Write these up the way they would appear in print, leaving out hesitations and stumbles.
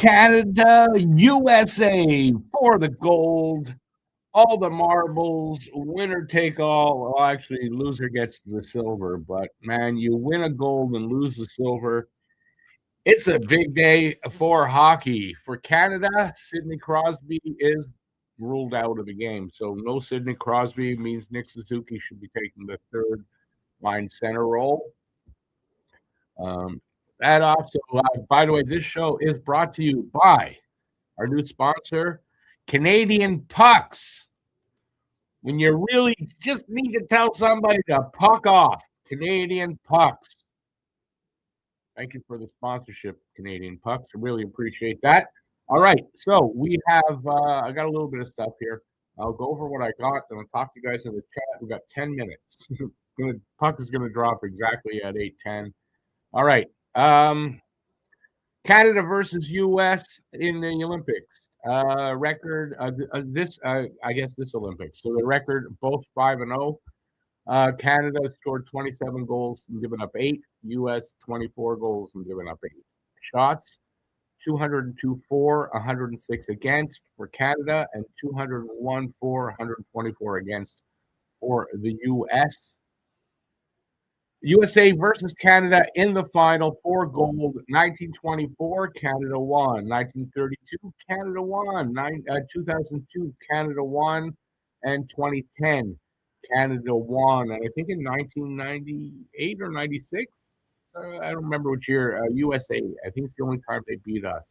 Canada, USA for the gold. All the marbles, winner take all. Well, actually, loser gets the silver. But man, you win a gold and lose the silver. It's a big day for hockey. For Canada, Sidney Crosby is ruled out of the game. So no Sidney Crosby means Nick Suzuki should be taking the third line center role. That also, by the way, this show is brought to you by our new sponsor, Canadian Pucks. When you really just need to tell somebody to puck off, Canadian Pucks. Thank you for the sponsorship, Canadian Pucks. I really appreciate that. All right, so we have, I got a little bit of stuff here. I'll go over what I got, and I'll talk to you guys in the chat. We've got 10 minutes. Puck is going to drop exactly at 8:10. All right. Canada versus U.S. in the Olympics. Record, I guess this Olympics. So the record, both 5-0. Canada scored 27 goals and given up 8. U.S. 24 goals and given up 8. Shots, 202 for, 106 against for Canada, and 201 for, 124 against for the U.S. USA versus Canada in the final for gold. 1924, Canada won. 1932, Canada won. 2002, Canada won. And 2010, Canada won. And I think in 1998 or 96, I don't remember which year, USA, I think it's the only time they beat us,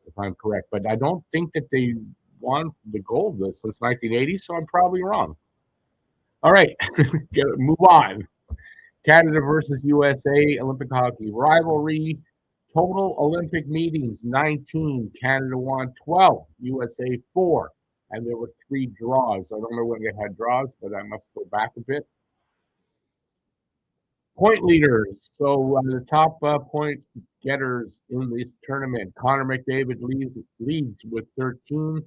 if I'm correct. But I don't think that they won the gold since 1980, so I'm probably wrong. All right, move on. Canada versus USA, Olympic hockey rivalry. Total Olympic meetings, 19. Canada won 12, USA 4. And there were 3 draws. I don't know when they had draws, but I must go back a bit. Point leaders. So the top point getters in this tournament. Connor McDavid leads with 13.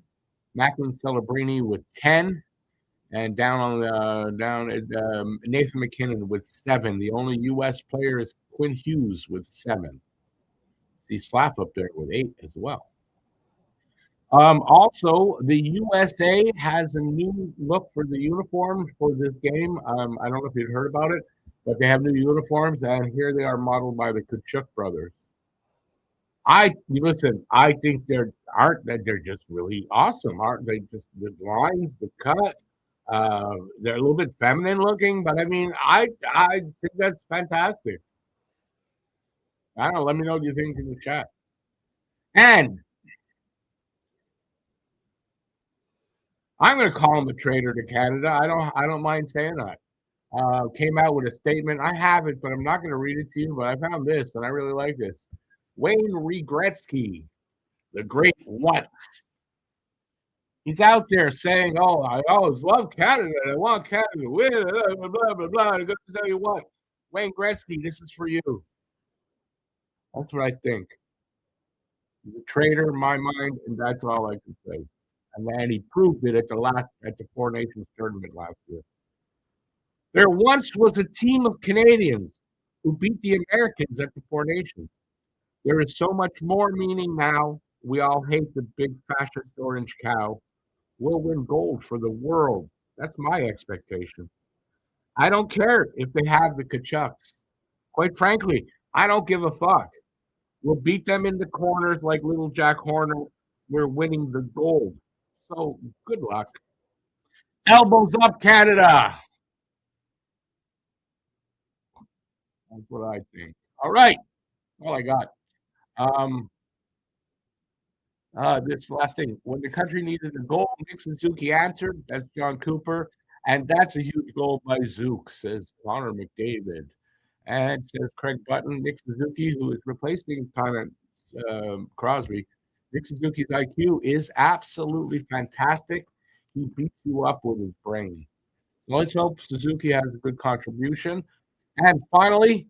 Macklin Celebrini with 10. And down at Nathan McKinnon with 7. The only U.S. player is Quinn Hughes with 7. See Slap up there with 8 as well. Also, the USA has a new look for the uniforms for this game. I don't know if you've heard about it, but they have new uniforms, and here they are modeled by the Kachuk brothers. I think they're just really awesome, aren't they? Just the lines, the cut. They're a little bit feminine looking, but I mean, I think that's fantastic. I don't know. Let me know what you think in the chat. And I'm going to call him a traitor to Canada. I don't mind saying that. Came out with a statement. I have it, but I'm not going to read it to you. But I found this, and I really like this. Wayne Gretzky, the great once. He's out there saying, "Oh, I always love Canada. I want Canada to win." Blah blah blah blah. I'm going to tell you what, Wayne Gretzky, this is for you. That's what I think. He's a traitor in my mind, and that's all I can say. And then he proved it at the Four Nations tournament last year. There once was a team of Canadians who beat the Americans at the Four Nations. There is so much more meaning now. We all hate the big fascist orange cow. We'll win gold for the world. That's my expectation. I don't care if they have the Kachucks. Quite frankly, I don't give a fuck. We'll beat them in the corners like little Jack Horner. We're winning the gold. So good luck. Elbows up, Canada. That's what I think. All right. All I got. This last thing. When the country needed a goal, Nick Suzuki answered. That's John Cooper. And that's a huge goal by Zook, says Connor McDavid. And says Craig Button, Nick Suzuki, who is replacing Connor Crosby. Nick Suzuki's IQ is absolutely fantastic. He beats you up with his brain. Let's hope Suzuki has a good contribution. And finally,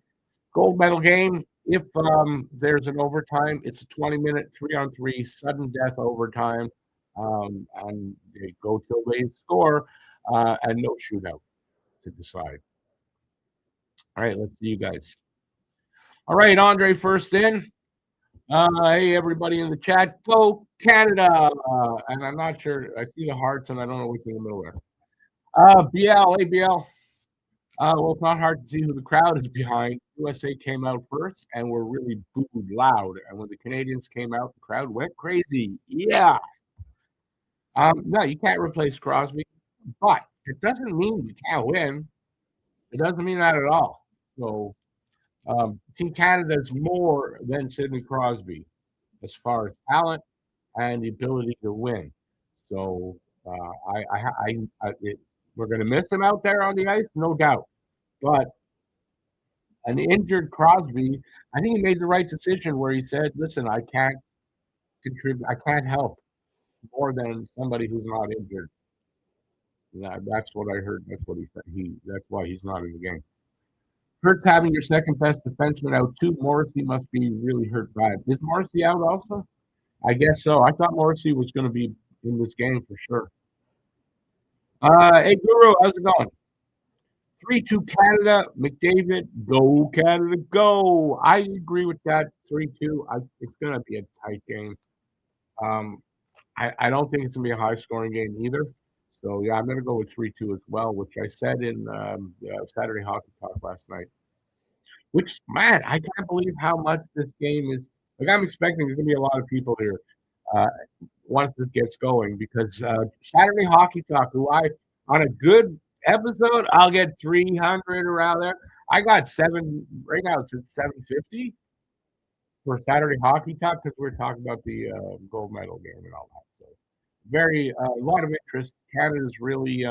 gold medal game. If there's an overtime, it's a 20-minute 3-on-3 sudden death overtime, and they go till they score, and no shootout to decide. All right, let's see you guys. All right, Andre first in. Hey, everybody in the chat, go Canada! And I'm not sure. I see the hearts, and I don't know what's in the middle there. BL, hey, BL. Well, it's not hard to see who the crowd is behind. USA came out first and were really booed loud. And when the Canadians came out, the crowd went crazy. Yeah. No, you can't replace Crosby, but it doesn't mean you can't win. It doesn't mean that at all. So, Team Canada is more than Sidney Crosby as far as talent and the ability to win. So, we're going to miss him out there on the ice, no doubt. But an injured Crosby, I think he made the right decision where he said, "Listen, I can't contribute. I can't help more than somebody who's not injured." That's what I heard. That's what he said. That's why he's not in the game. Hurts having your second best defenseman out too. Morrissey must be really hurt bad. Is Morrissey out also? I guess so. I thought Morrissey was going to be in this game for sure. Hey Guru, how's it going? 3-2 Canada. McDavid, go Canada, go. I agree with that. 3-2. It's going to be a tight game. I don't think it's going to be a high scoring game either. So, yeah, I'm going to go with 3-2 as well, which I said in Saturday Hockey Talk last night. Which, man, I can't believe how much this game is. Like, I'm expecting there's going to be a lot of people here once this gets going because Saturday Hockey Talk, on a good episode, I'll get 300 around there. I got 7 right now. It's at 750 for Saturday Hockey Talk because we're talking about the gold medal game and all that. So a lot of interest. Canada's really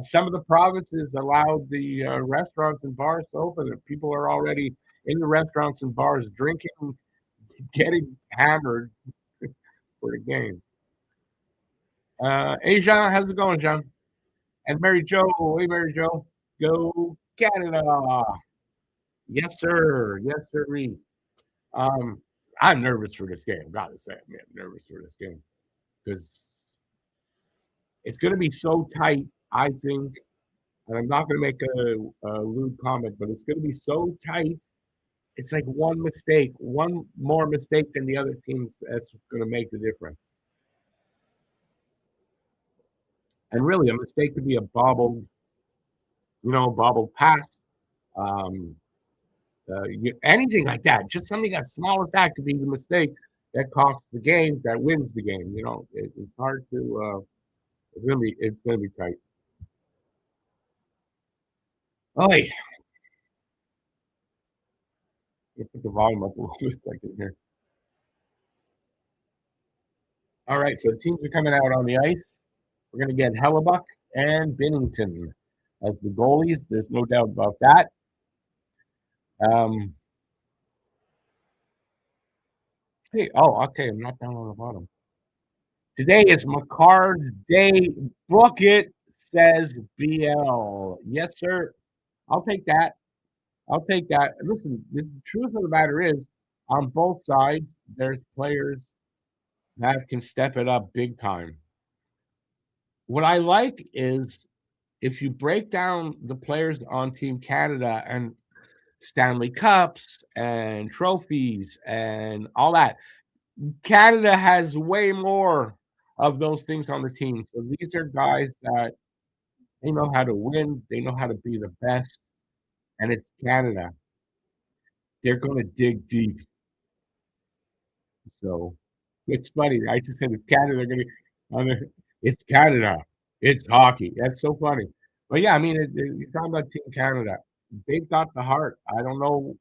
some of the provinces allowed the restaurants and bars to open. And people are already in the restaurants and bars drinking, getting hammered for the game. Hey, Jean, how's it going, John? And Mary Jo, hey, Mary Jo, go Canada. Yes, sir. Yes, sir. I'm nervous for this game. Gotta say, I'm nervous for this game because it's going to be so tight. I think, and I'm not going to make a lewd comment, but it's going to be so tight. It's like one more mistake than the other teams that's going to make the difference. And really, a mistake could be a bobbled pass, um, anything like that. Just something as small as that could be the mistake that costs the game, that wins the game. It's hard to. It's going to be tight. Oh, let me put the volume up a little bit second here. All right, so the teams are coming out on the ice. We're going to get Hellebuck and Binnington as the goalies. There's no doubt about that. Okay. I'm not down on the bottom. Today is McCart's day. Book it, says BL. Yes, sir. I'll take that. Listen, the truth of the matter is, on both sides, there's players that can step it up big time. What I like is if you break down the players on Team Canada and Stanley Cups and trophies and all that, Canada has way more of those things on the team. So these are guys that they know how to win, they know how to be the best, and it's Canada. They're going to dig deep. So it's funny. I just said it's Canada. They're going to. It's Canada. It's hockey. That's so funny. But yeah, I mean, you're talking about Team Canada. They've got the heart. I don't know.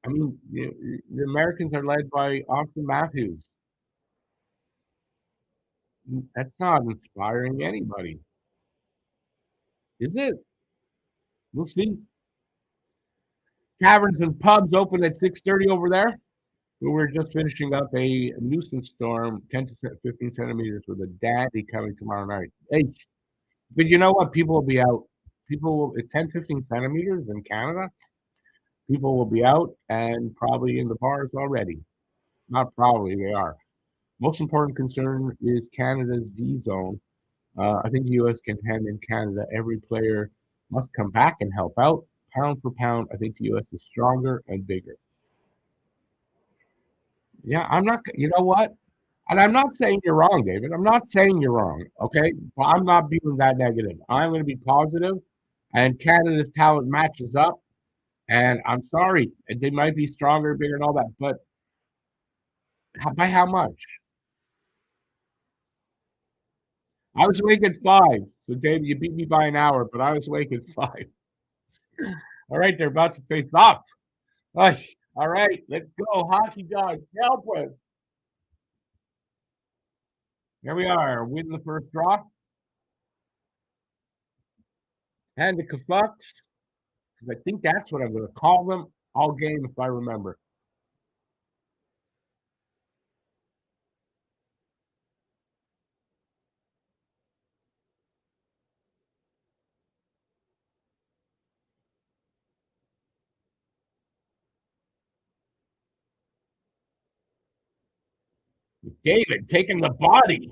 I mean, the Americans are led by Austin Matthews. That's not inspiring anybody, is it? We'll see. Taverns and pubs open at 6:30 over there. We're just finishing up a nuisance storm, 10 to 15 centimeters with a daddy coming tomorrow night. Hey, but you know what? People will be out. It's 10, 15 centimeters in Canada. People will be out and probably in the bars already. Not probably, they are. Most important concern is Canada's D zone. I think the U.S. can hand in Canada. Every player must come back and help out. Pound for pound, I think the U.S. is stronger and bigger. Yeah, I'm not. You know what? And I'm not saying you're wrong, David. I'm not saying you're wrong. Okay, but I'm not being that negative. I'm going to be positive, and Canada's talent matches up. And I'm sorry, they might be stronger, bigger, and all that, but by how much? I was awake at 5. So, David, you beat me by an hour, but I was awake at 5. All right, they're about to face off. All right, let's go. Hockey guys, help us. Here we are, win the first draw. And the Canucks, I think that's what I'm going to call them all game if I remember. David taking the body.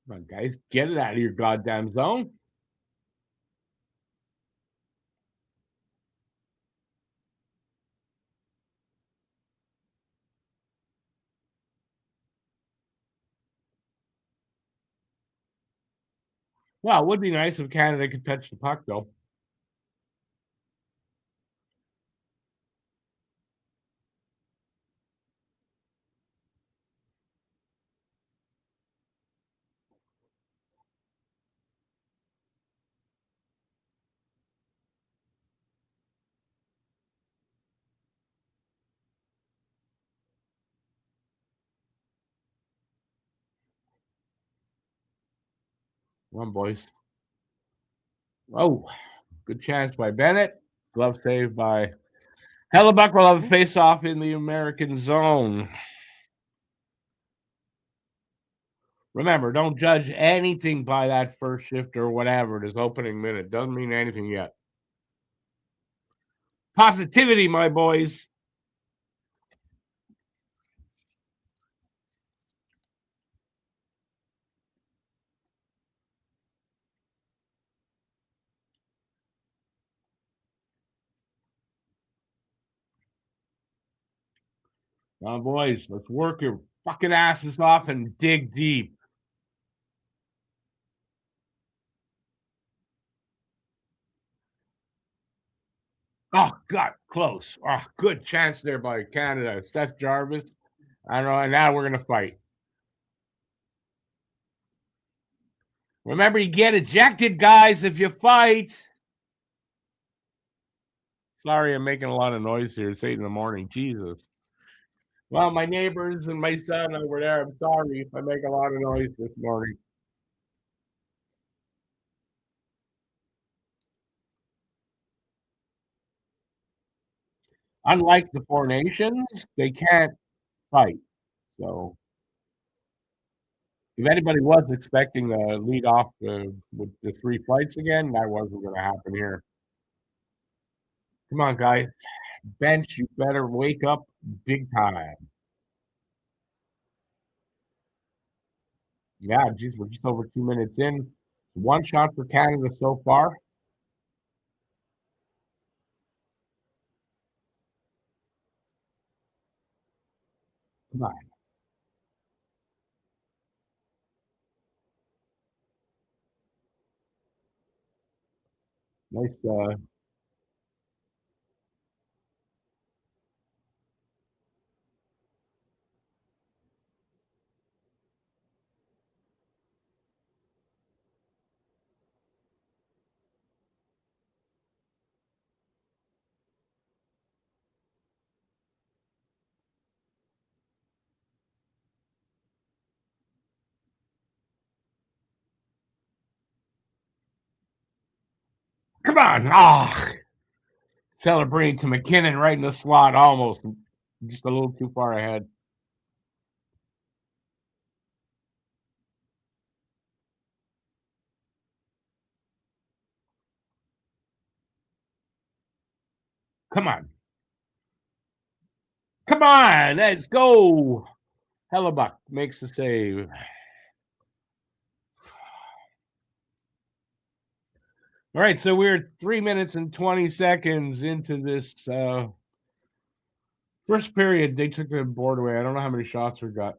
Come on, guys, get it out of your goddamn zone. Well, it would be nice if Canada could touch the puck, though. Come on, boys. Oh, good chance by Bennett. Glove save by Hellebuck. Will have a face off in the American zone. Remember, don't judge anything by that first shift or whatever it is, opening minute. Doesn't mean anything yet. Positivity, my boys. Come on, boys. Let's work your fucking asses off and dig deep. Oh, God, close. Oh, good chance there by Canada. Seth Jarvis. I don't know. And now we're going to fight. Remember, you get ejected, guys, if you fight. Sorry, I'm making a lot of noise here. It's 8 in the morning. Jesus. Well, my neighbors and my son over there, I'm sorry if I make a lot of noise this morning. Unlike the Four Nations, they can't fight. So if anybody was expecting the lead off with the 3 fights again, that wasn't going to happen here. Come on, guys. Bench, you better wake up big time. Yeah, geez, we're just over 2 minutes in. One shot for Canada so far. Come on. Nice. Come on. Ah, celebrating to McKinnon right in the slot almost. Just a little too far ahead. Come on. Come on, let's go. Hellebuck makes the save. All right, so we're 3 minutes and 20 seconds into this first period. They took the board away. I don't know how many shots we got.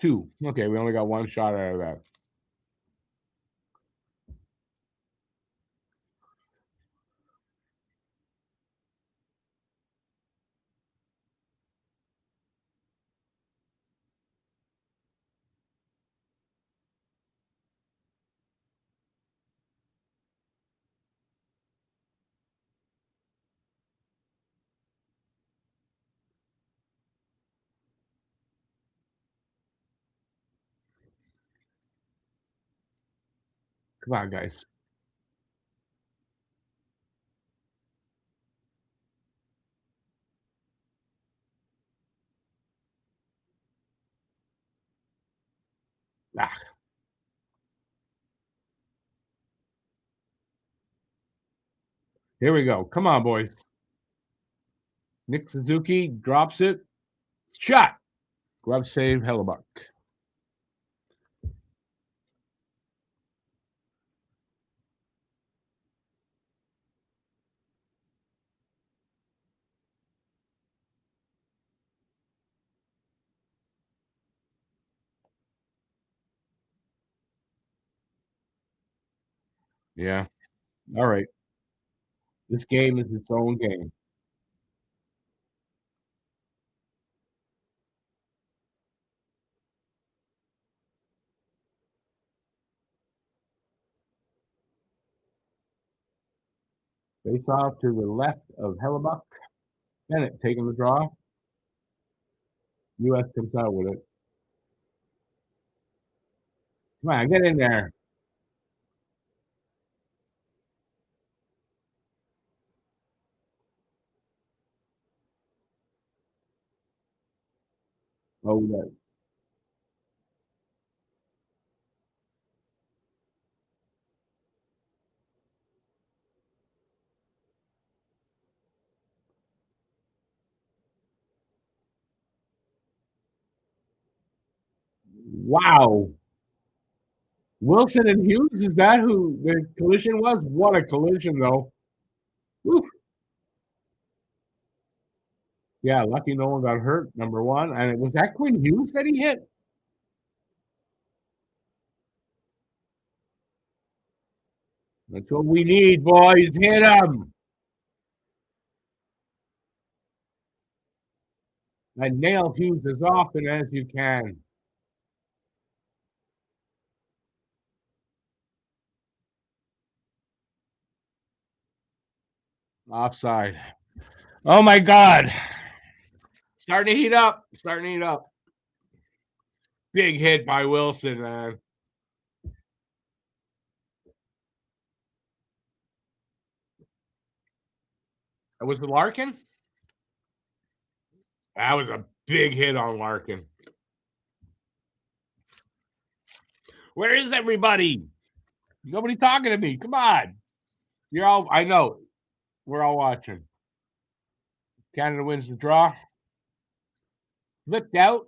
Two. Okay, we only got one shot out of that. Come on, guys. Ah. Here we go. Come on, boys. Nick Suzuki drops it. Shot. Glove save, Hellebuck. Yeah. All right. This game is its own game. Face off to the left of Hellebuck. Bennett taking the draw. U.S. comes out with it. Come on, get in there. Oh, yeah. Wow. Wilson and Hughes, is that who the collision was? What a collision, though. Woof. Yeah, lucky no one got hurt, number one. And it was that Quinn Hughes that he hit? That's what we need, boys. Hit him. And nail Hughes as often as you can. Offside. Oh, my God. Starting to heat up. Starting to heat up. Big hit by Wilson, man. Was it Larkin? That was a big hit on Larkin. Where is everybody? Nobody talking to me. Come on. You're all, I know. We're all watching. Canada wins the draw. Flipped out.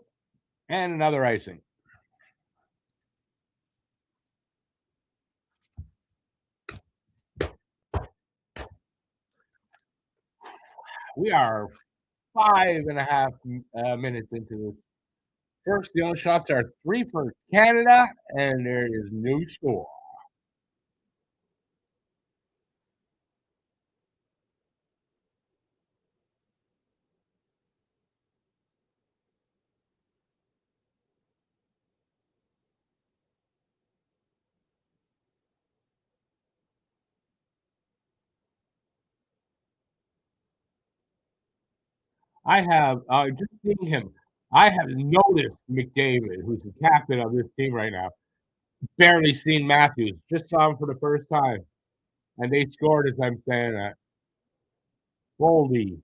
And another icing. We are 5.5 minutes into this. First, the only shots are 3 for Canada, and there is no score. I have just seeing him. I have noticed McDavid, who's the captain of this team right now, barely seen Matthews. Just saw him for the first time, and they scored as I'm saying that. Boldy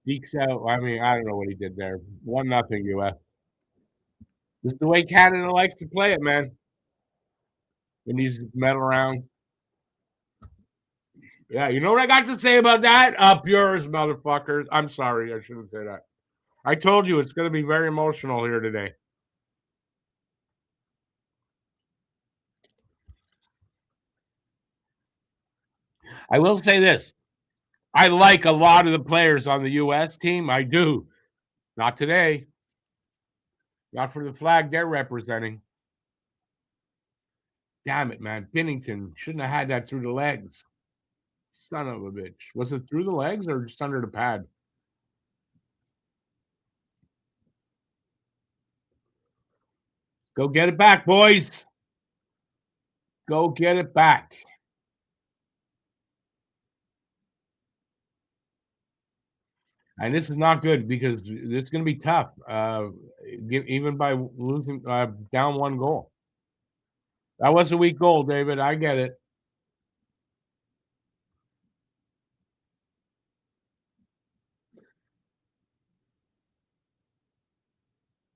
dekes out. I mean, I don't know what he did there. 1-0 U.S. This is the way Canada likes to play it, man. In these metal rounds. Yeah, you know what I got to say about that? Up yours, motherfuckers. I'm sorry, I shouldn't say that. I told you it's going to be very emotional here today. I will say this. I like a lot of the players on the U.S. team. I do. Not today. Not for the flag they're representing. Damn it, man. Binnington shouldn't have had that through the legs. Son of a bitch. Was it through the legs or just under the pad? Go get it back, boys. Go get it back. And this is not good because it's going to be tough, even by losing down one goal. That was a weak goal, David. I get it.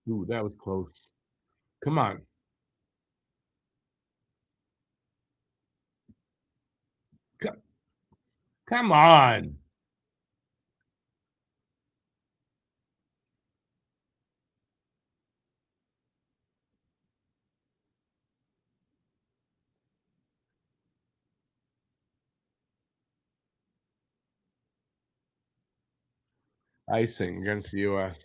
Ooh, that was close. Come on. Come on. Icing against the U.S.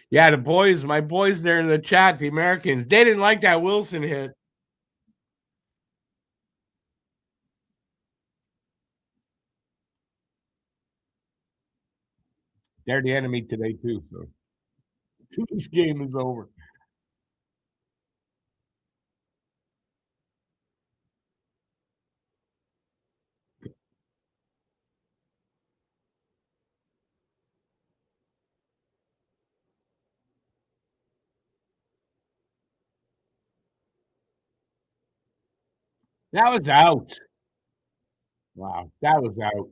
Yeah, the boys, my boys there in the chat, the Americans, they didn't like that Wilson hit. They're the enemy today, too. So this game is over. That was out. Wow, that was out.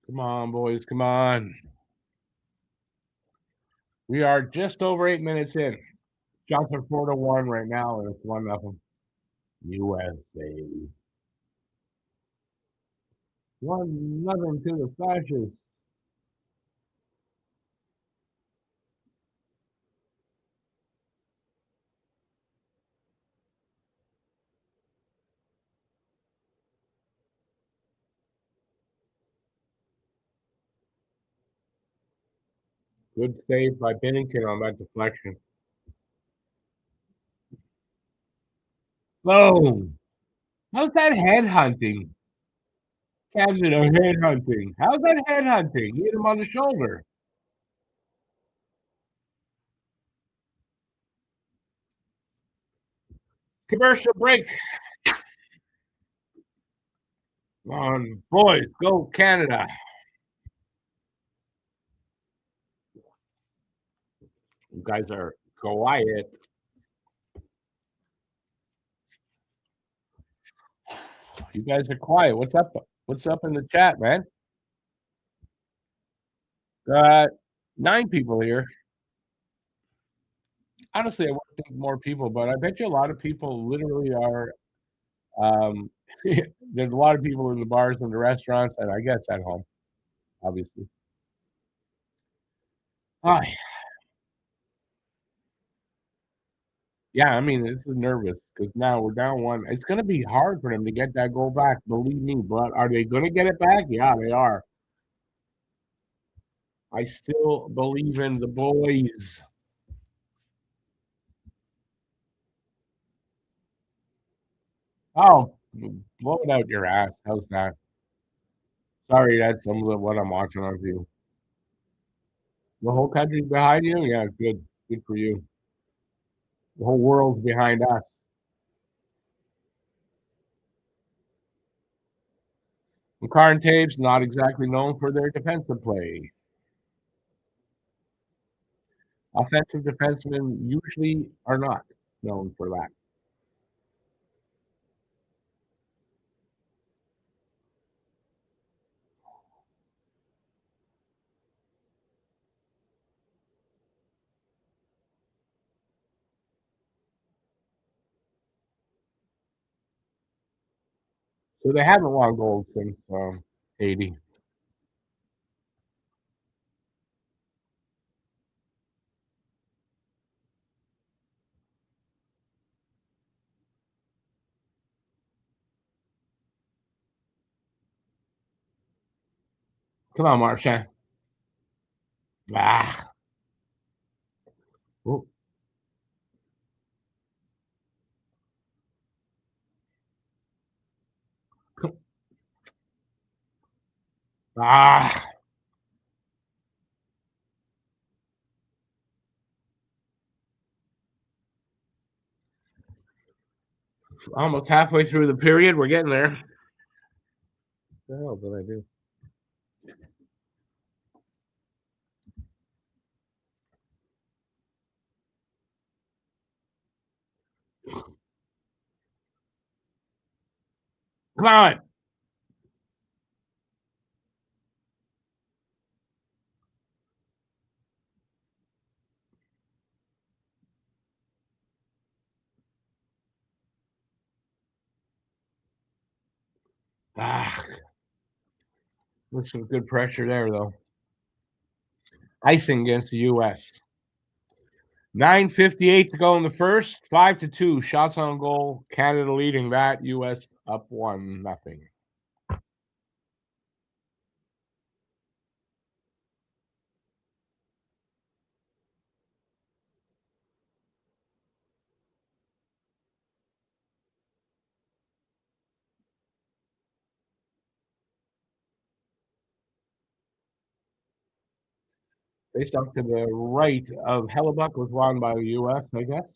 Come on, boys. Come on. We are just over 8 minutes in. Shots are 4-1 right now, and it's 1-0. USA. 1-0 to the Flashes. Good save by Binnington on that deflection. Boom. How's that head hunting? Canada head hunting. How's that head hunting? Hit him on the shoulder. Commercial break. Come on, boys, go Canada. You guys are quiet. You guys are quiet. What's up? What's up in the chat, man? Got 9 people here. Honestly, I would think more people, but I bet you a lot of people literally are. There's a lot of people in the bars and the restaurants, and I guess at home, obviously. Hi. Yeah, I mean, this is nervous because now we're down 1. It's going to be hard for them to get that goal back, believe me. But are they going to get it back? Yeah, they are. I still believe in the boys. Oh, blow it out your ass. How's that? Sorry, that's some of what I'm watching on you. The whole country's behind you? Yeah, good. Good for you. The whole world's behind us. McCarr and Taves, not exactly known for their defensive play. Offensive defensemen usually are not known for that. So they haven't won gold since 80. Come on, Marchand. Ah. Oh. Ah. Almost halfway through the period. We're getting there. What the hell did I do? Come on. Ah. Looks some good pressure there, though. Icing against the U.S. 9:58 to go in the first. 5-2. Shots on goal. Canada leading that. U.S. up 1-0. Based off to the right of Hellebuck was won by the U.S., I guess.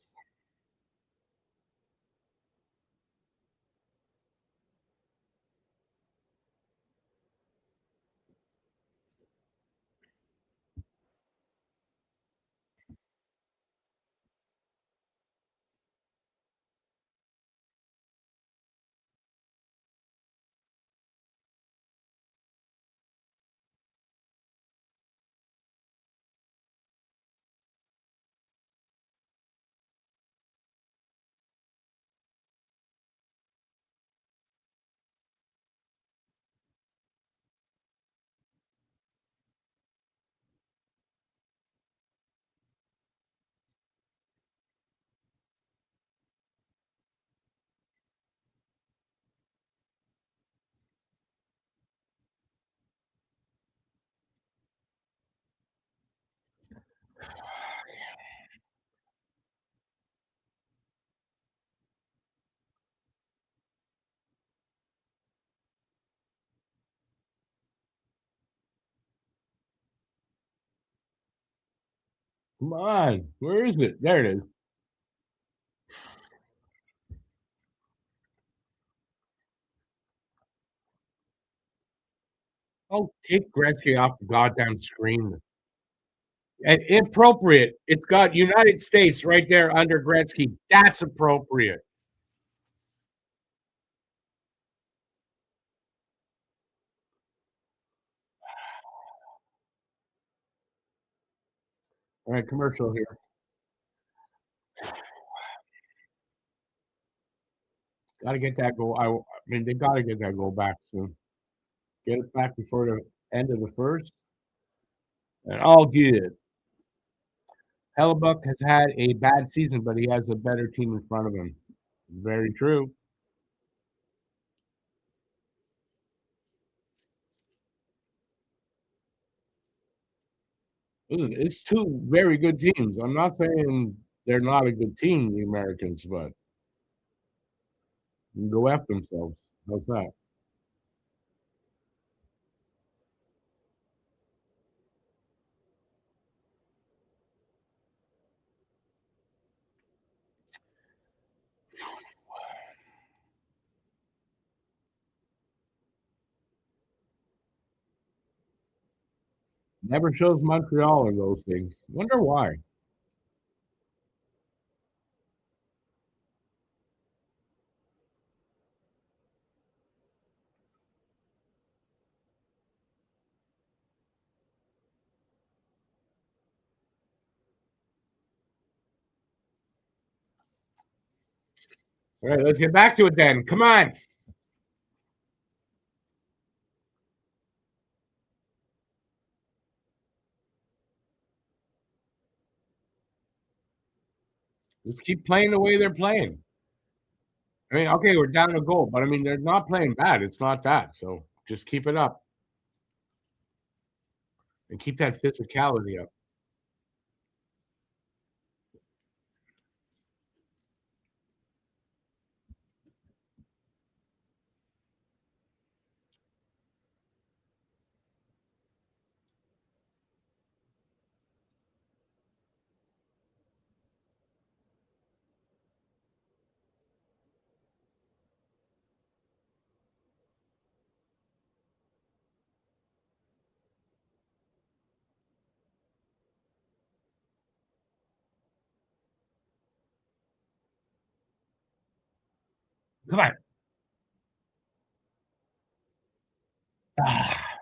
Come on. Where is it? There it is. Oh, take Gretzky off the goddamn screen. And inappropriate. It's got United States right there under Gretzky. That's appropriate. All right, commercial here. Got to get that goal. I mean, they got to get that goal back soon. Get it back before the end of the first, and all good. Hellebuck has had a bad season, but he has a better team in front of him. Very true. Listen, it's two very good teams. I'm not saying they're not a good team, the Americans, but and go F themselves. How's that? Never shows Montreal in those things. Wonder why. All right, let's get back to it then. Come on. Just keep playing the way they're playing. I mean, okay, we're down a goal, but I mean, they're not playing bad. It's not that. So just keep it up and keep that physicality up. Come on. Ah,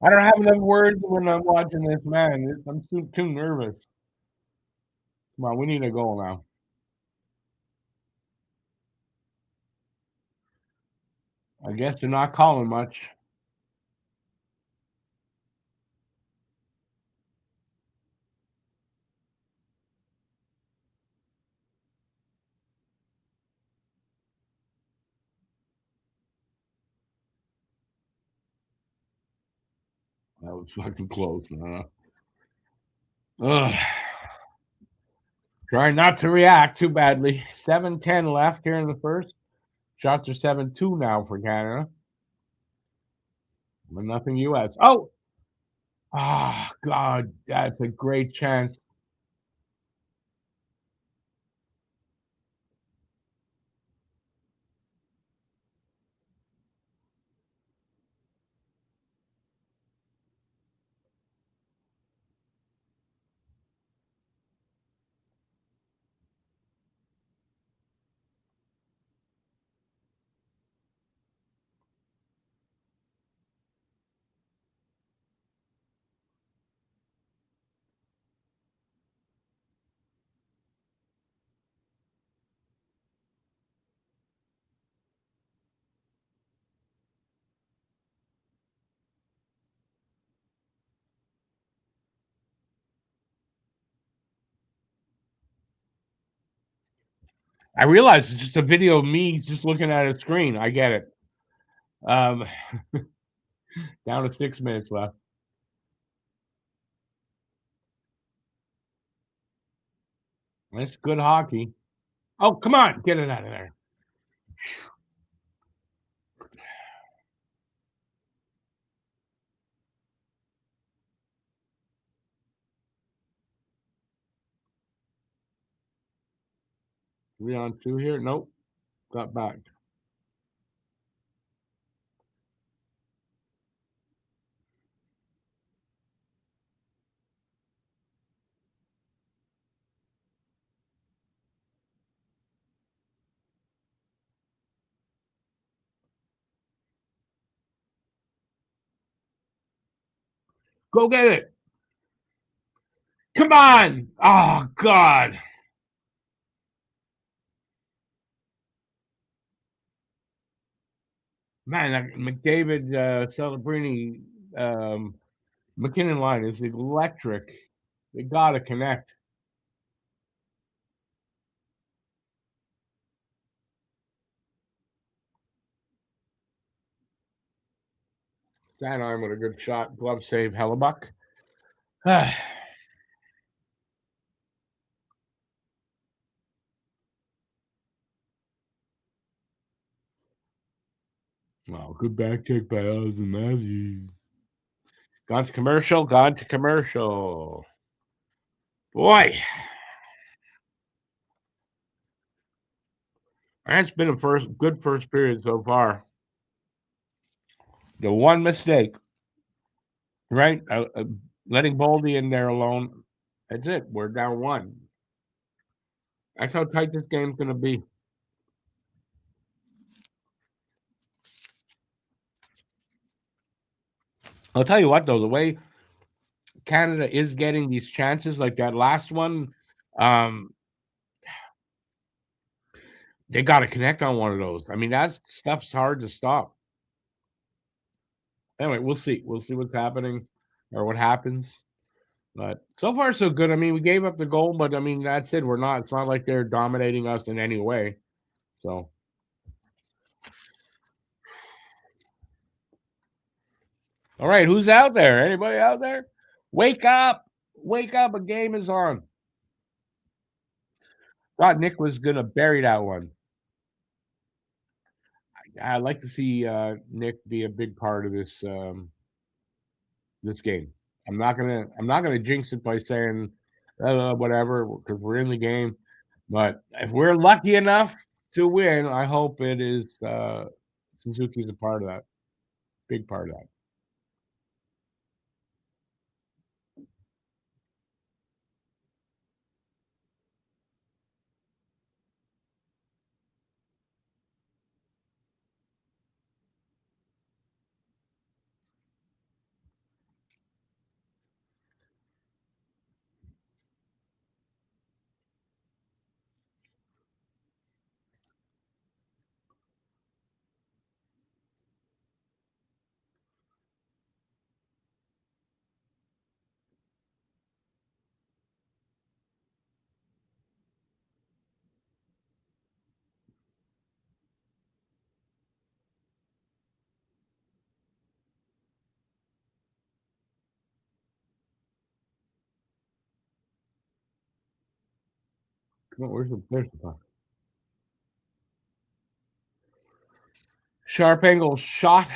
I don't have enough words when I'm watching this, man. I'm too nervous. Come on, we need a goal now. I guess they're not calling much. That was fucking close, man. Ugh. Trying not to react too badly. 7:10 left here in the first. Shots are 7-2 now for Canada. But nothing US. Oh! Ah, God, that's a great chance. I realize it's just a video of me just looking at a screen. I get it. Um, down to 6 minutes left. That's good hockey. Oh, come on, get it out of there. 3-on-2 here. Nope. Got back. Go get it. Come on. Oh, God. Man, that McDavid, Celebrini, McKinnon line is electric. They got to connect. That arm with a good shot. Glove save, Hellebuck. Well, good back check by Austin Matthews. Gone to commercial, gone to commercial. Boy. That's been a good first period so far. The one mistake, right? Letting Boldy in there alone. That's it. We're down one. That's how tight this game's going to be. I'll tell you what, though, the way Canada is getting these chances, like that last one, they got to connect on one of those. I mean, that stuff's hard to stop. Anyway, we'll see. We'll see what's happening or what happens. But so far, so good. I mean, we gave up the goal, but I mean, that's it. It's not like they're dominating us in any way. So, all right, who's out there? Anybody out there? Wake up! Wake up! A game is on. Thought Nick was gonna bury that one. I'd like to see Nick be a big part of this game. I'm not gonna jinx it by saying whatever because we're in the game. But if we're lucky enough to win, I hope it is Suzuki's a part of that. Big part of that. Come on, there's the puck? Sharp angle shot.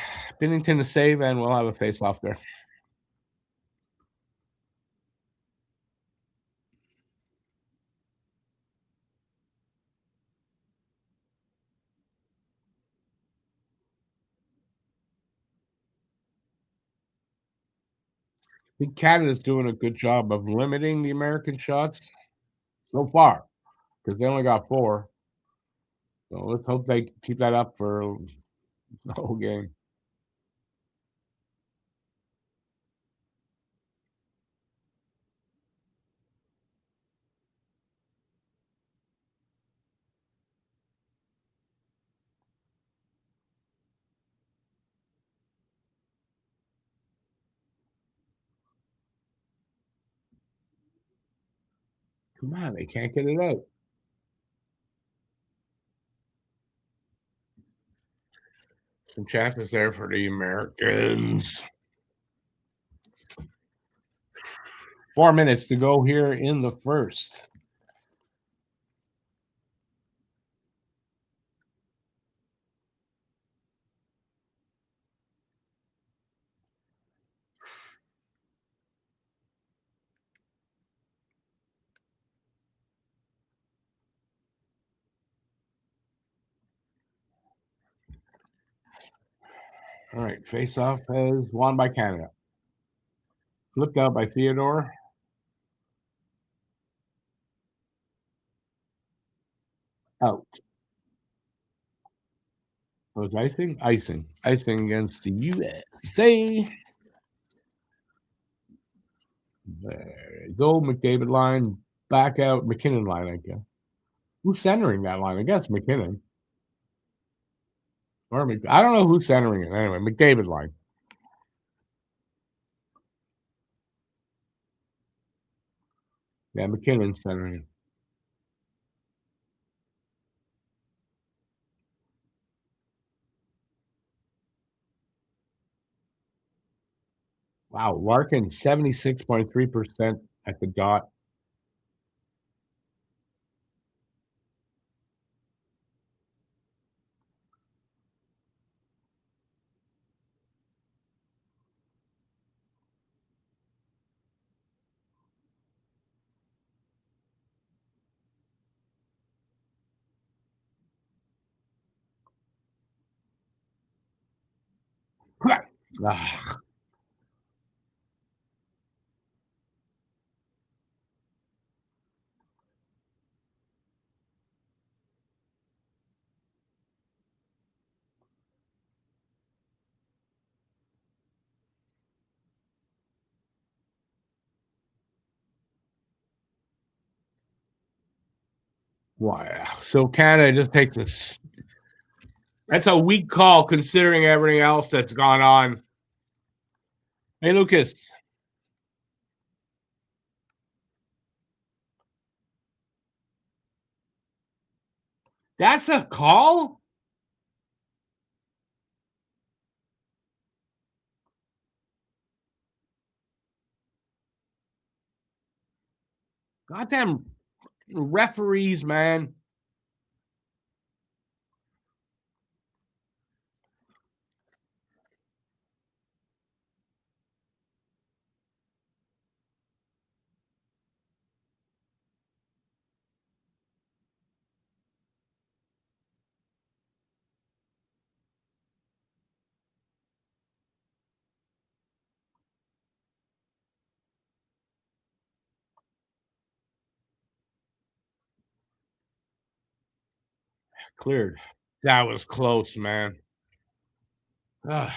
Binnington to save, and we'll have a face off there. I think Canada's doing a good job of limiting the American shots so far because they only got 4. So let's hope they keep that up for the whole game. Come on, they can't get it out. Some chances there for the Americans. 4 minutes to go here in the first. All right, face-off is won by Canada. Flipped out by Theodore. Out. Was icing? Icing. Icing against the USA. There you go. McDavid line. Back out. McKinnon line, I guess. Who's centering that line? I guess McKinnon. Or I don't know who's centering it. Anyway, McDavid line. Yeah, McKinnon's centering it. Wow, Larkin 76.3% at the dot. Ah, wow. So Canada just takes this. That's a weak call considering everything else that's gone on. Hey, Lucas, that's a call? Goddamn referees, man. Cleared. That was close, man. Ah,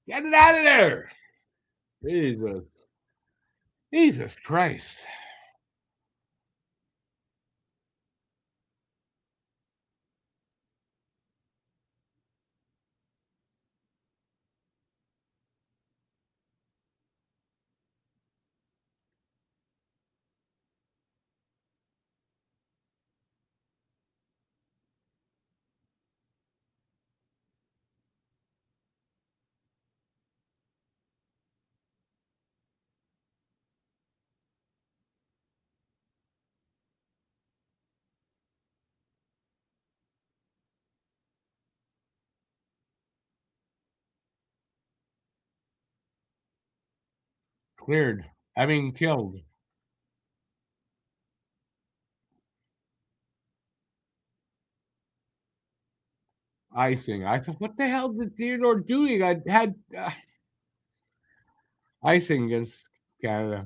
get it out of there. Jesus. Jesus Christ. Cleared. I mean, killed. Icing. I thought, what the hell did Theodore doing? I had icing against Canada.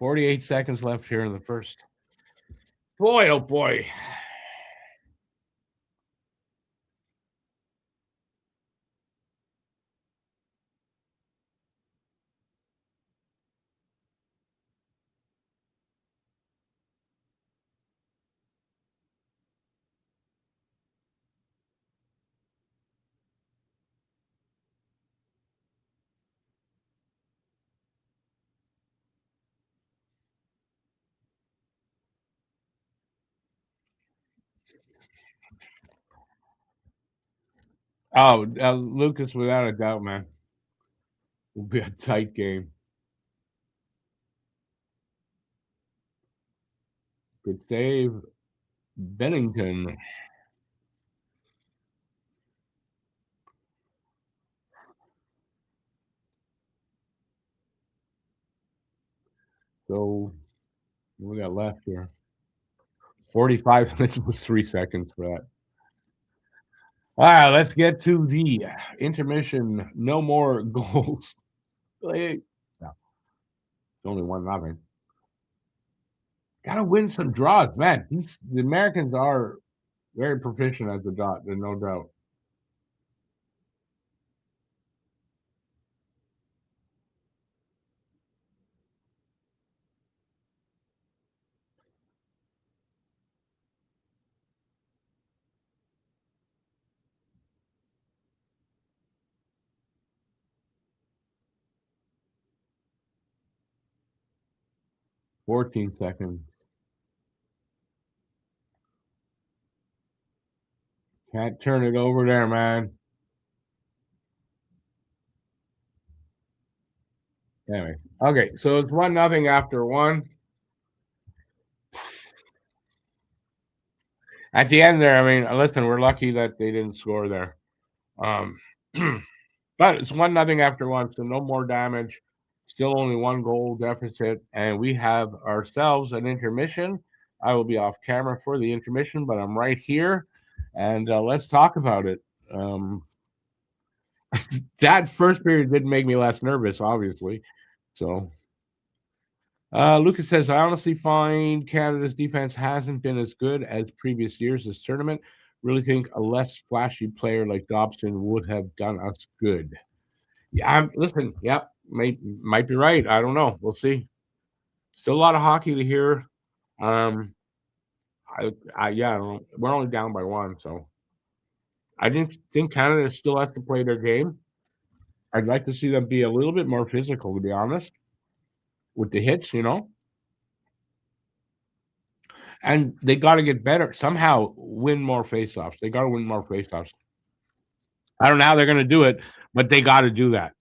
48 seconds left here in the first. Boy, oh boy. Oh, Lucas, without a doubt, man, will be a tight game. Good save, Bennington. So what we got left here? 45 minutes was 3 seconds for that. All right, let's get to the intermission. No more goals. Hey, no, it's only 1-0. Gotta win some draws, man. The Americans are very proficient at the dot, there's no doubt. — 14 seconds. Can't turn it over there, man. Anyway, okay, so it's 1-0 after one. At the end there, I mean, listen, we're lucky that they didn't score there. Um, but it's 1-0 after one, so no more damage. Still only 1 goal deficit, and we have ourselves an intermission. I will be off camera for the intermission, but I'm right here, and let's talk about it. That first period didn't make me less nervous, obviously. So Lucas says, I honestly find Canada's defense hasn't been as good as previous years this tournament. Really think a less flashy player like Dobson would have done us good. Yeah, listen, yeah, might be right. I don't know. We'll see. Still a lot of hockey to hear. Um, yeah, I don't know. We're only down by one, so I didn't think Canada still has to play their game. I'd like to see them be a little bit more physical, to be honest, with the hits. And they got to get better somehow. Win more faceoffs. They got to win more faceoffs. I don't know how they're going to do it, but they got to do that.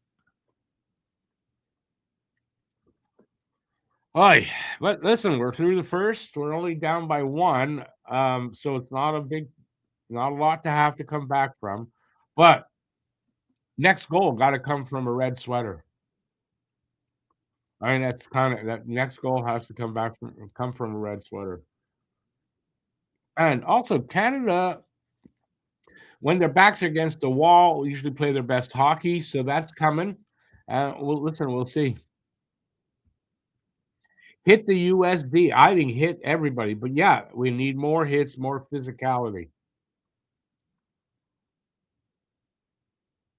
Oy, but listen, we're through the first. We're only down by one, so it's not not a lot to have to come back from. But next goal got to come from a red sweater. I mean, that's kind of that next goal has to come from a red sweater. And also, Canada, when their backs are against the wall, usually play their best hockey. So that's coming. Listen, we'll see. Hit the USD. I think hit everybody. But yeah, we need more hits, more physicality.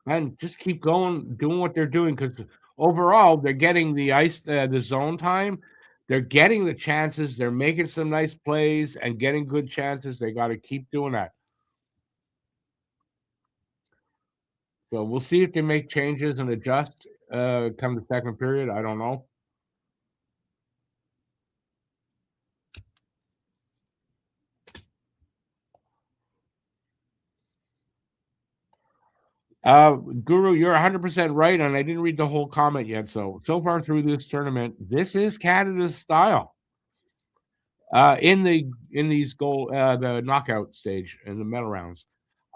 And just keep going, doing what they're doing, because overall they're getting the zone time. They're getting the chances. They're making some nice plays and getting good chances. They got to keep doing that. So we'll see if they make changes and adjust come the second period. I don't know. Guru, you're 100% right, and I didn't read the whole comment yet. So far through this tournament, this is Canada's style. In these the knockout stage in the medal rounds,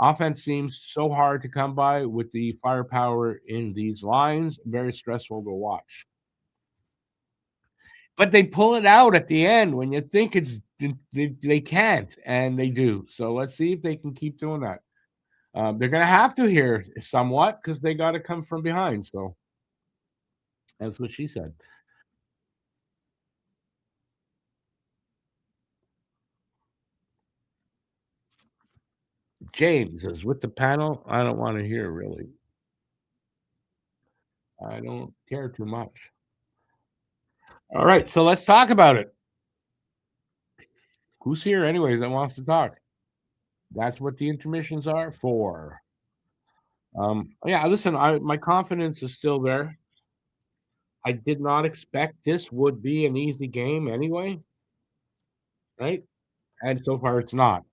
offense seems so hard to come by with the firepower in these lines. Very stressful to watch. But they pull it out at the end when you think they can't, and they do. So let's see if they can keep doing that. They're going to have to here somewhat because they got to come from behind. So that's what she said. James is with the panel. I don't want to hear really. I don't care too much. All right, so let's talk about it. Who's here, anyways, that wants to talk? That's what the intermissions are for. Yeah, listen, my confidence is still there. I did not expect this would be an easy game anyway, right? And so far, it's not.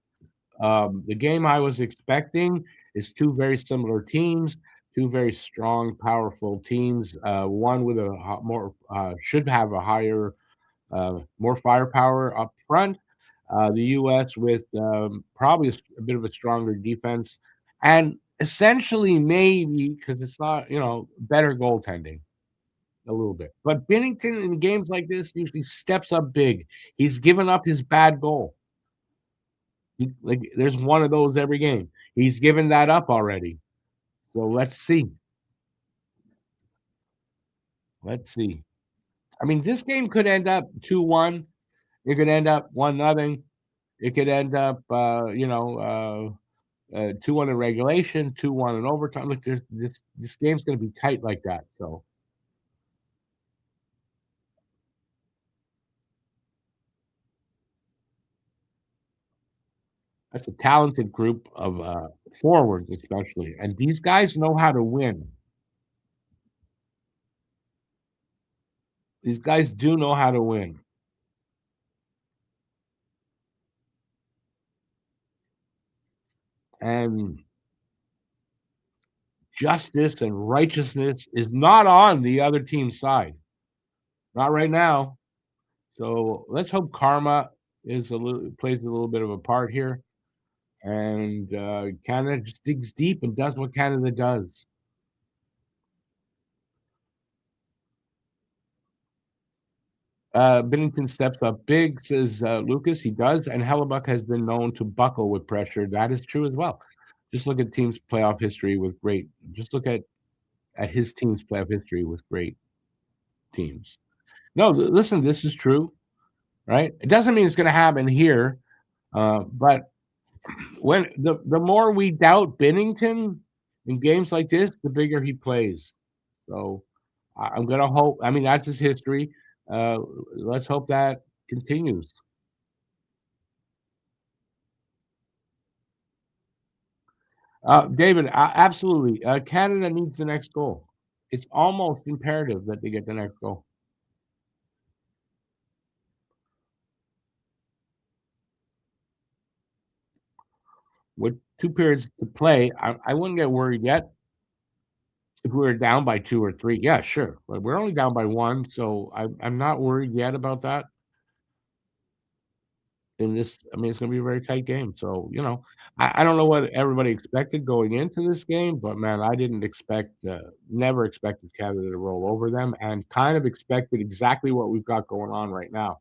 The game I was expecting is two very similar teams, two very strong, powerful teams. One with a more should have a higher, more firepower up front. The U.S. with probably a bit of a stronger defense, and essentially maybe because it's not better goaltending a little bit. But Bennington in games like this usually steps up big. He's given up his bad goal. Like there's one of those every game. He's given that up already. So let's see. Let's see. I mean, this game could end up 2-1. It could end up 1-0. It could end up 2-1 in regulation, 2-1 in overtime. Look, there's this game's gonna be tight like that. So that's a talented group of forwards, especially. And these guys know how to win. These guys do know how to win. And justice and righteousness is not on the other team's side. Not right now. So let's hope karma is a little plays a little bit of a part here, and Canada just digs deep and does what Canada does. Binnington steps up big, says Lucas. He does, and Hellebuck has been known to buckle with pressure. That is true as well. Just look at teams' playoff history with great. Just look at his team's playoff history with great teams. No, listen, this is true, right? It doesn't mean it's going to happen here, but when the more we doubt Binnington in games like this, the bigger he plays. So I'm gonna hope. I mean, that's his history. Uh, let's hope that continues. David, absolutely. Canada needs the next goal. It's almost imperative that they get the next goal. With 2 periods to play, I wouldn't get worried yet. If we were down by 2 or 3, yeah, sure. But we're only down by one, so I'm not worried yet about that. In this, I mean, it's gonna be a very tight game. So, I don't know what everybody expected going into this game, but man, I didn't expect, never expected Canada to roll over them, and kind of expected exactly what we've got going on right now,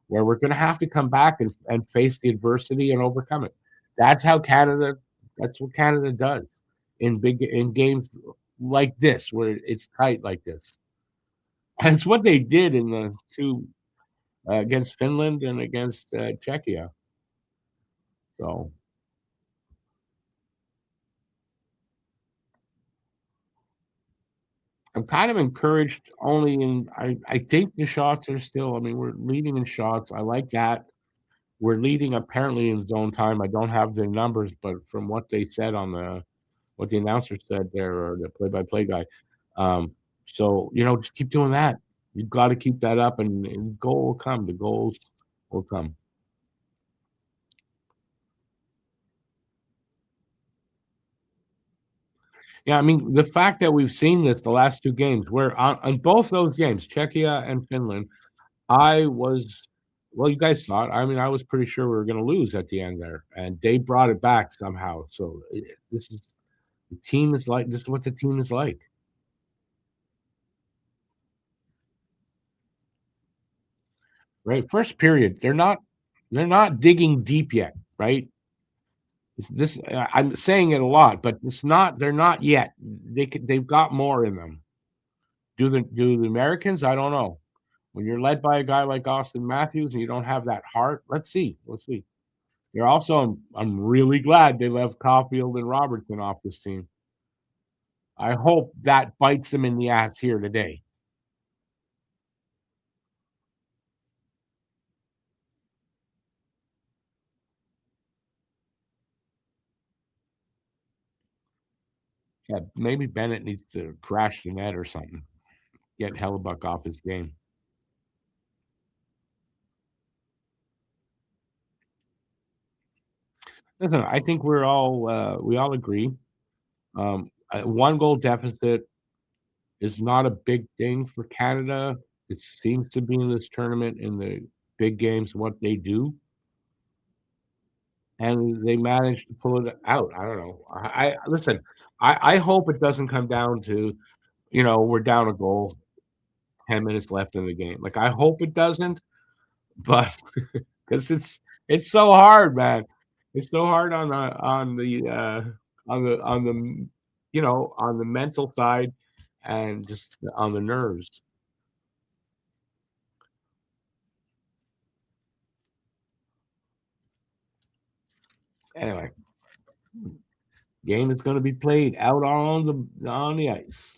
where we're gonna have to come back and face the adversity and overcome it. That's how Canada. That's what Canada does in games like this, where it's tight like this. And it's what they did in the two against Finland and against Czechia. So I'm kind of encouraged only in I think the shots are still. I mean, we're leading in shots. I like that. We're leading apparently in zone time. I don't have the numbers, but from what they said on the what the announcer said there or the play-by-play guy, um, so just keep doing that. You've got to keep that up, and goal will come. The goals will come. Yeah, I mean the fact that we've seen this the last two games, where on both those games, Czechia and Finland, I was well, you guys saw it. I mean, I was pretty sure we were gonna lose at the end there, and they brought it back somehow. So, this is the team is like this is what the team is like, right? First period, they're not digging deep yet, right? I'm saying it a lot, but they're not yet. They've got more in them. Do the Americans? I don't know. When you're led by a guy like Austin Matthews and you don't have that heart, let's see. Let's see. You're also I'm really glad they left Caulfield and Robertson off this team. I hope that bites them in the ass here today. Yeah, maybe Bennett needs to crash the net or something. Get Hellebuck off his game. Listen, I think we all agree. 1 goal deficit is not a big thing for Canada. It seems to be in this tournament in the big games what they do, and they managed to pull it out. I don't know. I listen. I hope it doesn't come down to we're down a goal, 10 minutes left in the game. Like I hope it doesn't, but because it's so hard, man. It's so hard on the on the mental side and just on the nerves. Anyway, game is going to be played out on the ice.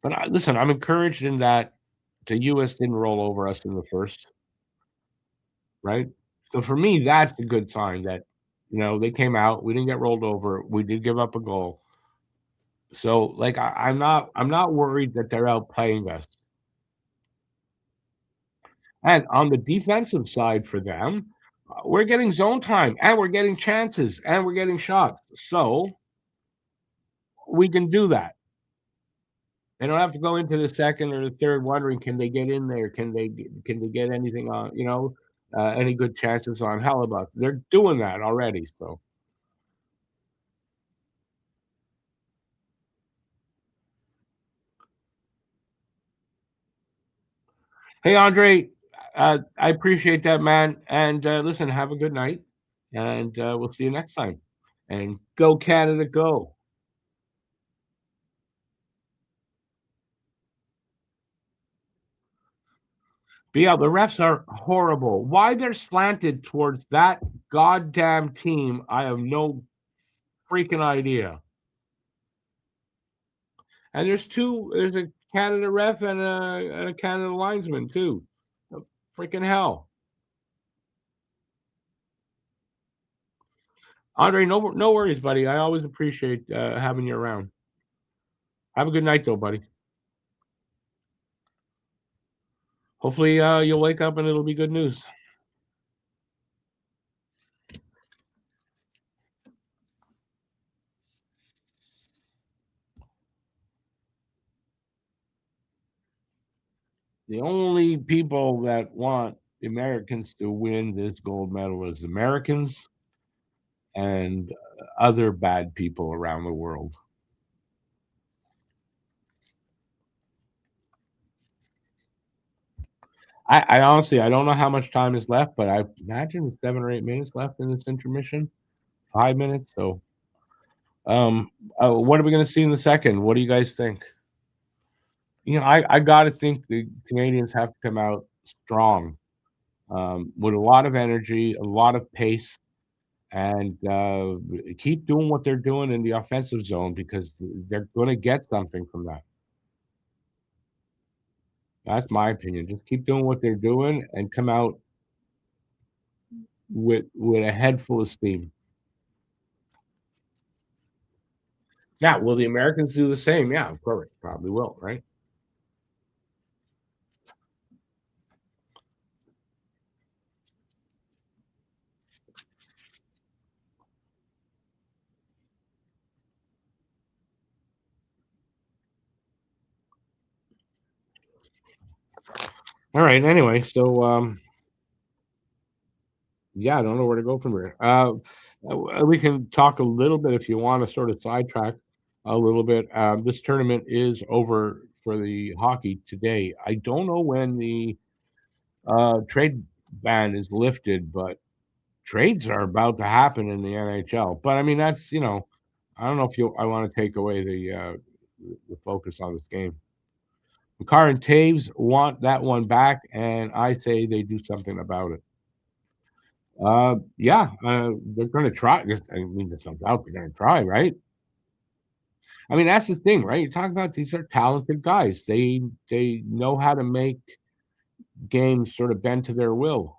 But listen, I'm encouraged in that the U.S. didn't roll over us in the first, right? So for me, that's a good sign that they came out. We didn't get rolled over. We did give up a goal. So like I'm not worried that they're outplaying us. And on the defensive side for them, we're getting zone time and we're getting chances and we're getting shots. So we can do that. They don't have to go into the second or the third wondering, can they get in there? Can they get anything on? Any good chances on Hellebuck? They're doing that already. So hey, Andre, I appreciate that, man. And listen, have a good night, and we'll see you next time. And go Canada, go! But yeah, the refs are horrible. Why they're slanted towards that goddamn team, I have no freaking idea. And there's a Canada ref and a Canada linesman too. Freaking hell. Andre, no worries, buddy. I always appreciate having you around. Have a good night, though, buddy. Hopefully, you'll wake up and it'll be good news. The only people that want the Americans to win this gold medal is Americans and other bad people around the world. I honestly I don't know how much time is left, but I imagine 7 or 8 minutes left in this intermission. 5 minutes. So, what are we going to see in the second? What do you guys think? I got to think the Canadians have to come out strong, with a lot of energy, a lot of pace, and keep doing what they're doing in the offensive zone because they're going to get something from that. That's my opinion. Just keep doing what they're doing and come out with a head full of steam. Yeah, will the Americans do the same? Yeah, of course, probably will, right? All right. Anyway, so yeah, I don't know where to go from here. We can talk a little bit if you want to sort of sidetrack a little bit. This tournament is over for the hockey today. I don't know when the trade ban is lifted, but trades are about to happen in the NHL. But I mean, that's I don't know if I want to take away the focus on this game. McCarr and Taves want that one back, and I say they do something about it. Yeah, they're going to try. I mean, there's no doubt they're going to try, right? I mean, that's the thing, right? You talk about these are talented guys. They know how to make games sort of bend to their will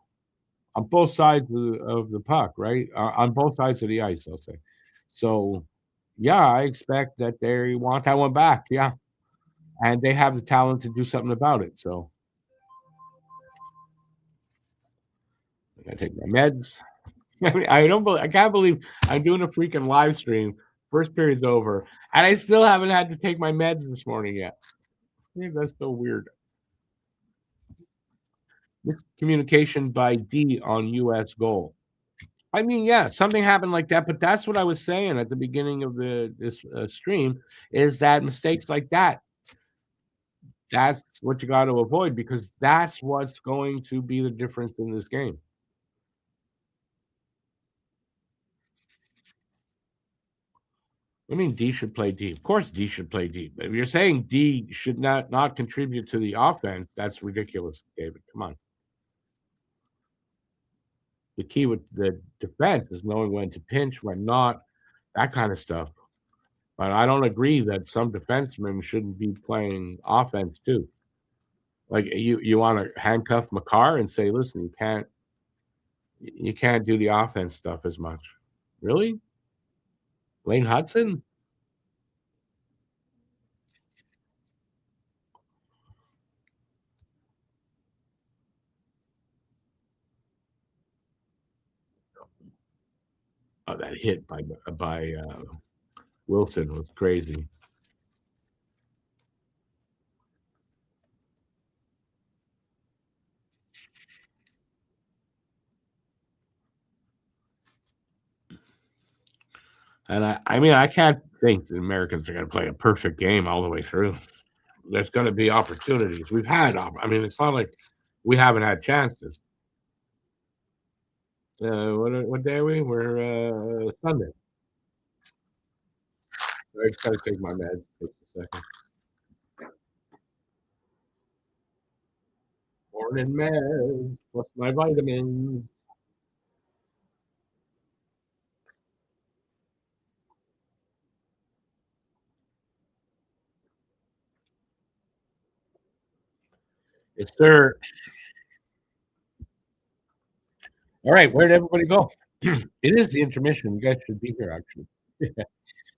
on both sides of the puck, right? On both sides of the ice, I'll say. So, yeah, I expect that they want that one back. Yeah, and they have the talent to do something about it. So, I take my meds. I can't believe I'm doing a freaking live stream. First period's over, and I still haven't had to take my meds this morning yet. I think that's so weird. Communication by D on U.S. goal. I mean, yeah, something happened like that, but that's what I was saying at the beginning of this stream is that mistakes like that, that's what you got to avoid because that's what's going to be the difference in this game. I mean, D should play D. Of course, D should play D. But if you're saying D should not contribute to the offense, that's ridiculous, David. Come on. The key with the defense is knowing when to pinch, when not, that kind of stuff. But I don't agree that some defensemen shouldn't be playing offense too. Like you want to handcuff Makar and say, listen, you can't do the offense stuff as much. Really? Lane Hudson? Oh, that hit by Wilson was crazy. And I mean, I can't think the Americans are going to play a perfect game all the way through. There's going to be opportunities. We've had, I mean, it's not like we haven't had chances. What day are we? We're Sunday. I just got to take my meds. Take a second. Morning meds plus my vitamins. It's there. All right, where did everybody go? It is the intermission. You guys should be here, actually.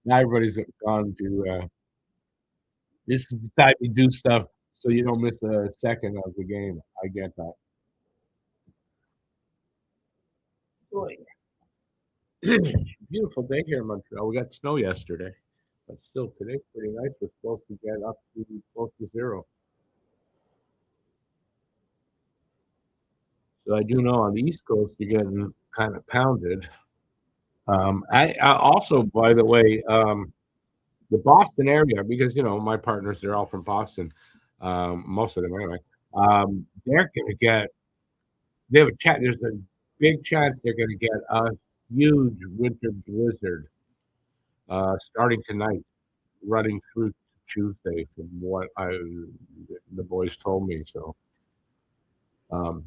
Now everybody's gone to. This is the time you do stuff so you don't miss a second of the game. I get that. Boy. Beautiful day here in Montreal. We got snow yesterday, but still today's pretty nice. We're supposed to get up to close to zero. So I do know on the East Coast you're getting kind of pounded. I also, by the way, the Boston area, because my partners, they're all from Boston, most of them anyway. They're going to get. They have a chat. There's a big chance they're going to get a huge winter blizzard starting tonight, running through Tuesday, from what the boys told me. So,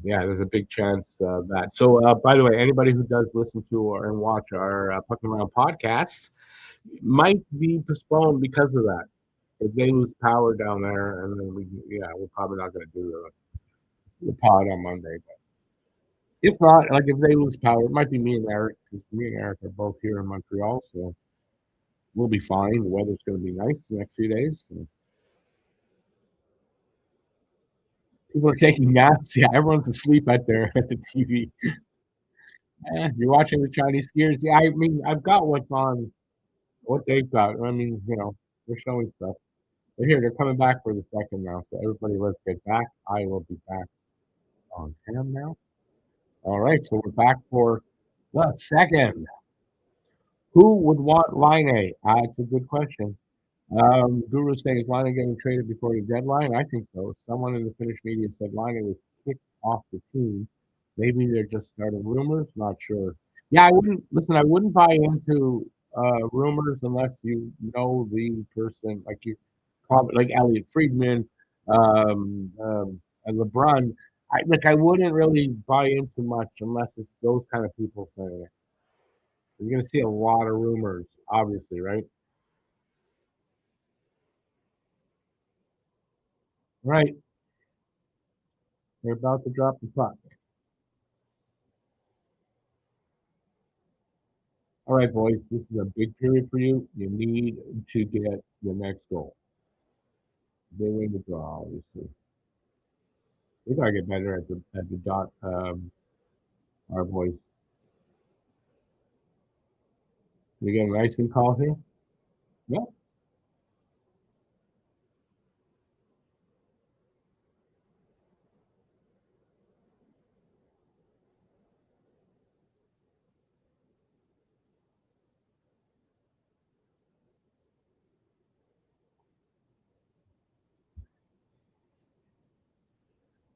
yeah, there's a big chance of that. So, by the way, anybody who does listen to and watch our Pucking Around podcast might be postponed because of that. If they lose power down there, and then we're probably not going to do the pod on Monday. But if not, like if they lose power, it might be me and Eric, because me and Eric are both here in Montreal, so we'll be fine. The weather's going to be nice the next few days. So people are taking naps. Yeah, everyone's asleep at the TV. You're watching the Chinese skiers. Yeah, I mean, I've got what's on, what they've got. I mean, they're showing stuff. They're here. They're coming back for the second now. So everybody, let's get back. I will be back on cam now. All right, so we're back for the second. Who would want Line A? It's a good question. Guru saying, is Line A getting traded before the deadline? I think so. Someone in the Finnish media said Line A was kicked off the team. Maybe they're just starting rumors. Not sure. Yeah, I wouldn't listen. I wouldn't buy into rumors unless you know the person, like like Elliot Friedman, and LeBron. I wouldn't really buy into much unless it's those kind of people saying it. You're going to see a lot of rumors, obviously, right? Right. They're about to drop the puck. All right, boys, this is a big period for you. You need to get the next goal. They win the draw, obviously. They gotta get better at the dot. Our boys. We get an icing call here? Yeah.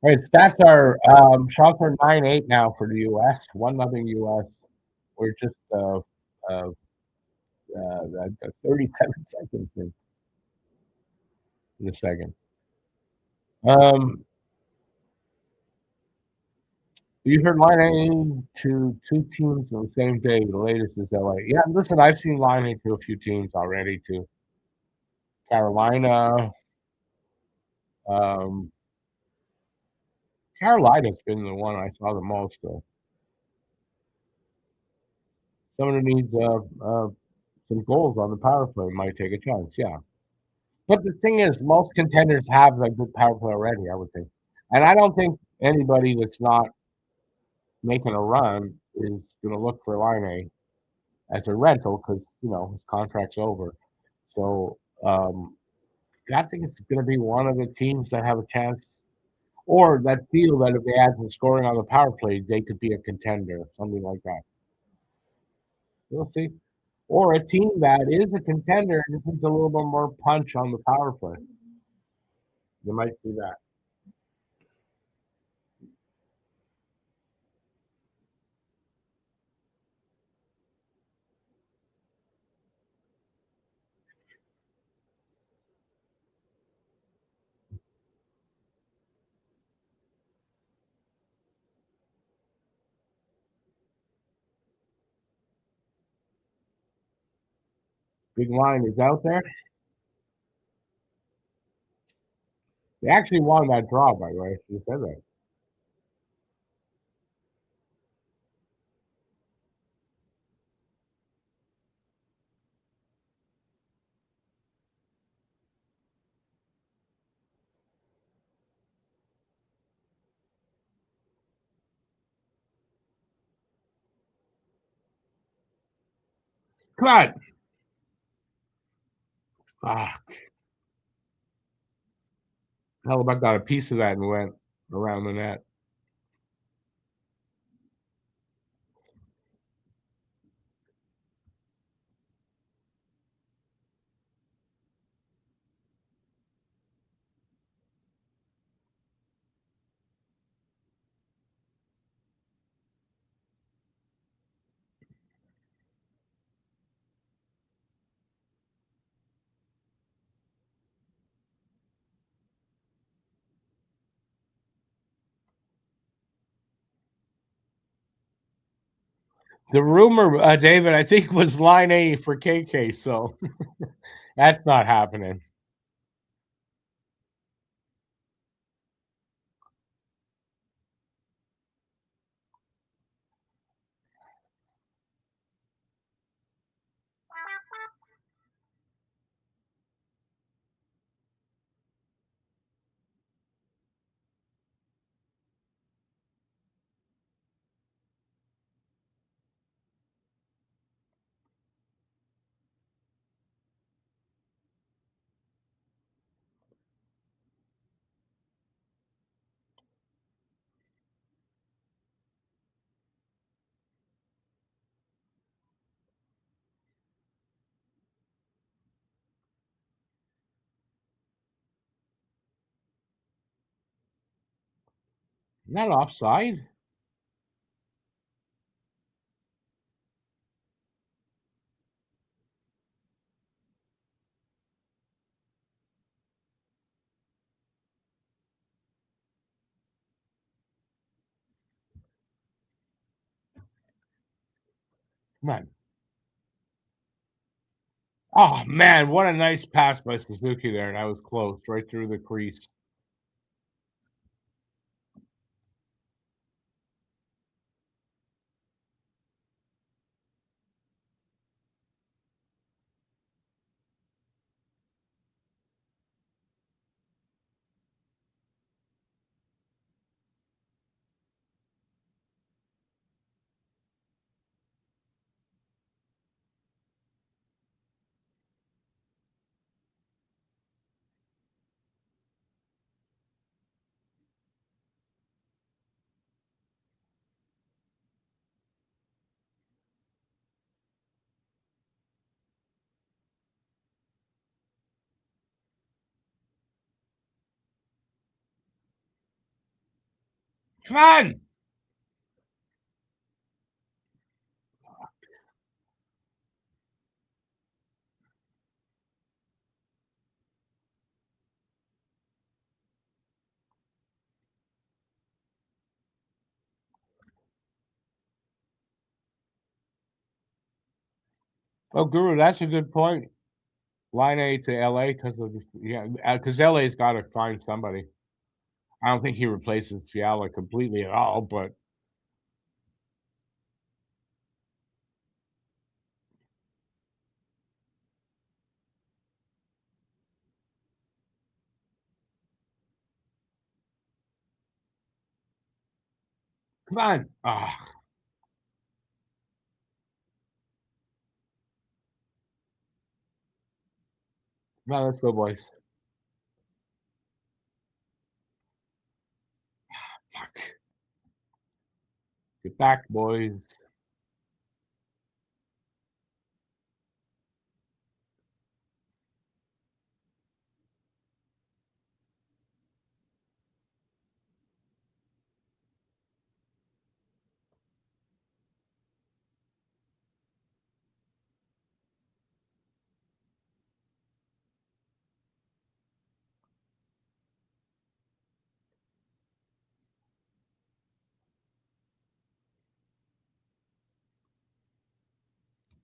All right, stats are shots are 9-8 now for the U.S. 1-0 U.S. We're just 37 seconds in the second. You heard line A to two teams on the same day. The latest is LA. Yeah, listen, I've seen line A to a few teams already too. Carolina. Um, Carolina's been the one I saw the most though. Someone who needs some goals on the power play might take a chance. Yeah, but the thing is, most contenders have a good power play already. I would think, and I don't think anybody that's not making a run is going to look for line A as a rental because his contract's over. So I think it's going to be one of the teams that have a chance, or that feel that if they add some scoring on the power play, they could be a contender, something like that. We'll see. Or a team that is a contender and needs a little bit more punch on the power play. You might see that. Big line is out there. They actually won that draw, by the way. You said that. Come on. Ah, Hellebuck got a piece of that and went around the net. The rumor, David, I think was line A for KK, so that's not happening. Not offside. Come on. Oh man, what a nice pass by Suzuki there. That was close, right through the crease. Come on. Oh, Guru, that's a good point. Line A to LA because of because LA's got to find somebody. I don't think he replaces Fiala completely at all, but come on. Ah, no, let's go, boys. Fuck. Get back, boys.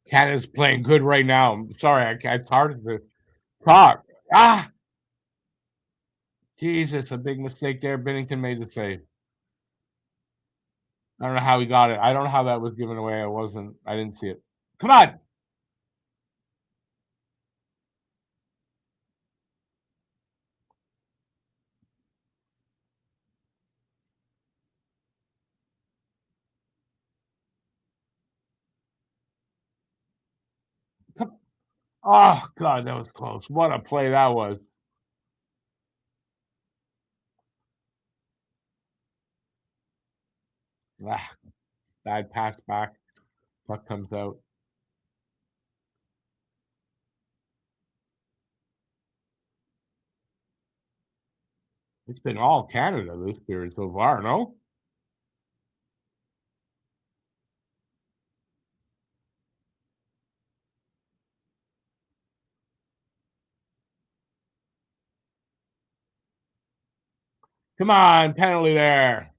Canada's playing good right now. I'm sorry, it's hard to talk. Ah, Jesus, a big mistake there. Bennington made the save. I don't know how he got it. I don't know how that was given away. I didn't see it. Come on. Come. Oh, God, that was close. What a play that was. Ah, bad pass back. Puck comes out. It's been all Canada this period so far, no? Come on, penalty there.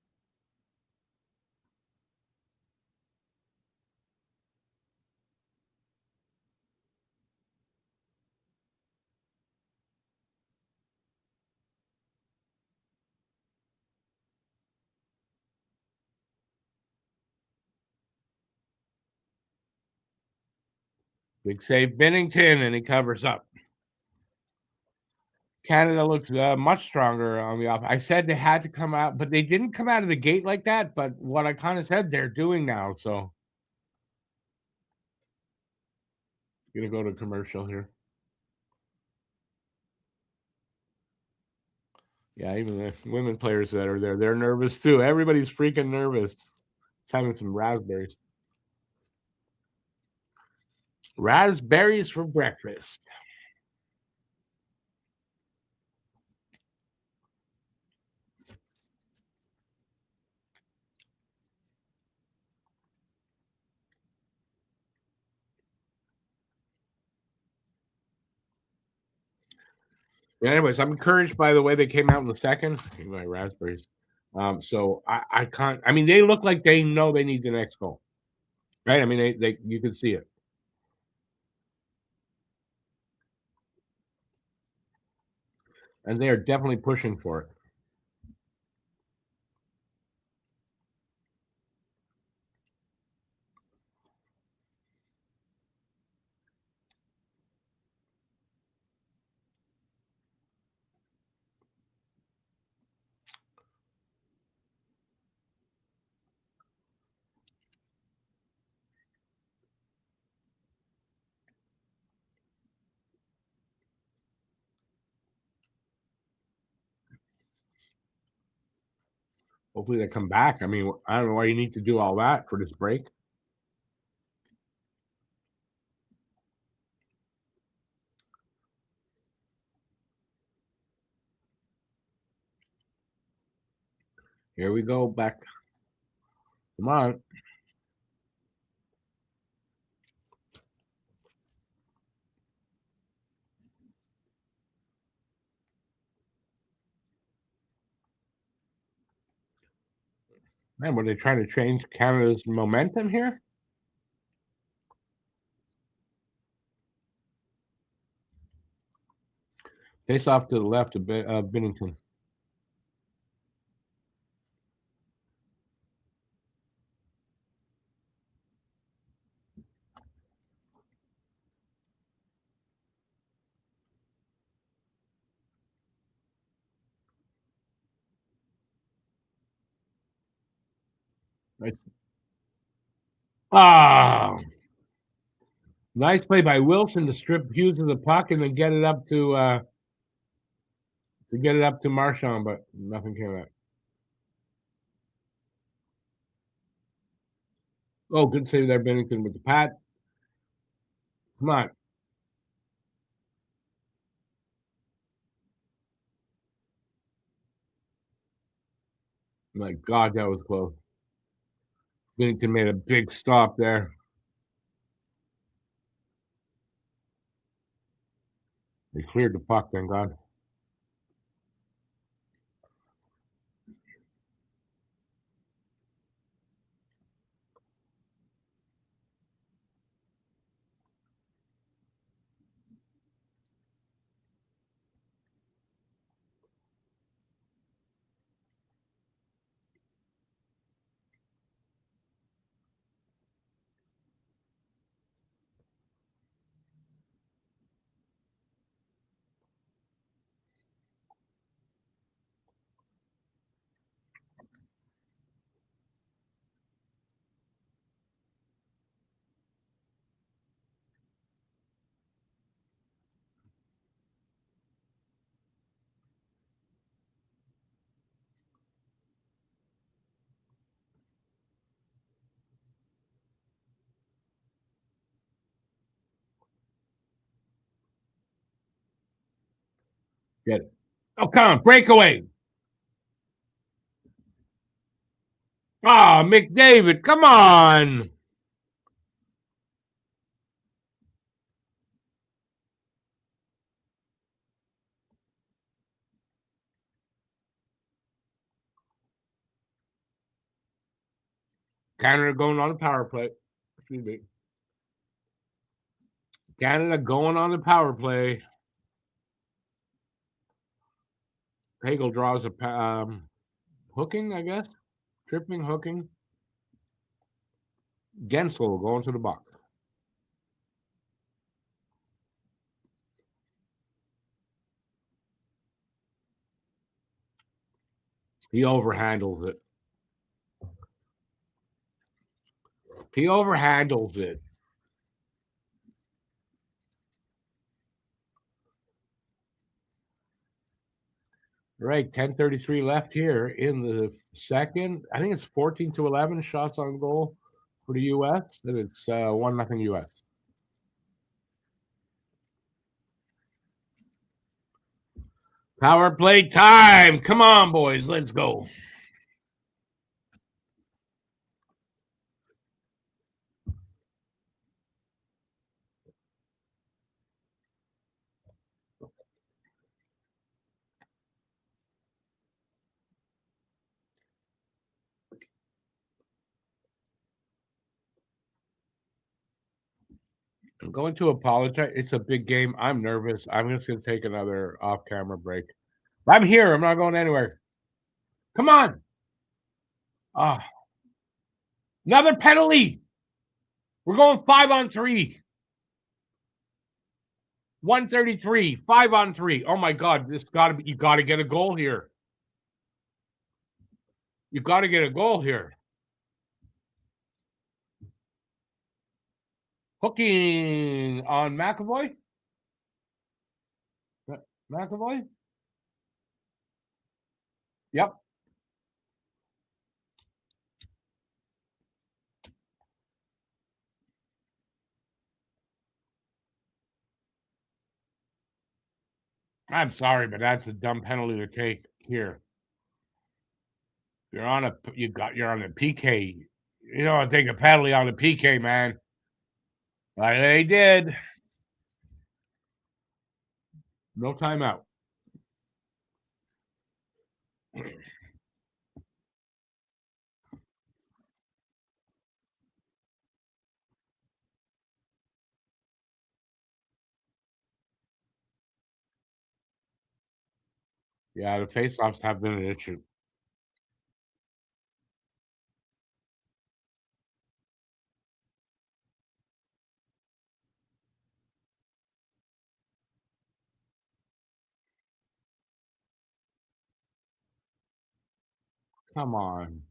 Big save, Bennington, and he covers up. Canada looks much stronger on the off. I said they had to come out, but they didn't come out of the gate like that. But what I kind of said they're doing now. So, gonna go to commercial here. Yeah, even the women players that are there, they're nervous too. Everybody's freaking nervous. It's having some raspberries. Raspberries for breakfast. Yeah, anyways, I'm encouraged by the way they came out in the second. My raspberries. So I can't. I mean, they look like they know they need the next goal, right? I mean, they you can see it, and they are definitely pushing for it. Hopefully, they come back. I mean, I don't know why you need to do all that for this break. Here we go back. Come on. Man, were they trying to change Canada's momentum here? Face off to the left of Binnington. Right. Ah, nice play by Wilson to strip Hughes of the puck and then get it up to Marchand, but nothing came of it. Oh, good save there, Binnington with the pat. Come on. My God, that was close. Binnington made a big stop there. They cleared the puck, thank God. Get it. Oh, come on, breakaway. Ah, McDavid, come on. Canada going on the power play. Excuse me. Canada going on the power play. Hagel draws a hooking, I guess. Tripping, hooking. Gensel going to the box. He overhandles it. He overhandles it. Right, 10:33 left here in the second. I think it's 14-11 shots on goal for the U.S. And it's 1-0 U.S. Power play time. Come on, boys. Let's go. I'm going to apologize. It's a big game. I'm nervous. I'm just going to take another off-camera break. I'm here. I'm not going anywhere. Come on. Ah, another penalty. We're going 5-on-3. 133, 5-on-3. Oh my God, this got to be. You got to get a goal here. You got to get a goal here. Hooking on McAvoy. McAvoy. Yep. I'm sorry, but that's a dumb penalty to take here. You're on a PK. You don't take a penalty on the PK, man. Like they did. No timeout. Yeah, the faceoffs have been an issue. Come on.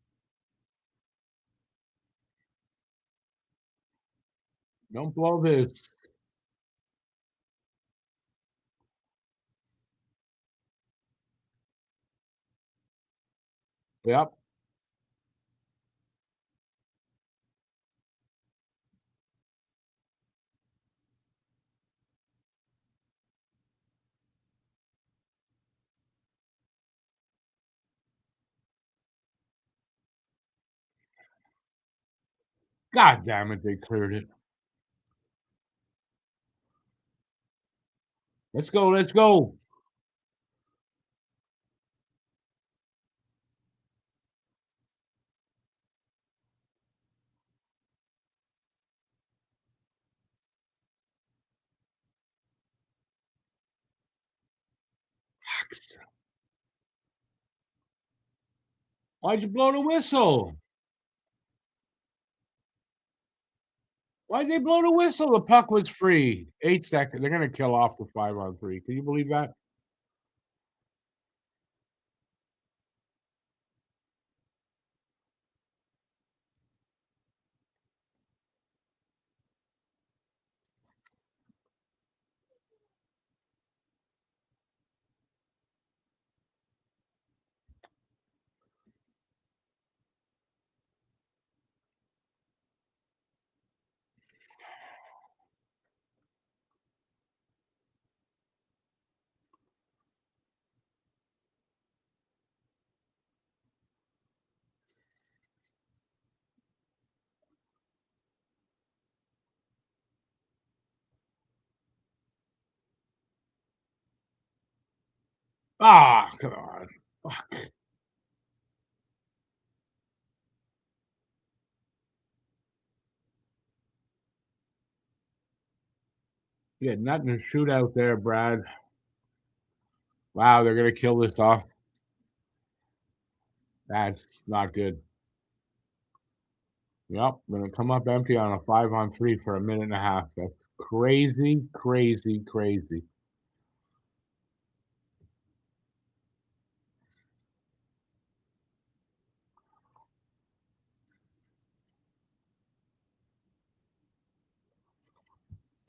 Don't blow this. Yep. God damn it, they cleared it. Let's go. Let's go. Why'd you blow the whistle? Why'd they blow the whistle? The puck was free. 8 seconds. They're gonna kill off the 5-on-3. Can you believe that? Ah, come on. Fuck. You had nothing to shoot out there, Brad. Wow, they're gonna kill this off. That's not good. Yep, gonna come up empty on a 5-on-3 for a minute and a half. That's crazy, crazy, crazy.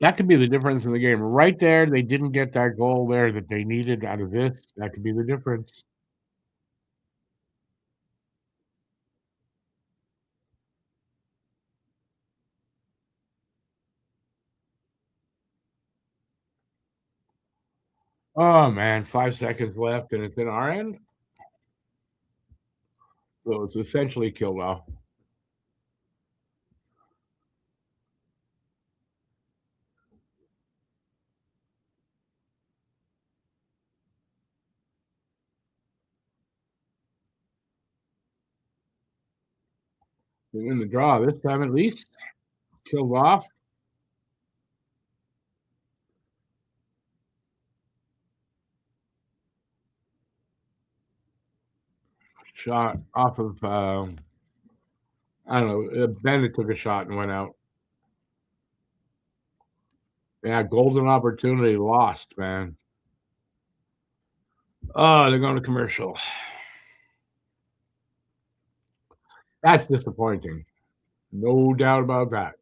That could be the difference in the game. Right there, they didn't get that goal there that they needed out of this. That could be the difference. Oh man, 5 seconds left, and it's in our end. So it's essentially killed off. They win the draw this time at least. Killed off. Shot off of I don't know. Bennett took a shot and went out. Yeah, golden opportunity lost, man. Oh, they're going to commercial. That's disappointing. No doubt about that.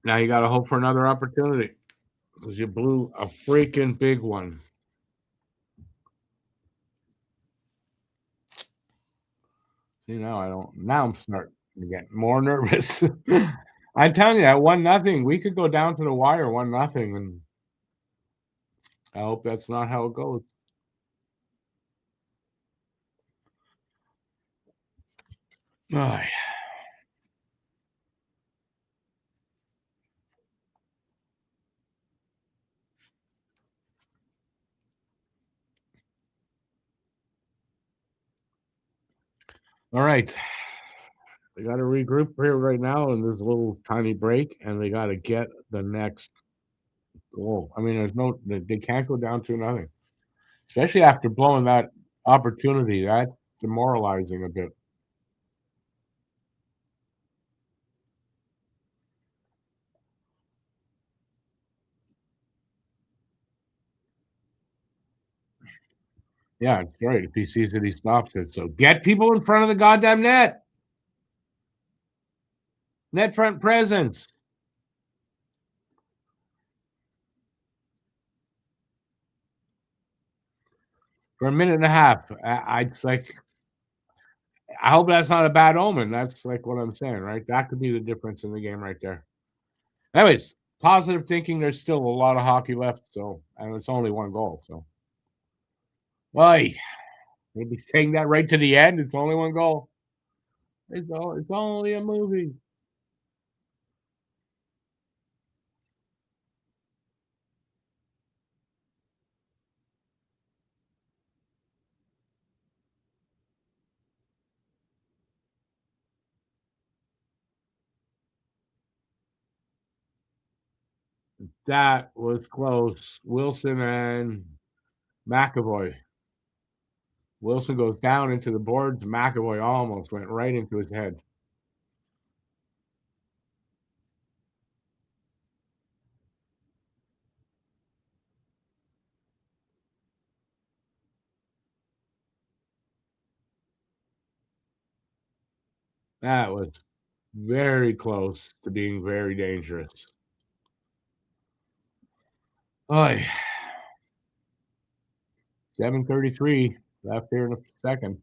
Now you got to hope for another opportunity because you blew a freaking big one. You know, I don't. Now I'm starting to get more nervous. I'm telling you, at 1-0, we could go down to the wire 1-0, and I hope that's not how it goes. All right. All right. They got to regroup here right now, and there's a little tiny break, and they got to get the next goal. I mean, they can't go down 2-0, especially after blowing that opportunity. That's demoralizing a bit. Yeah, it's great. If he sees it, he stops it. So get people in front of the goddamn net. Net front presence. For a minute and a half. It's like I hope that's not a bad omen. That's like what I'm saying, right? That could be the difference in the game right there. Anyways, positive thinking. There's still a lot of hockey left, so and it's only one goal. So, why? We'll be saying that right to the end. It's only one goal. It's only a movie. That was close. Wilson and McAvoy. Wilson goes down into the boards. McAvoy almost went right into his head. That was very close to being very dangerous. Oh, 7:33 left here in a second.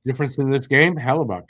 Difference in this game, Hellebuck.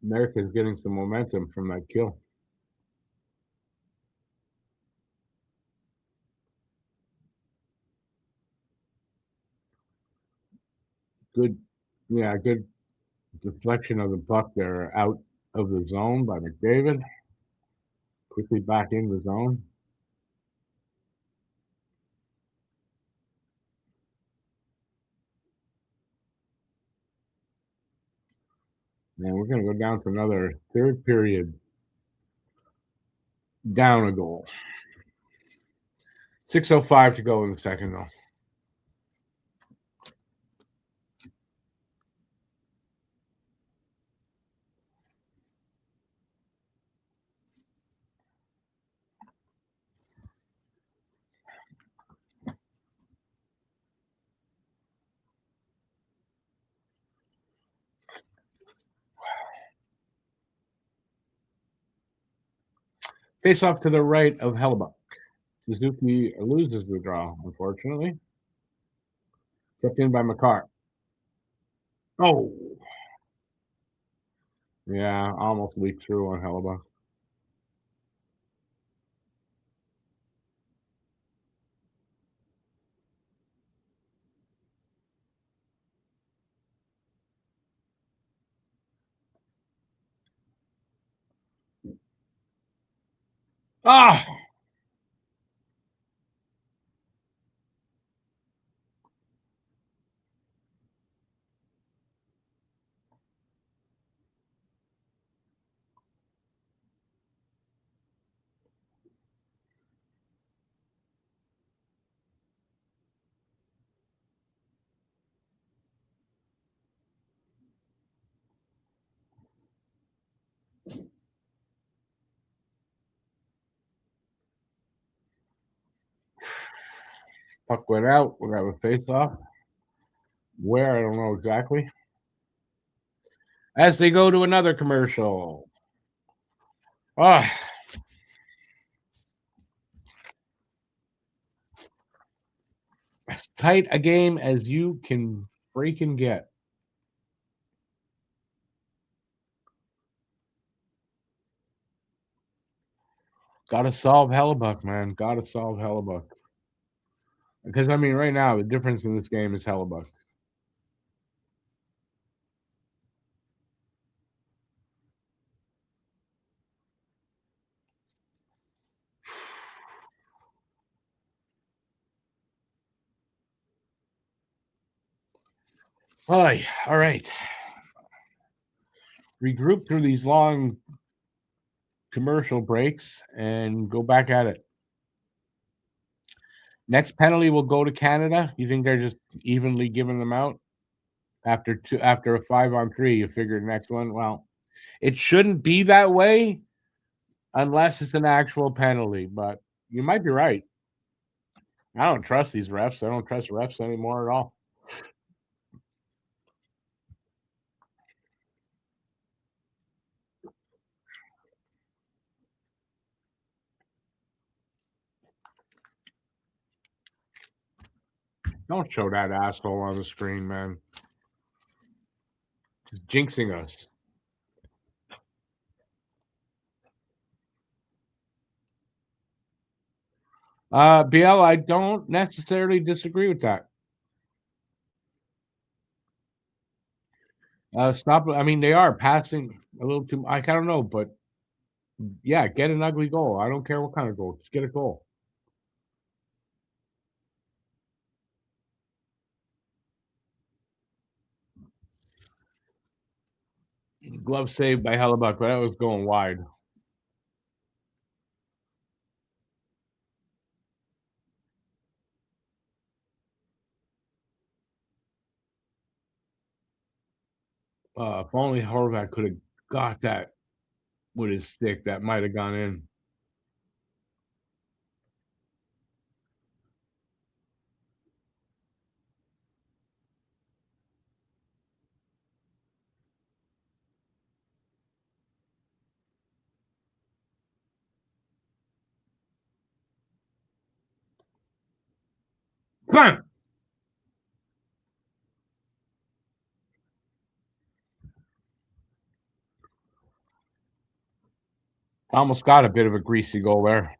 America's getting some momentum from that kill. Good, yeah, good deflection of the puck there out of the zone by McDavid. Quickly back in the zone. And we're going to go down to another third period down a goal. 6:05 to go in the second, though. Face off to the right of Hellebuck. Suzuki loses the draw, unfortunately. Kept in by Makar. Oh, yeah, almost leaked through on Hellebuck. Ah, Puck went out. We're gonna have a face-off. Where I don't know exactly. As they go to another commercial. Ah, as tight a game as you can freaking get. Gotta solve Hellebuck, man. Gotta solve Hellebuck. Because I mean, right now the difference in this game is Hellebuck. Oh, all right. Regroup through these long commercial breaks and go back at it. Next penalty will go to Canada. You think they're just evenly giving them out after a 5-on-3? You figure the next one. Well, it shouldn't be that way unless it's an actual penalty. But you might be right. I don't trust these refs. I don't trust refs anymore at all. Don't show that asshole on the screen, man. Just jinxing us. BL, I don't necessarily disagree with that. Stop. I mean, they are passing a little too. I don't know, but yeah, get an ugly goal. I don't care what kind of goal. Just get a goal. Glove saved by Hellebuck, but that was going wide. If only Horvat could have got that with his stick, that might have gone in. Come on. Almost got a bit of a greasy goal there.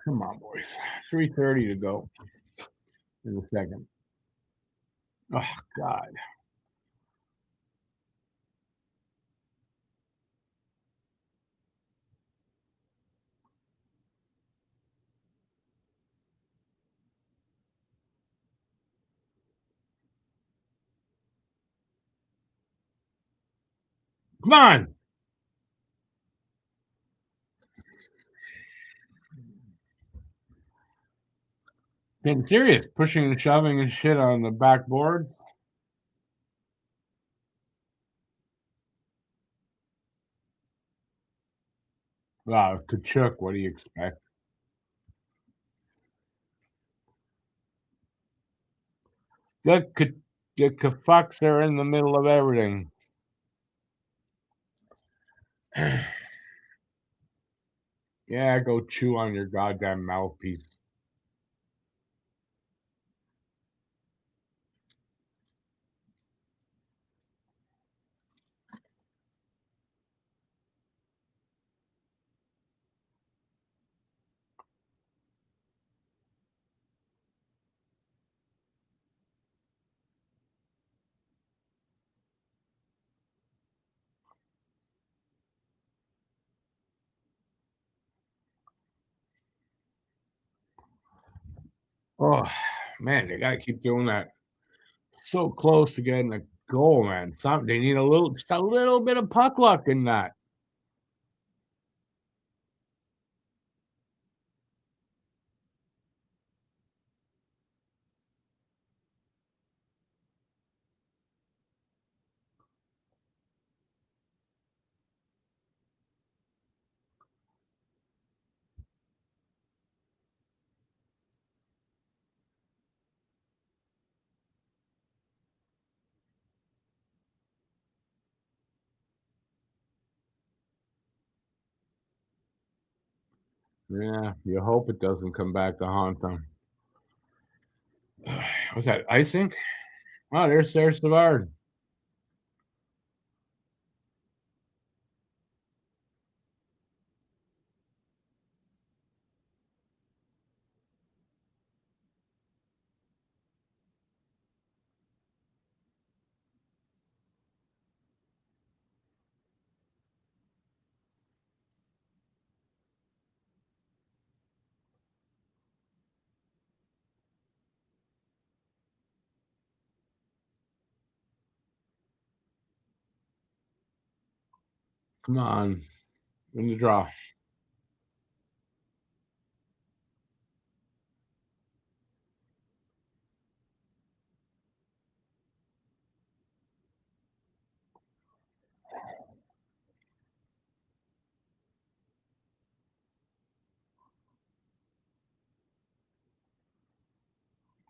Come on, boys. 3:30 to go in the second. Oh, God. Come on. Getting serious. Pushing and shoving and shit on the backboard. Wow, Kachuk, what do you expect? The Kafucks are in the middle of everything. Yeah, go chew on your goddamn mouthpiece. Oh, man, they gotta keep doing that. So close to getting a goal, man. They need just a little bit of puck luck in that. Yeah, you hope it doesn't come back to haunt them. What's that, icing? Oh, there's Savard. 'Come on, in the draw.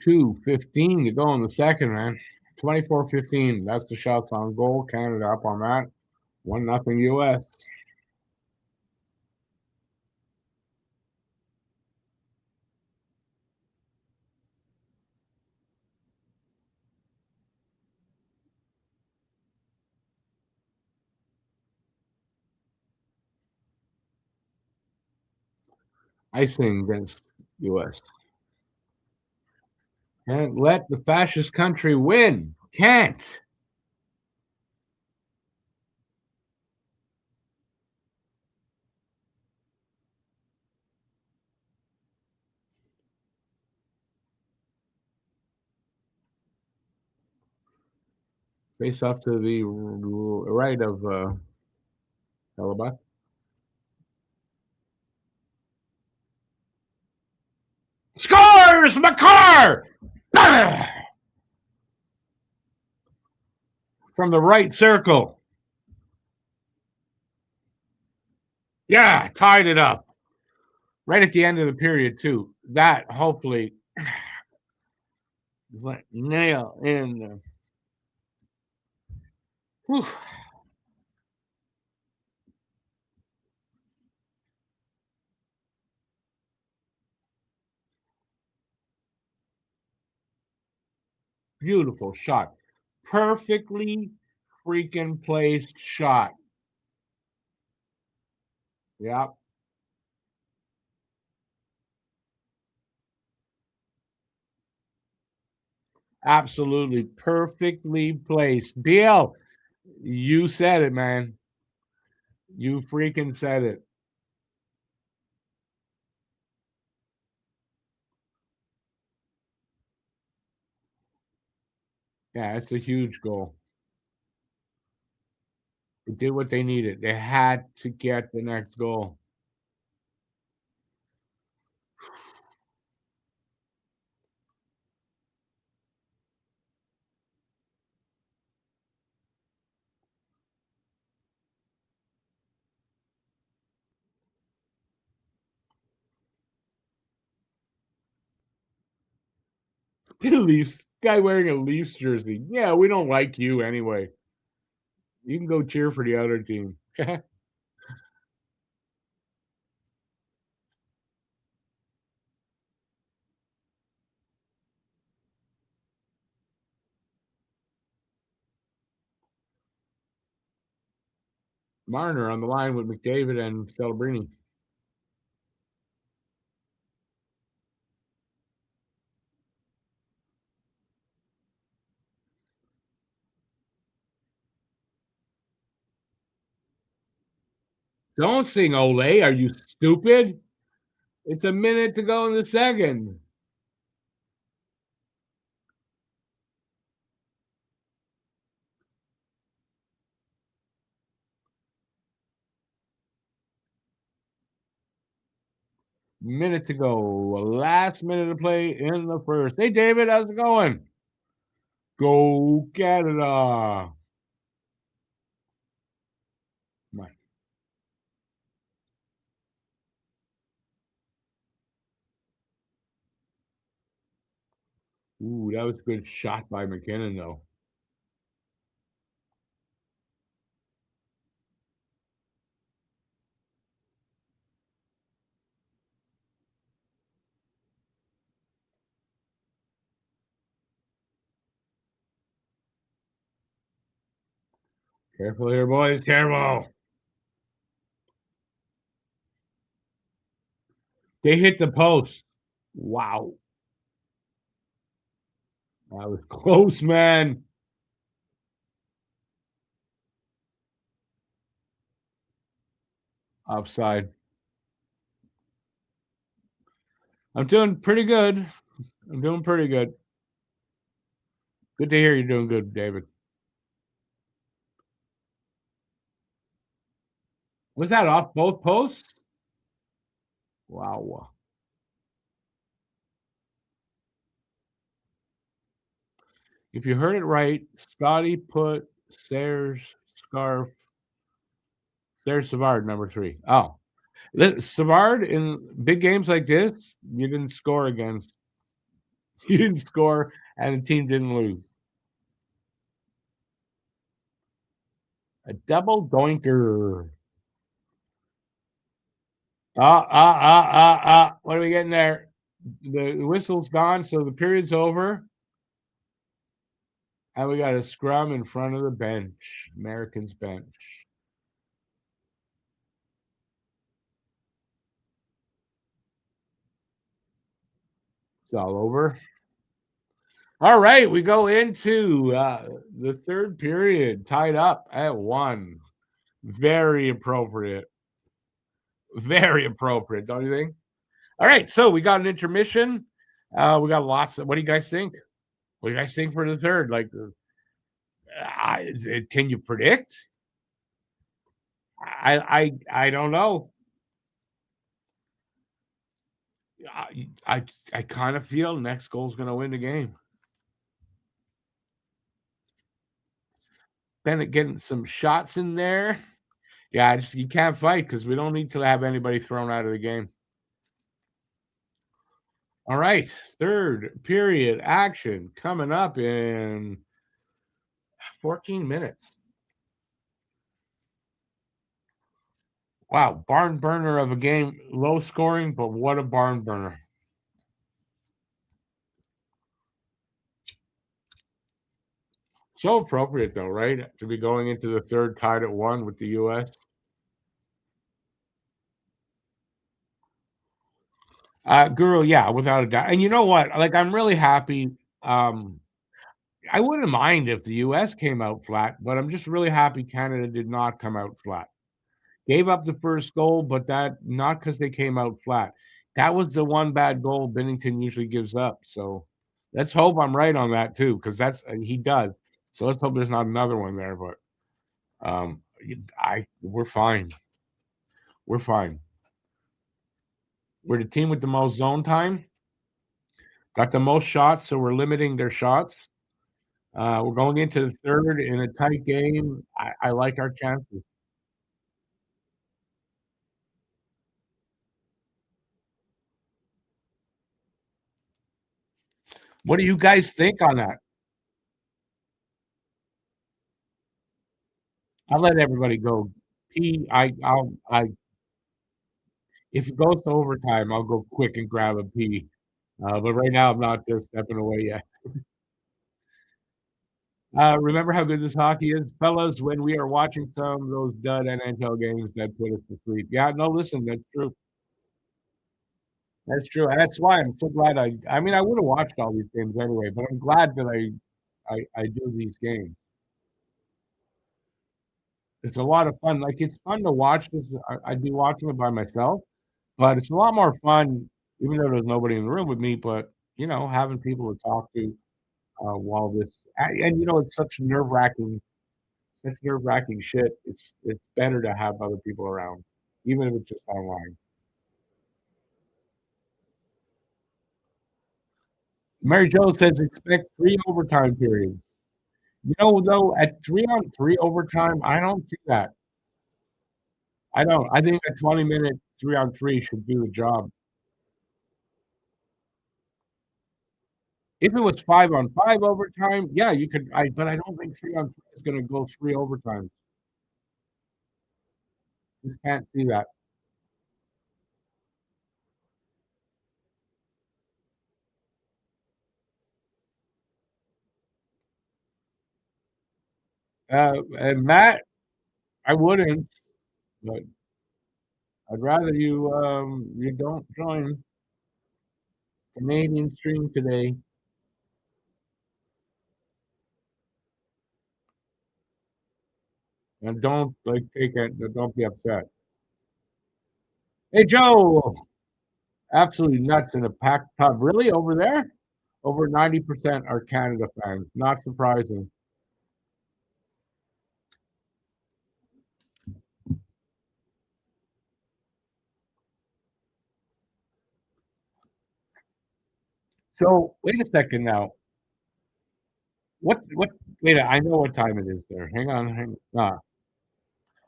2:15 to go in the second, man. 24-15. That's the shots on goal. Canada up on that. 1-0 US. Icing against US. Can't let the fascist country win. Can't. Face off to the right of Hellebuck. Scores! McCarr! From the right circle. Yeah, tied it up. Right at the end of the period, too. That hopefully nail in the. Whew. Beautiful shot. Perfectly freaking placed shot. Yeah, absolutely perfectly placed. BL, you said it, man. You freaking said it. Yeah, it's a huge goal. They did what they needed. They had to get the next goal. The Leafs guy wearing a Leafs jersey. Yeah, we don't like you anyway. You can go cheer for the other team. Marner on the line with McDavid and Celebrini. Don't sing Ole. Are you stupid? It's a minute to go in the second. Minute to go. Last minute to play in the first. Hey, David, how's it going? Go Canada. My, ooh, that was a good shot by McKinnon, though. Careful here, boys. Careful. They hit the post. Wow. That was close, man. Offside. I'm doing pretty good. I'm doing pretty good. Good to hear you're doing good, David. Was that off both posts? Wow. If you heard it right, Scotty put Sayers scarf. There's Savard, number 3. Oh, Savard in big games like this, you didn't score against. You didn't score, and the team didn't lose. A double doinker. What are we getting there? The whistle's gone, so the period's over. And we got a scrum in front of the bench, Americans bench. It's all over. All right, we go into the third period, tied up at 1. Very appropriate. Very appropriate, don't you think? All right, so we got an intermission. We got lots of. What do you guys think? What do you guys think for the third? Like, can you predict? I don't know. I kind of feel next goal's going to win the game. Bennett getting some shots in there. Yeah, you can't fight because we don't need to have anybody thrown out of the game. All right, third period action coming up in 14 minutes. Wow, barn burner of a game, low scoring, but what a barn burner. So appropriate though, right? To be going into the third tied at 1 with the US. Guru, yeah, without a doubt. And you know what? Like, I'm really happy. I wouldn't mind if the US came out flat, but I'm just really happy Canada did not come out flat. Gave up the first goal, but that not because they came out flat. That was the one bad goal Binnington usually gives up. So let's hope I'm right on that too, because that's he does. So let's hope there's not another one there. But we're fine. We're fine. We're the team with the most zone time. Got the most shots, so we're limiting their shots. We're going into the third in a tight game. I like our chances. What do you guys think on that? I'll let everybody go. If it goes to overtime, I'll go quick and grab a pee. But right now, I'm not just stepping away yet. Remember how good this hockey is, fellas? When we are watching some of those dud NHL games that put us to sleep. Yeah, no, listen, that's true. That's true. And that's why I'm so glad I mean, I would have watched all these games anyway, but I'm glad that I do these games. It's a lot of fun. Like, it's fun to watch this. I'd be watching it by myself, but it's a lot more fun, even though there's nobody in the room with me, but, having people to talk to, while this and, it's such nerve-wracking shit. It's better to have other people around, even if it's just online. Mary Jo says expect 3 overtime periods. Though, at 3-on-3 overtime, I don't see that. I don't. I think a 20-minute 3-on-3 should do the job. If it was 5-on-5 overtime, yeah, you could. But I don't think 3-on-3 is going to go 3 overtimes. Just can't see that. And Matt, I wouldn't, but I'd rather you don't join Canadian stream today. And don't take it. Don't be upset. Hey Joe, absolutely nuts in a packed pub. Really over there? Over 90% are Canada fans. Not surprising. So wait a second now. What? Wait, I know what time it is there. Hang on.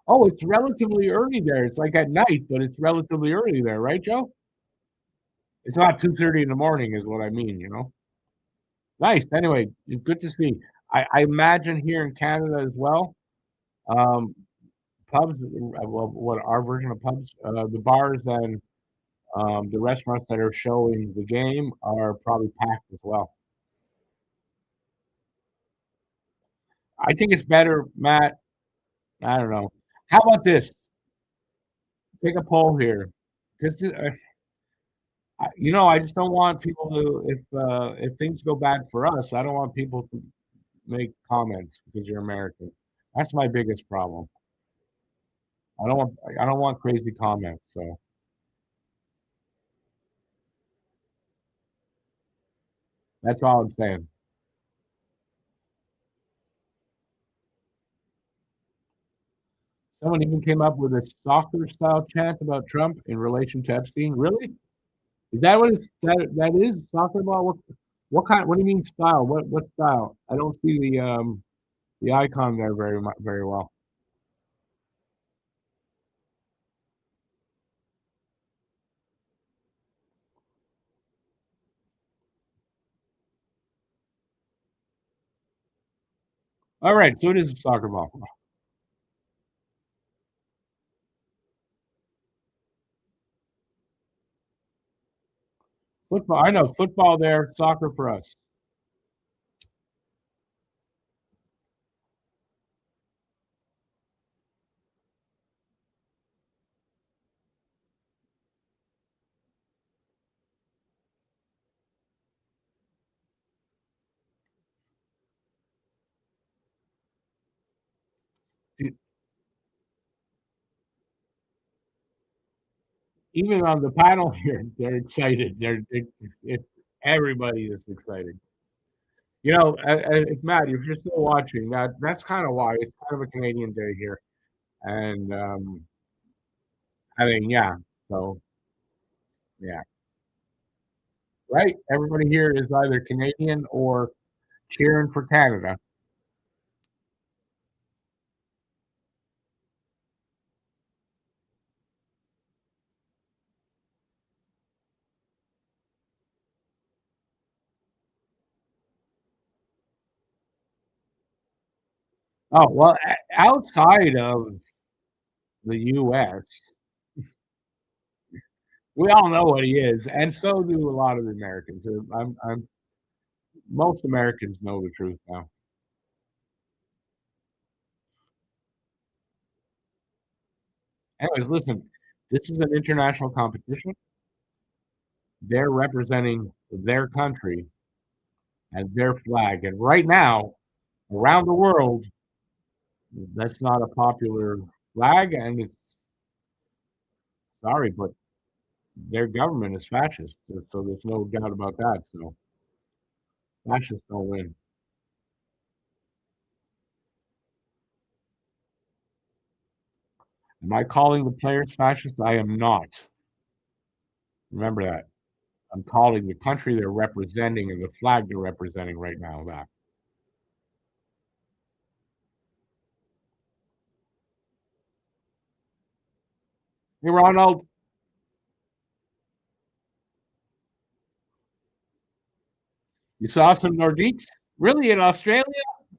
Oh, it's relatively early there. It's like at night, but it's relatively early there, right, Joe? It's not 2:30 in the morning, is what I mean. Nice. Anyway, good to see. I imagine here in Canada as well, um, pubs, well, what our version of pubs, the bars and the restaurants that are showing the game are probably packed as well. I think it's better, Matt. I don't know. How about this? Take a poll here. Just, I just don't want people to, if things go bad for us, I don't want people to make comments because you're American. That's my biggest problem. I don't want crazy comments. So that's all I'm saying. Someone even came up with a soccer style chant about Trump in relation to Epstein. Really? Is that what that is? Soccer ball? What kind? What do you mean style? What style? I don't see the icon there very well. All right, so it is a soccer ball. Football. I know football there, soccer for us. Even on the panel here, they're excited. Everybody is excited. If Matt, if you're still watching, that's kind of why it's kind of a Canadian day here, and I mean, yeah. So yeah, right. Everybody here is either Canadian or cheering for Canada. Oh well, outside of the U.S., we all know what he is, and so do a lot of the Americans. Most Americans know the truth now. Anyways, listen, this is an international competition. They're representing their country and their flag, and right now, around the world, that's not a popular flag, and it's sorry, but their government is fascist, so there's no doubt about that. So fascists don't win. Am I calling the players fascist? I am not. Remember that. I'm calling the country they're representing and the flag they're representing right now that. Hey, Ronald, you saw some Nordiques? Really, in Australia?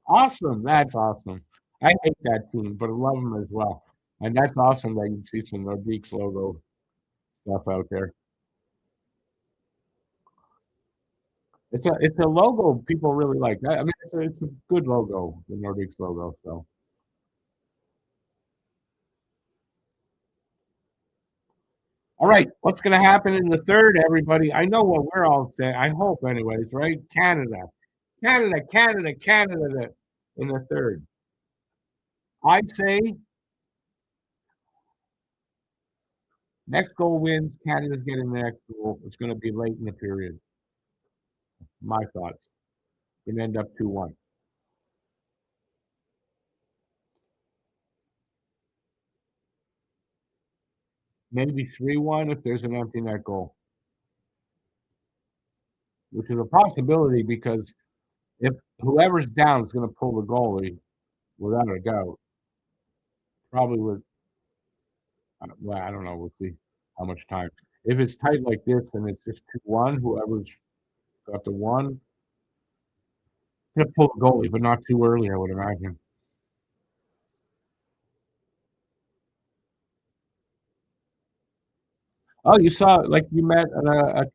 Awesome. That's awesome. I hate that team, but I love them as well. And that's awesome that you see some Nordiques logo stuff out there. It's a logo people really like. I mean, it's a good logo, the Nordiques logo. So, all right, what's going to happen in the third, everybody? I know what we're all saying. I hope, anyways, right? Canada, Canada, Canada, Canada in the third. I'd say next goal wins. Canada's getting the next goal. It's going to be late in the period. My thoughts. Can end up 2-1. Maybe 3-1 if there's an empty net goal, which is a possibility because if whoever's down is going to pull the goalie, without a doubt, probably with, well, I don't know. We'll see how much time. If it's tight like this and it's just 2-1, whoever's got the one, going to pull the goalie, but not too early, I would imagine. Oh, you saw, like you met a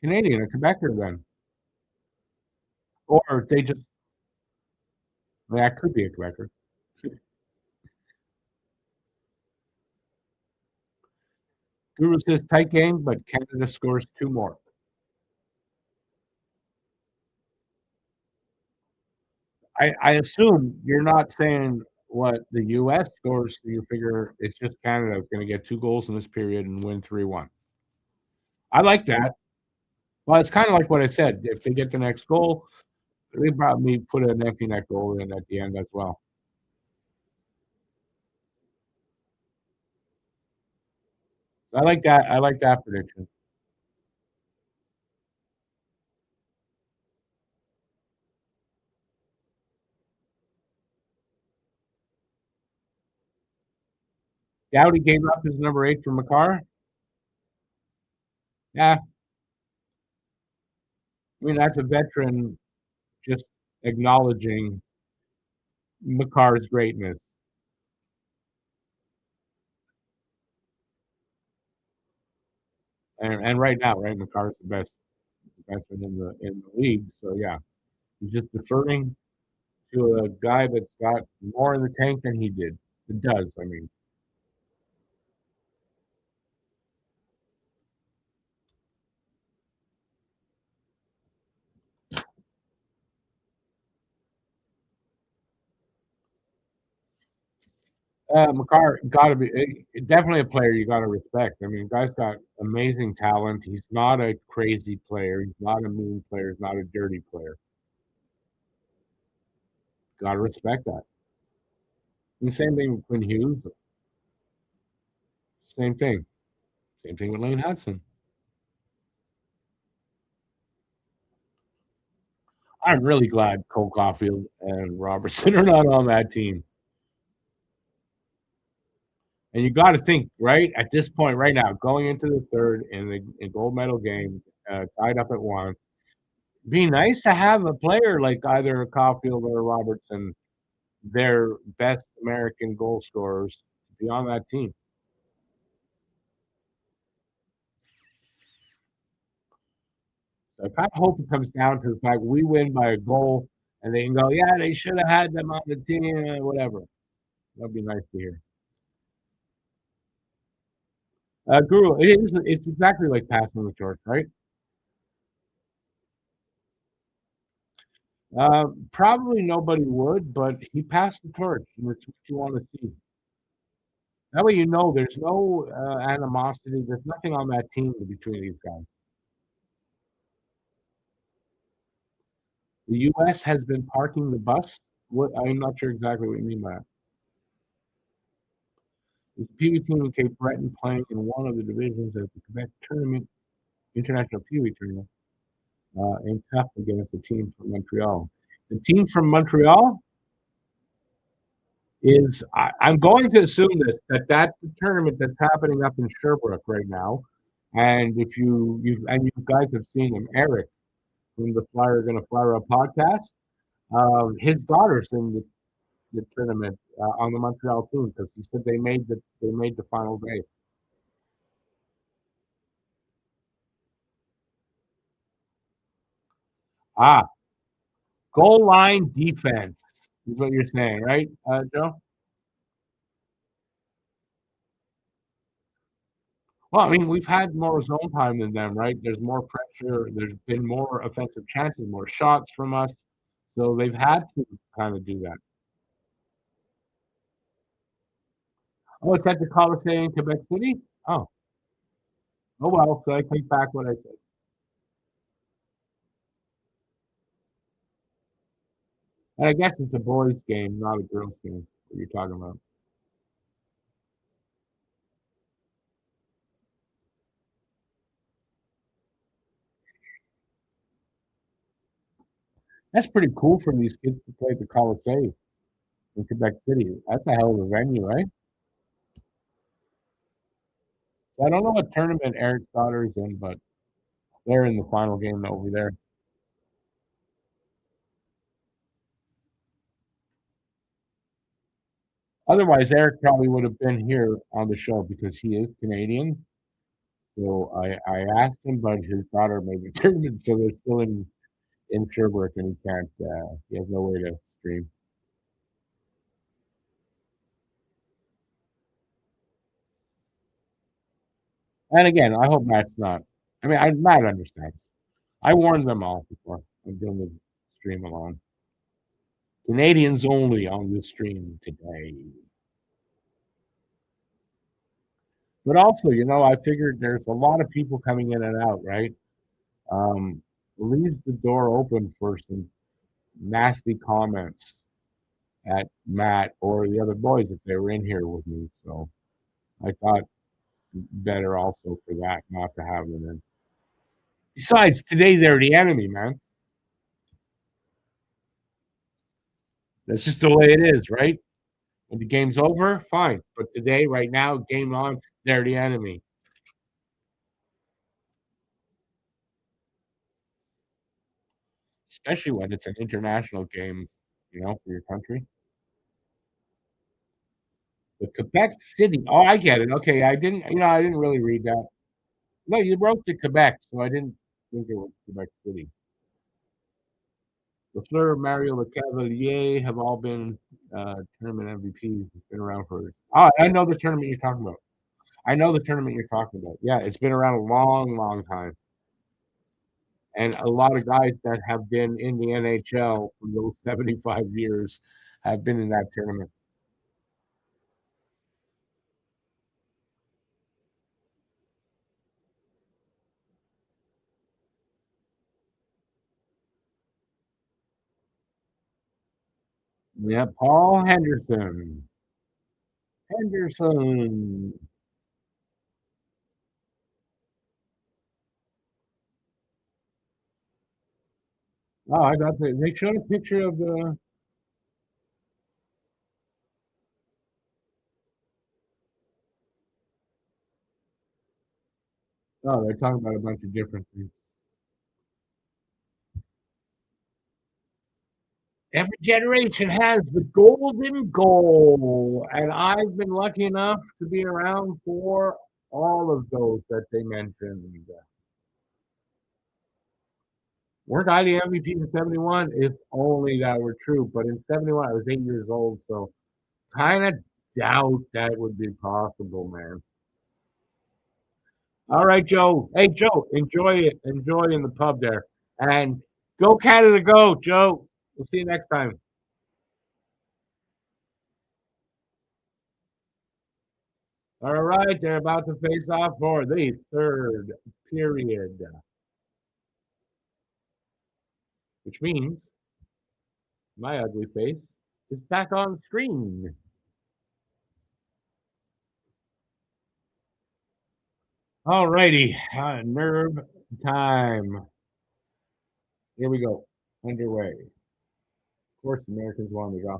Canadian, a Quebecer then. Or they just, that could be a Quebecer. Guru says tight game, but Canada scores 2 more. I assume you're not saying what the U.S. scores, so you figure it's just Canada is going to get 2 goals in this period and win 3-1. I like that. Well, it's kind of like what I said. If they get the next goal, they probably put an empty net goal in at the end as well. I like that. I like that prediction. Dowdy gave up his number 8 for Makar. Yeah, I mean that's a veteran just acknowledging Makar's greatness. And right now, right, Makar's the best veteran in the league. So yeah, he's just deferring to a guy that's got more in the tank than he did. It does. I mean, Makar got to be definitely a player you got to respect. I mean, guy's got amazing talent. He's not a crazy player. He's not a mean player. He's not a dirty player. Got to respect that. And the same thing with Quinn Hughes. Same thing. Same thing with Lane Hudson. I'm really glad Cole Caulfield and Robertson are not on that team. And you got to think, right, at this point, right now, going into the third in the gold medal game, tied up at 1, be nice to have a player like either Caulfield or Robertson, their best American goal scorers, be on that team. So I kind of hope it comes down to the fact we win by a goal, and they can go, yeah, they should have had them on the team, whatever. That'd be nice to hear. Guru, it's exactly like passing the torch, right? Probably nobody would, but he passed the torch, and it's what you want to see. That way, you know there's no animosity. There's nothing on that team between these guys. The U.S. has been parking the bus. What I'm not sure exactly what you mean by that. Is the PV team in Cape Breton playing in one of the divisions at the Quebec tournament? international Pee Wee tournament in tough against the team from Montreal. The team from Montreal is I'm going to assume that's the tournament that's happening up in Sherbrooke right now. And if you guys have seen him, Eric from the Flyer Gonna Flyer Up podcast, his daughter's in the tournament on the Montreal team because he said they made the final day. Ah, goal line defense is what you're saying, right, Joe? Well, I mean, we've had more zone time than them, right? There's more pressure. There's been more offensive chances, more shots from us. So they've had to kind of do that. Oh, it's at the Coliseum in Quebec City? Oh, oh well. So I take back what I said. And I guess it's a boys' game, not a girls' game that you're talking about. That's pretty cool for these kids to play at the Coliseum in Quebec City. That's a hell of a venue, right? So I don't know what tournament Eric's daughter is in, but they're in the final game over there. Otherwise, Eric probably would have been here on the show because he is Canadian. So I asked him, but his daughter made the tournament, so they're still in Sherbrooke, and he can't. He has no way to stream. And again, I hope Matt's not. I mean, Matt understands. I warned them all before I'm doing the stream alone. Canadians only on the stream today. But also, I figured there's a lot of people coming in and out, right? Leaves the door open for some nasty comments at Matt or the other boys if they were in here with me. So I thought better also for that not to have them in. Besides, today they're the enemy, man. That's just the way it is, right? When the game's over, fine. But today, right now, game on, they're the enemy. Especially when it's an international game, for your country. The Quebec City. Oh, I get it. Okay, I didn't really read that. No, you wrote the Quebec, so I didn't think it was Quebec City. Lafleur, Mario Lecavalier have all been tournament MVPs. It's been around for. Oh, I know the tournament you're talking about. I know the tournament you're talking about. Yeah, it's been around a long, long time. And a lot of guys that have been in the NHL for those 75 years have been in that tournament. Yeah, Paul Henderson. Henderson. Oh, I thought they showed a picture of the. Oh, they're talking about a bunch of different things. Every generation has the golden goal, and I've been lucky enough to be around for all of those that they mentioned. Weren't I the MVP in '71? If only that were true. But in '71, I was 8 years old, so kind of doubt that would be possible, man. All right, Joe. Hey, Joe, enjoy it. Enjoy in the pub there. And go Canada, go, Joe. We'll see you next time. All right, they're about to face off for the third period, which means my ugly face is back on screen. All righty, nerve Time. Here we go. Underway. Of course, Americans won the draw.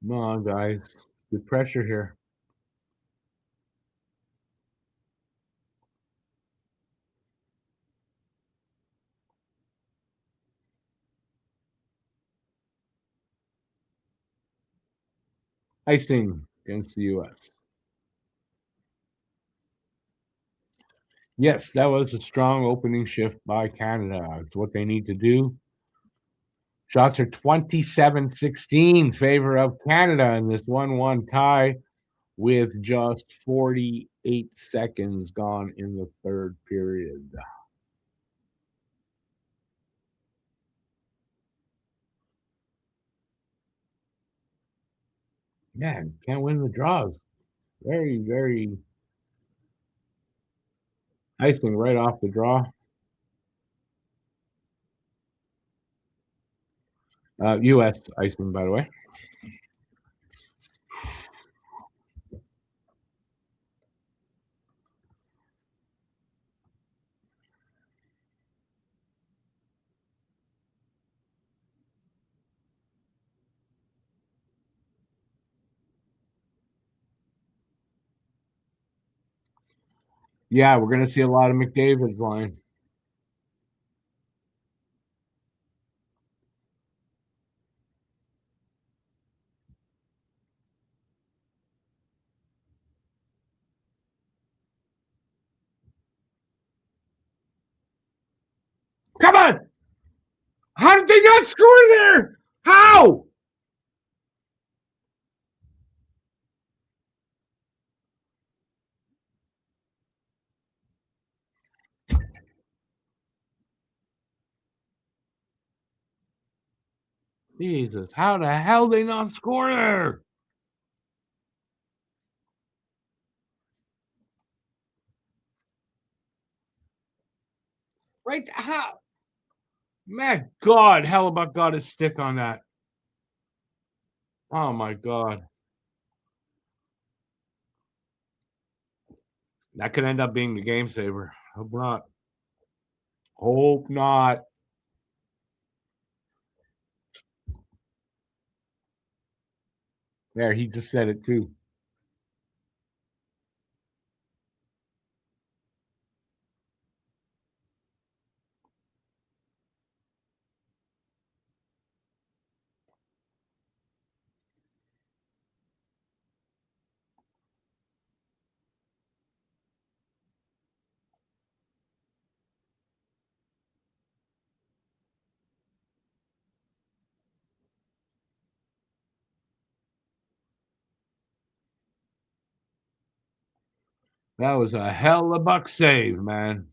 Come on, guys. Good pressure here. Icing against the U.S. Yes, that was a strong opening shift by Canada. It's what they need to do. Shots are 27-16 favor of Canada in this 1-1 tie with just 48 seconds gone in the third period. Man, can't win the draws. Very, very icing right off the draw. U.S. icing, by the way. Yeah, we're going to see a lot of McDavid's line. Come on! How did they not score there? How? Jesus, how the hell they not score there? Right? How? Man, God, Hellebuck got his stick on that. Oh my God. That could end up being the game saver. Hope not. Hope not. There, he just said it too. That was a Hellebuck save, man.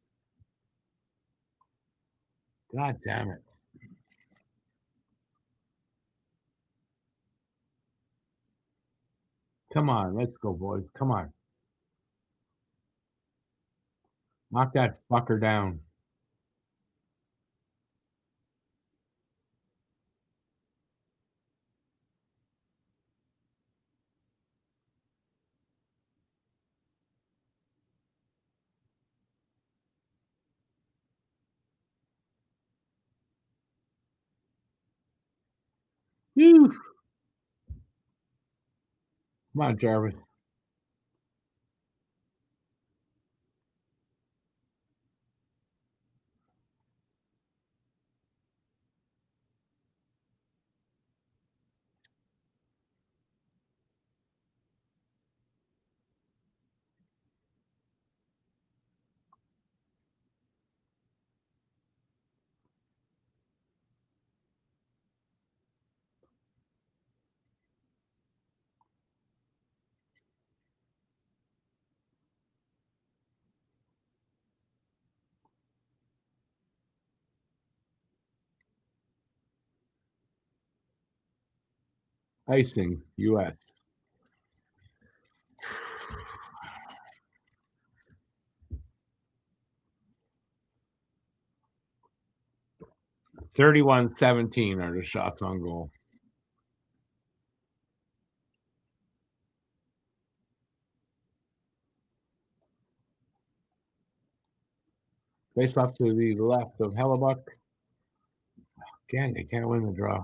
God damn it. Come on, let's go, boys. Come on. Knock that fucker down. Whew. Come on, Jarvis. Icing, U.S. (31-17) are the shots on goal. Face off to the left of Hellebuck. Again, they can't win the draw.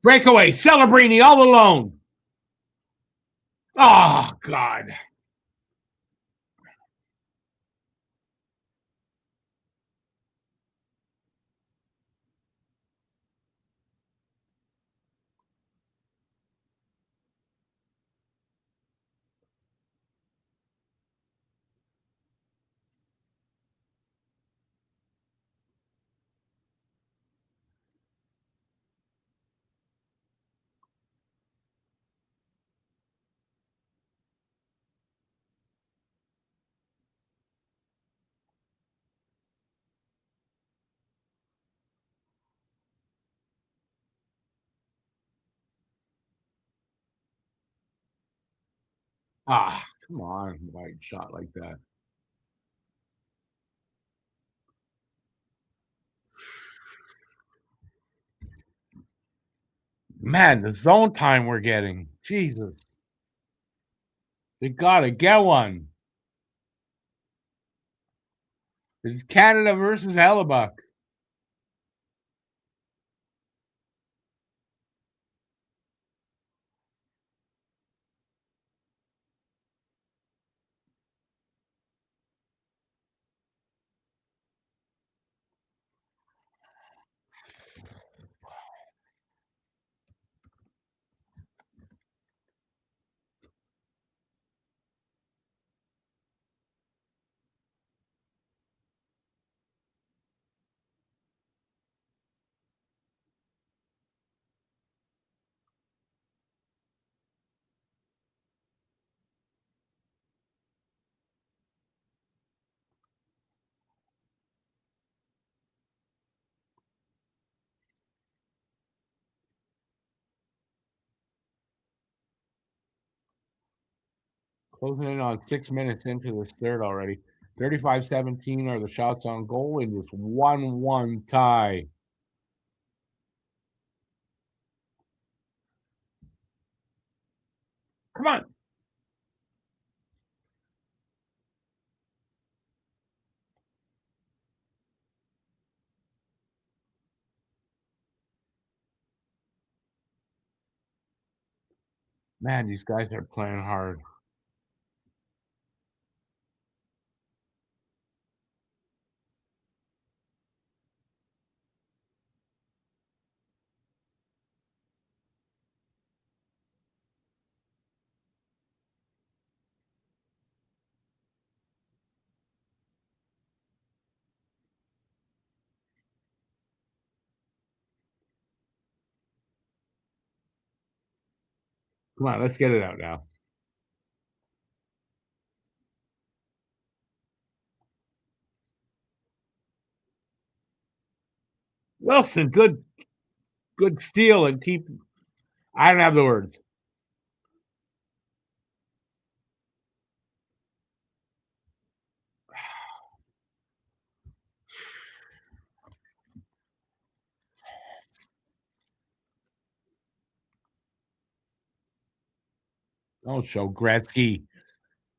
Breakaway, Celebrini all alone. Oh, God. Ah, come on, wide shot like that. Man, the zone time we're getting. Jesus. They gotta get one. It's Canada versus Hellebuck. Closing in on 6 minutes into this third already. 35-17 are the shots on goal in this 1-1 tie. Come on. Man, these guys are playing hard. Come on, let's get it out now. Wilson, good steal and keep. I don't have the words. Don't show Gretzky.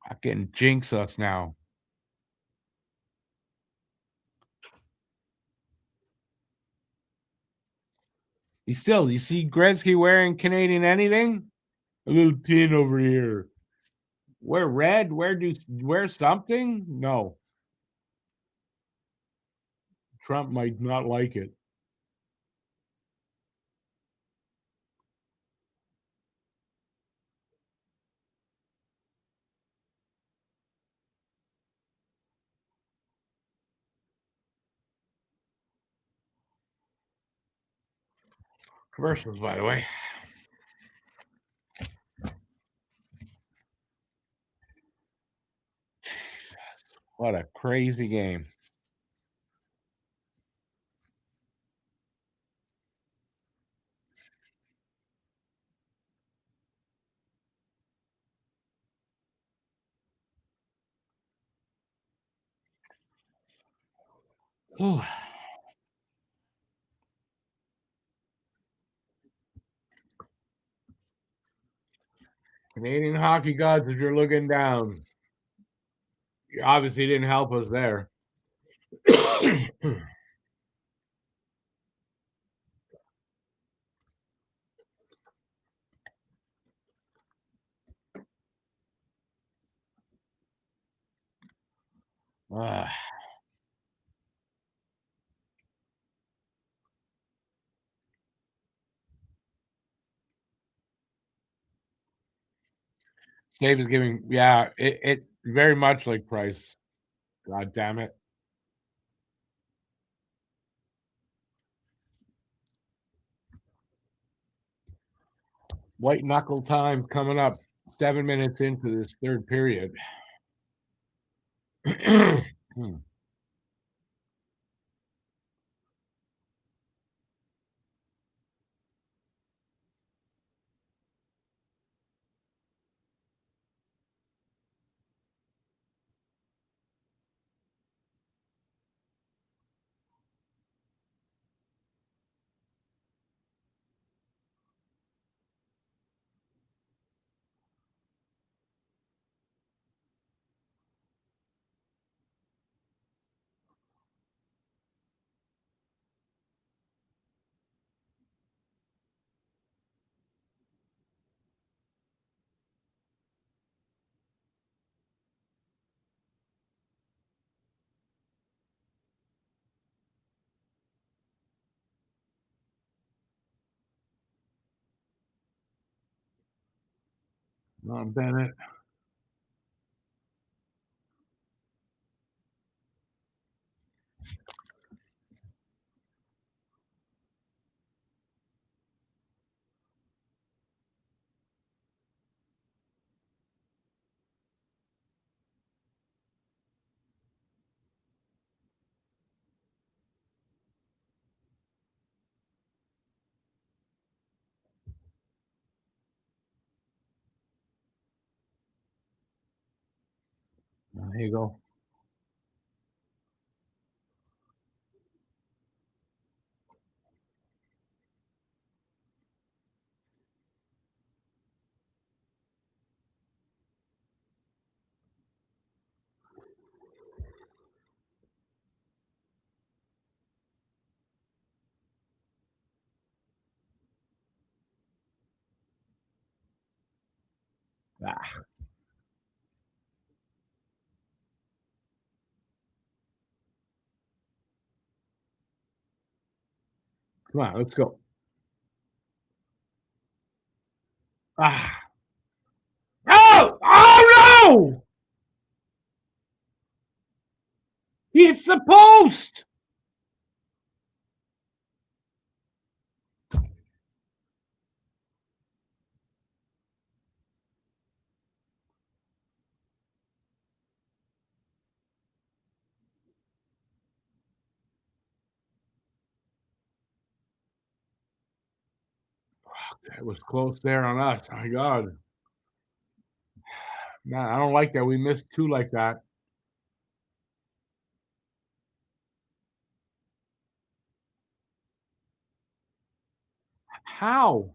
Fucking jinx us now. He's still, you see Gretzky wearing Canadian anything? A little pin over here. Wear red? Wear something? No. Trump might not like it. Commercials, by the way. What a crazy game. Whew. Canadian hockey gods, if you're looking down, you obviously didn't help us there. Stave is giving, yeah, it very much like Price. God damn it. White knuckle time coming up 7 minutes into this third period. Not Bennett. Here you go. Ah. Come on, let's go. Ah. Oh! Oh no! He hits the post! That was close there on us. My God. Man, I don't like that. We missed two like that. How?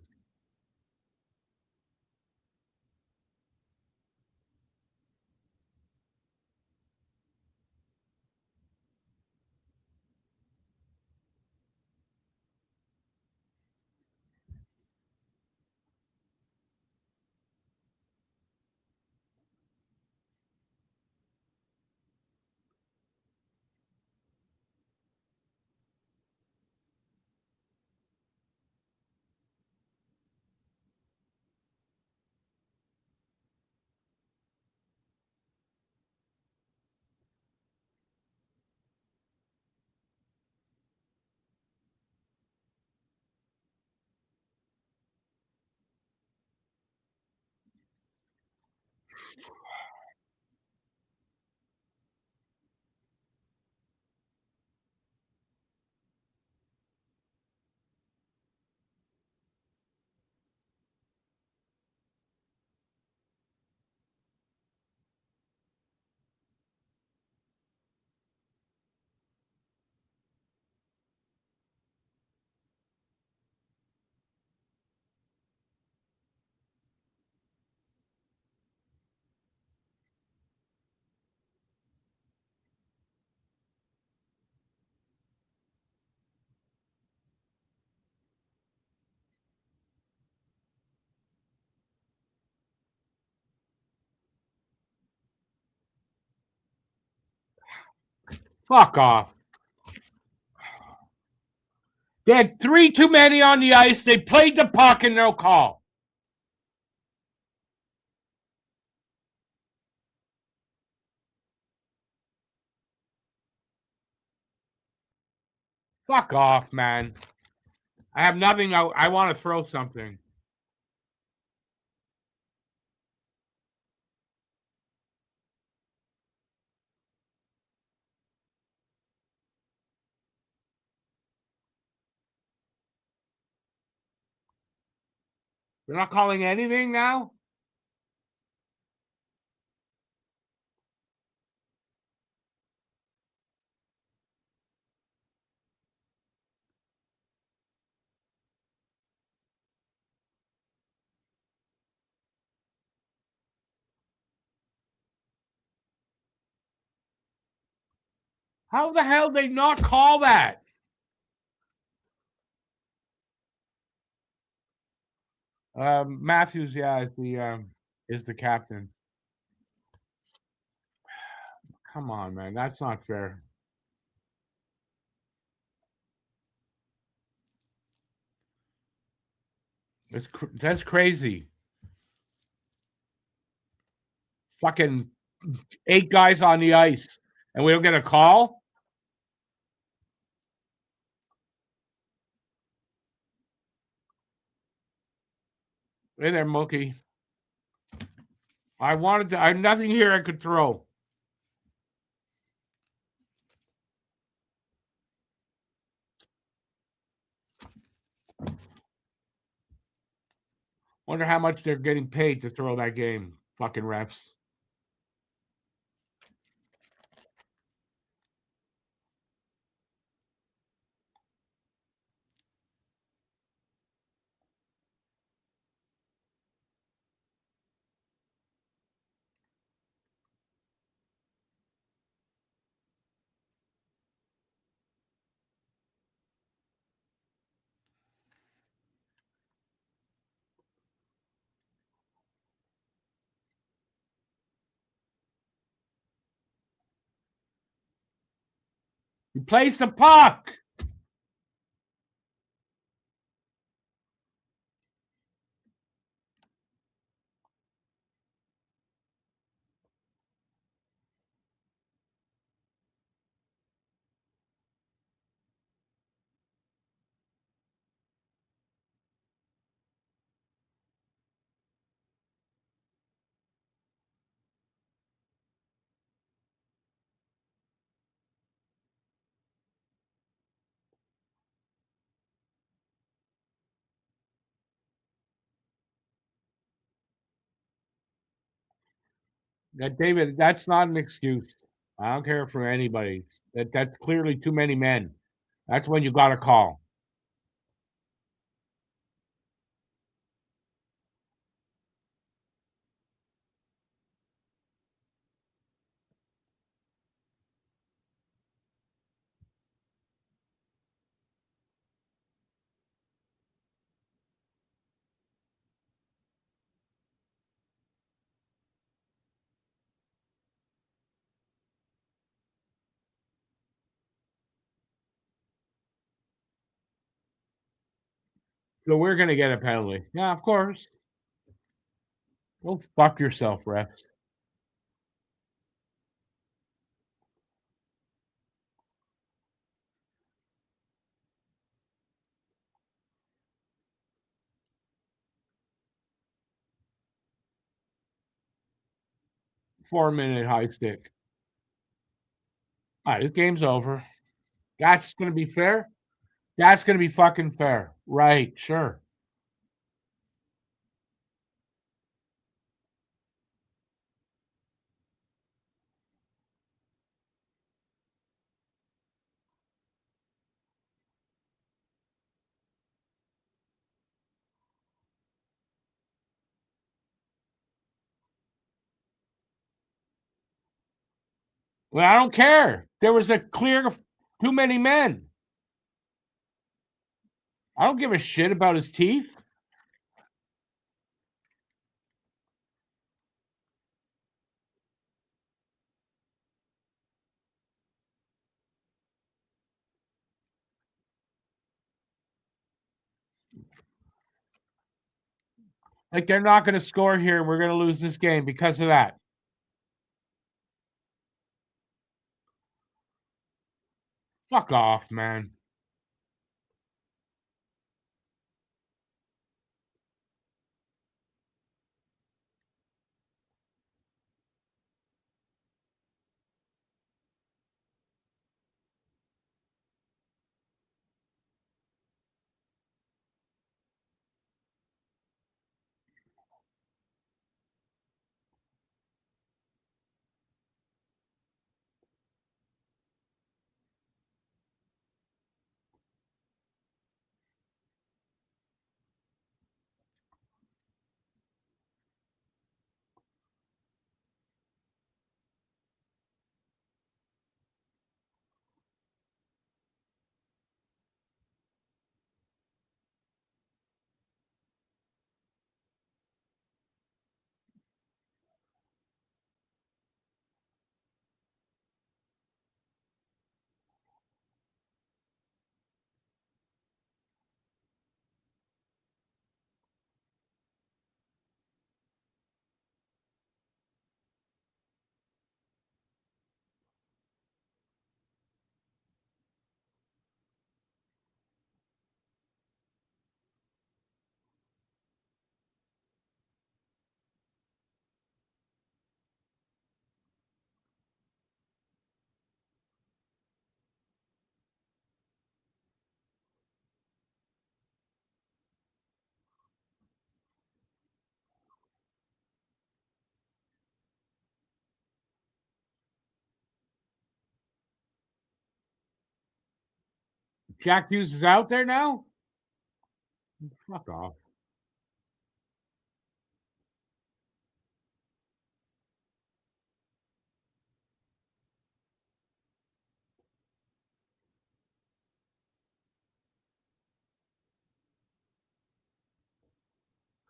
Fuck off. They had 3 too many on the ice. They played the puck and no call. Fuck off, man. I have nothing. I want to throw something. They're not calling anything now? How the hell did they not call that? Matthews, yeah, is the captain. Come on, man. That's not fair. That's crazy. Fucking 8 guys on the ice, and we don't get a call? Hey there, Mookie. I have nothing here I could throw. Wonder how much they're getting paid to throw that game. Fucking refs. He plays the puck. David, that's not an excuse. I don't care for anybody. That's clearly too many men. That's when you got a call. So we're gonna get a penalty. Yeah, of course. Go fuck yourself, refs. 4-minute high stick. All right, this game's over. That's going to be fair. That's going to be fucking fair. Right, sure. Well, I don't care. There was a clear too many men. I don't give a shit about his teeth. Like, they're not going to score here, and we're going to lose this game because of that. Fuck off, man. Jack Hughes is out there now? Fuck off.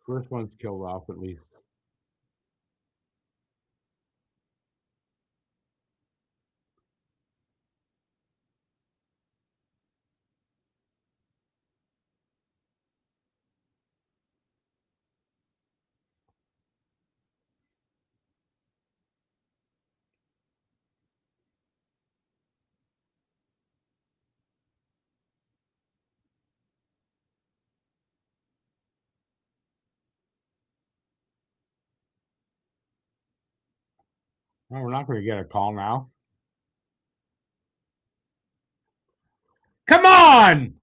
First one's killed off at least. No, we're not going to get a call now. Come on!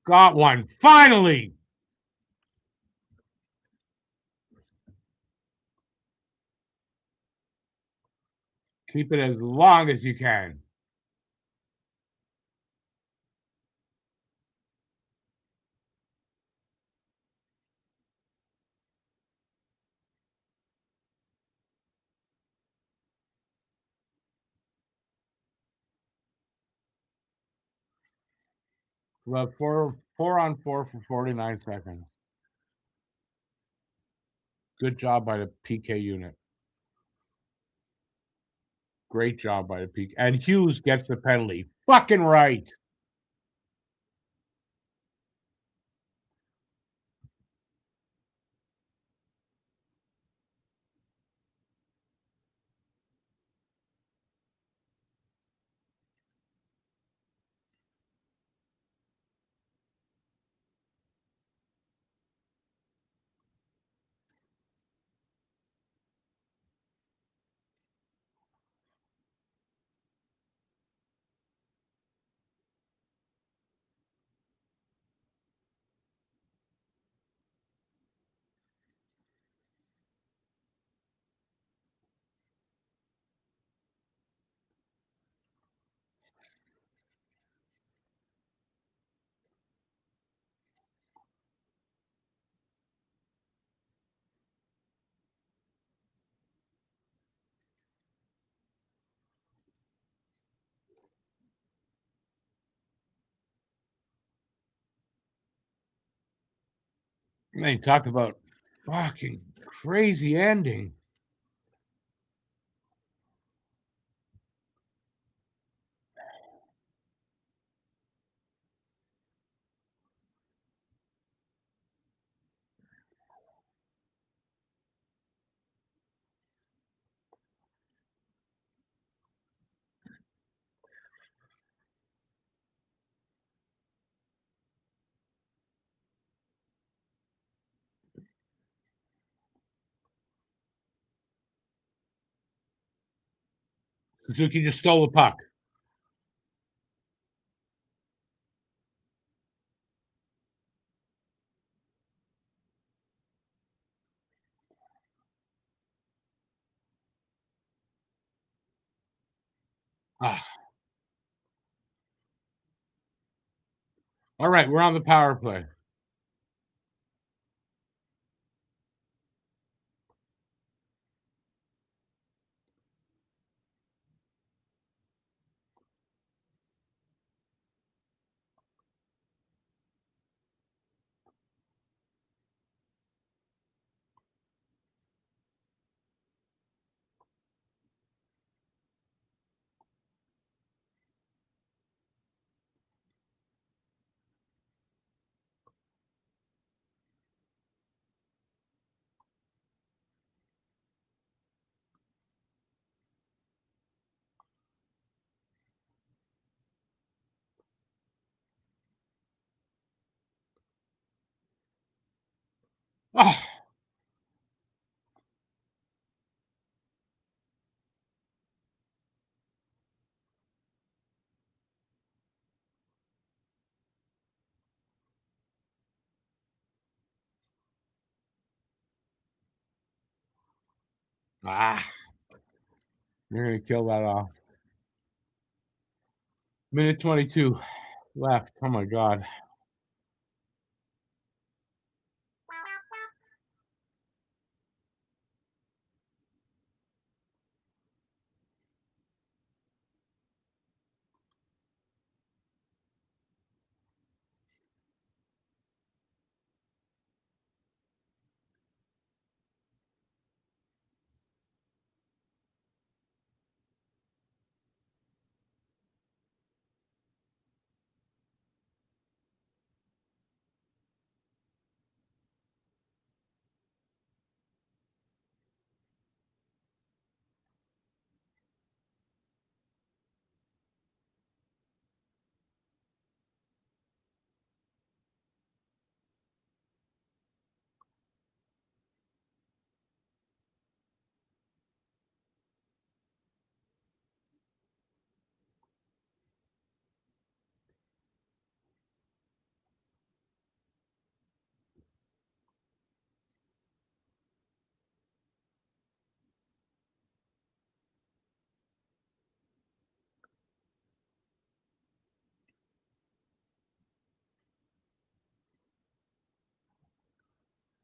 Got one. Finally! Keep it as long as you can. Well, four on four for 49 seconds. Good job by the PK unit. Great job by the PK. And Hughes gets the penalty. Fucking right. Man, talk about fucking crazy ending. Suzuki just stole the puck. Ah. All right, we're on the power play. Oh, ah. You're gonna kill that off. Minute 22 left. Oh my god.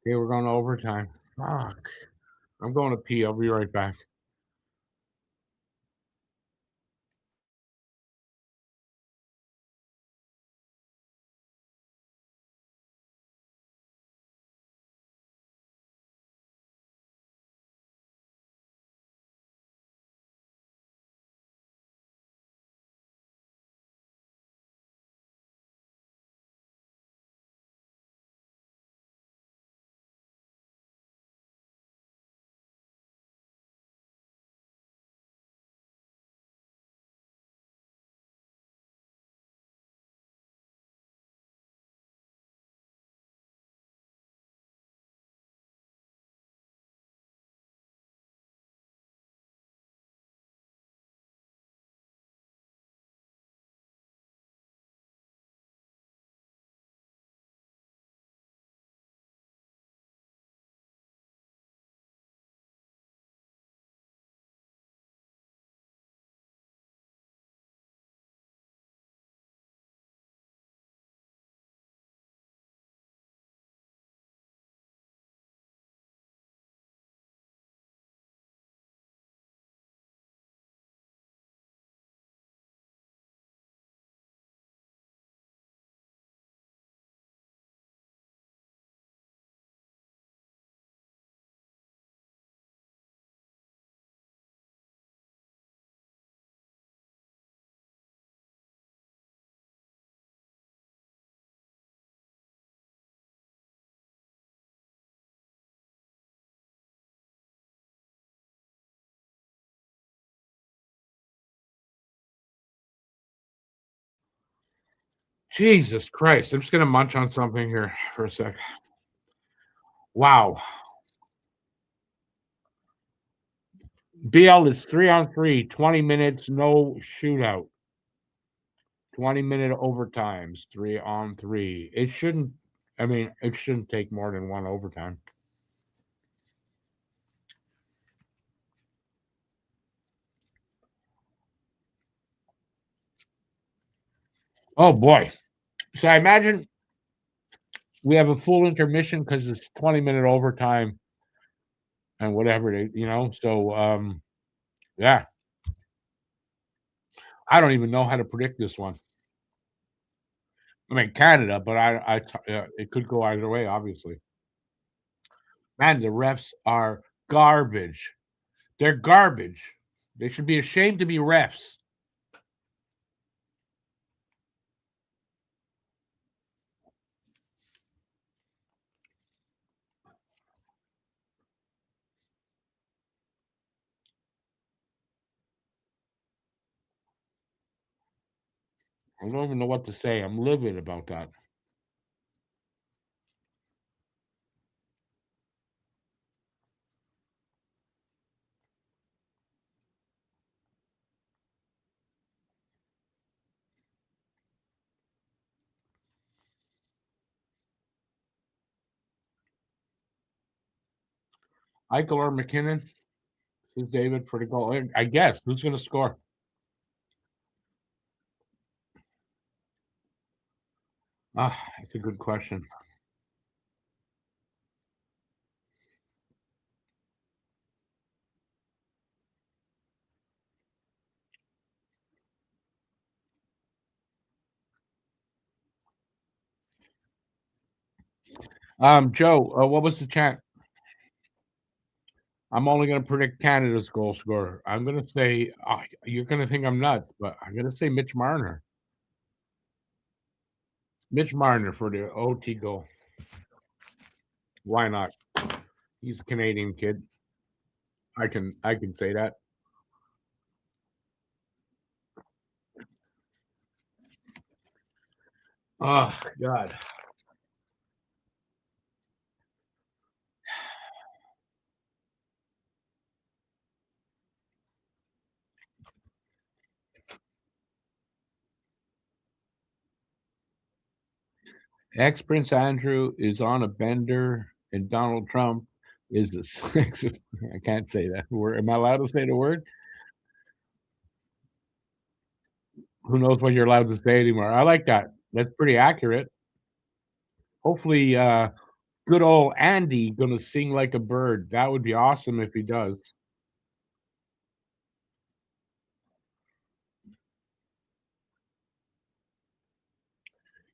Okay, we're going to overtime. Fuck. I'm going to pee. I'll be right back. Jesus Christ. I'm just going to munch on something here for a sec. Wow. BL is 3-on-3, 20 minutes, no shootout. 20-minute overtimes, 3-on-3. It shouldn't take more than one overtime. Oh boy. So I imagine we have a full intermission because it's 20-minute overtime and whatever so yeah. I don't even know how to predict this one. I mean Canada, but it could go either way, obviously. Man, the refs are garbage. They're garbage. They should be ashamed to be refs. I don't even know what to say. I'm livid about that. Eichel or McKinnon? Who's David for the goal? I guess. Who's going to score? That's a good question. Joe, what was the chant? I'm only going to predict Canada's goal scorer. I'm going to say, you're going to think I'm nuts, but I'm going to say Mitch Marner. Mitch Marner for the OT goal. Why not? He's a Canadian kid. I can say that. Oh God. Ex Prince Andrew is on a bender, and Donald Trump is the sex. I can't say that word. Am I allowed to say the word? Who knows what you're allowed to say anymore? I like that. That's pretty accurate. Hopefully, good old Andy gonna sing like a bird. That would be awesome if he does.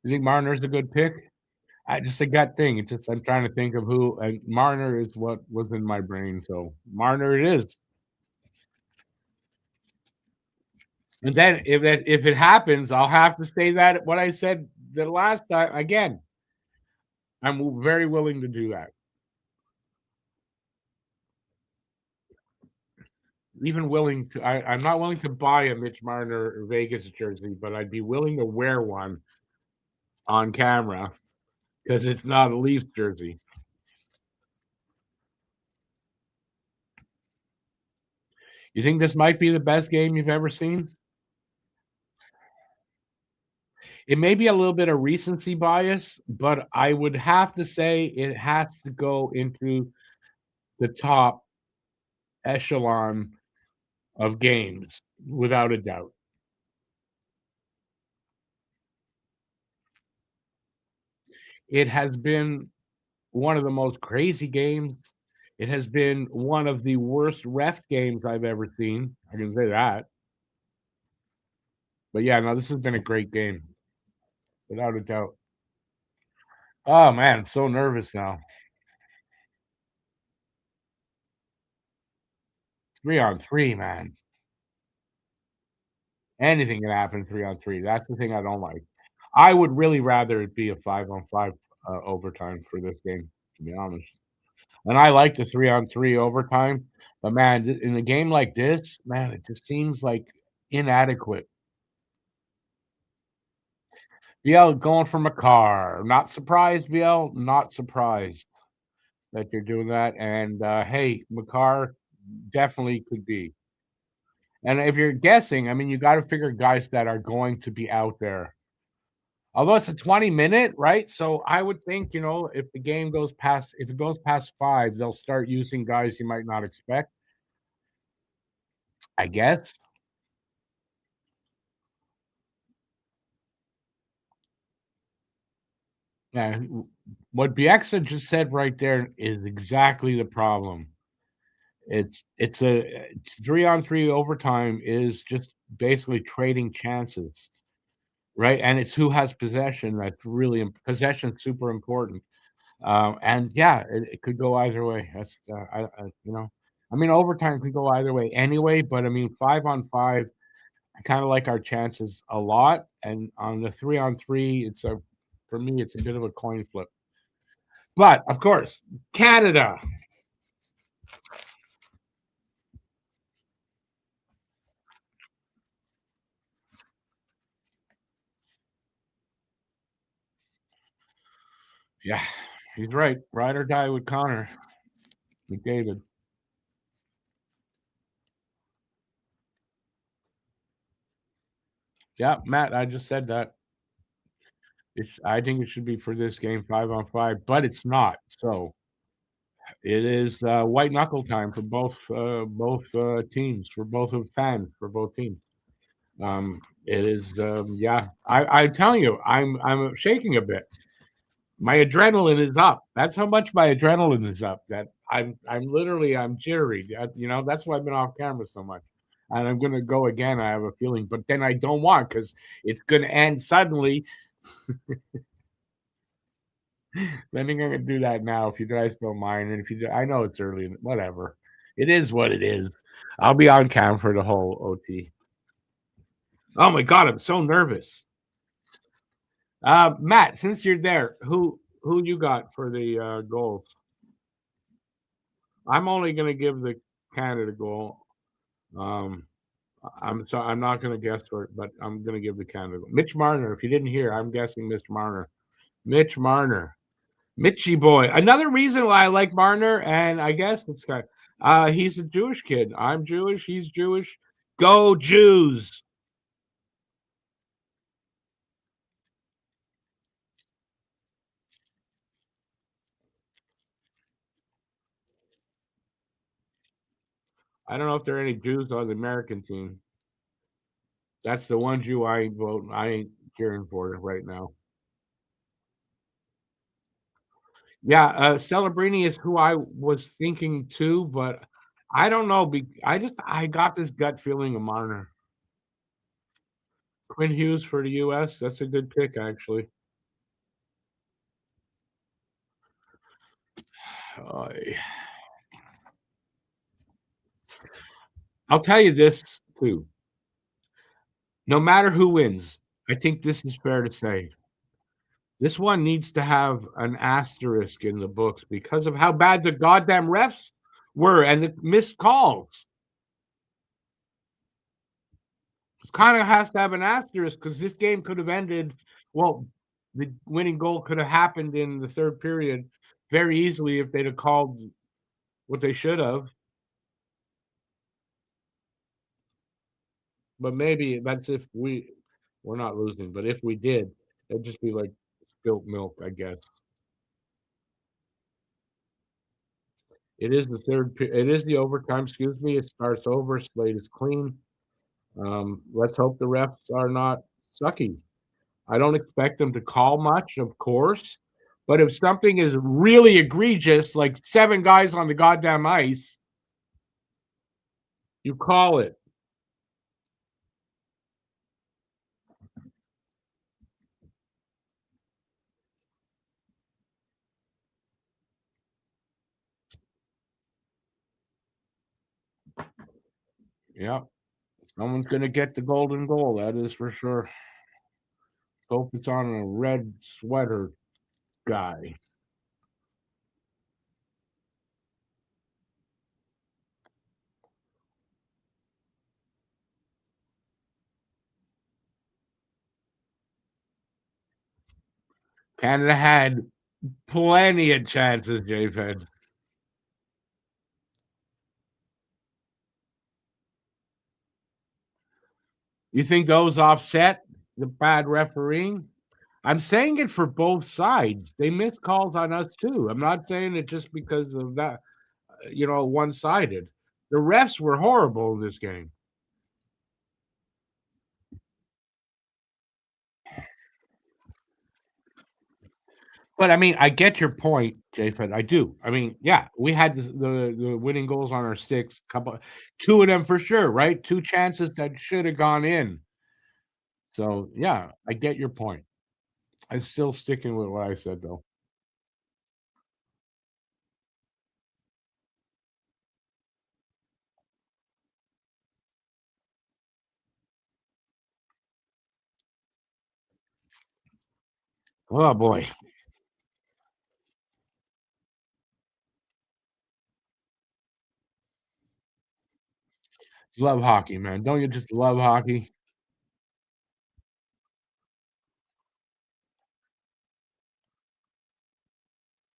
You think Marner's a good pick? I just a gut thing. It's just I'm trying to think of who. And Marner is what was in my brain. So Marner it is. And then if it happens, I'll have to say that what I said the last time again. I'm very willing to do that. Even willing to I'm not willing to buy a Mitch Marner Vegas jersey, but I'd be willing to wear one on camera because it's not a Leafs jersey. You think this might be the best game you've ever seen? It may be a little bit of recency bias, but I would have to say it has to go into the top echelon of games without a doubt. It has been one of the most crazy games. It has been one of the worst ref games I've ever seen. I can say that. But yeah, no, this has been a great game without a doubt. Oh man, so nervous now. 3-on-3, man. Anything can happen 3-on-3. That's the thing I don't like. I would really rather it be a 5-on-5 overtime for this game, to be honest. And I like the 3-on-3 overtime, but man, in a game like this, man, it just seems like inadequate. BL going from a car. Not surprised, BL. Not surprised that you're doing that. And hey, Makar definitely could be. And if you're guessing, I mean, you got to figure guys that are going to be out there. Although it's a 20-minute, right? So I would think, if the game goes past, if it goes past 5, they'll start using guys you might not expect, I guess. Yeah. What Bieksa just said right there is exactly the problem. It's a 3-on-3 overtime is just basically trading chances, right? And it's who has possession that's really possession super important. And yeah, it could go either way. That's I mean, overtime could go either way anyway. But I mean, 5-on-5, I kind of like our chances a lot. And on the 3-on-3, for me, it's a bit of a coin flip. But of course, Canada. Yeah, he's right. Ride or die with Connor McDavid. Yeah, Matt, I just said that. I think it should be for this game 5-on-5, but it's not. So it is white knuckle time for both teams, for both of fans, for both teams. It is yeah. I'm telling you, I'm shaking a bit. My adrenaline is up. That's how much my adrenaline is up. That I'm jittery. That's why I've been off camera so much. And I'm gonna go again. I have a feeling, but then I don't want because it's gonna end suddenly. Then I'm gonna do that now if you guys don't mind. And if you do, I know it's early, whatever. It is what it is. I'll be on cam for the whole OT. Oh my god, I'm so nervous. Matt, since you're there, who you got for the goals? I'm only gonna give the Canada goal. Um, I'm sorry, I'm not gonna guess for it, but I'm gonna give the Canada goal. Mitch Marner. If you didn't hear, I'm guessing Mitch Marner. Mitch Marner. Mitchy boy. Another reason why I like Marner, and I guess it's kind he's a Jewish kid. I'm Jewish, he's Jewish. Go Jews. I don't know if there are any Jews on the American team. That's the one Jew I ain't voting. I ain't cheering for right now. Yeah, Celebrini is who I was thinking too, but I don't know. I got this gut feeling of Marner. Quinn Hughes for the U.S. That's a good pick, actually. Uh, I'll tell you this too. No matter who wins, I think this is fair to say. This one needs to have an asterisk in the books because of how bad the goddamn refs were and the missed calls. It kind of has to have an asterisk because this game could have ended. Well, the winning goal could have happened in the third period very easily if they'd have called what they should have. But maybe that's if we're not losing. But if we did, it'd just be like spilt milk, I guess. It is the it is the overtime. Excuse me. It starts over. Slate is clean. Let's hope the refs are not sucky. I don't expect them to call much, of course, but if something is really egregious, like 7 guys on the goddamn ice, you call it. Yeah, someone's gonna get the golden goal. That is for sure. Hope it's on a red sweater guy. Canada had plenty of chances, J-Fed. You think those offset the bad refereeing? I'm saying it for both sides. They missed calls on us too. I'm not saying it just because of that, one-sided. The refs were horrible in this game. But I mean, I get your point, Jay-Fed. I do. I mean, yeah, we had the winning goals on our sticks, two of them for sure, right? Two chances that should have gone in. So yeah, I get your point. I'm still sticking with what I said though. Oh boy. Love hockey, man. Don't you just love hockey?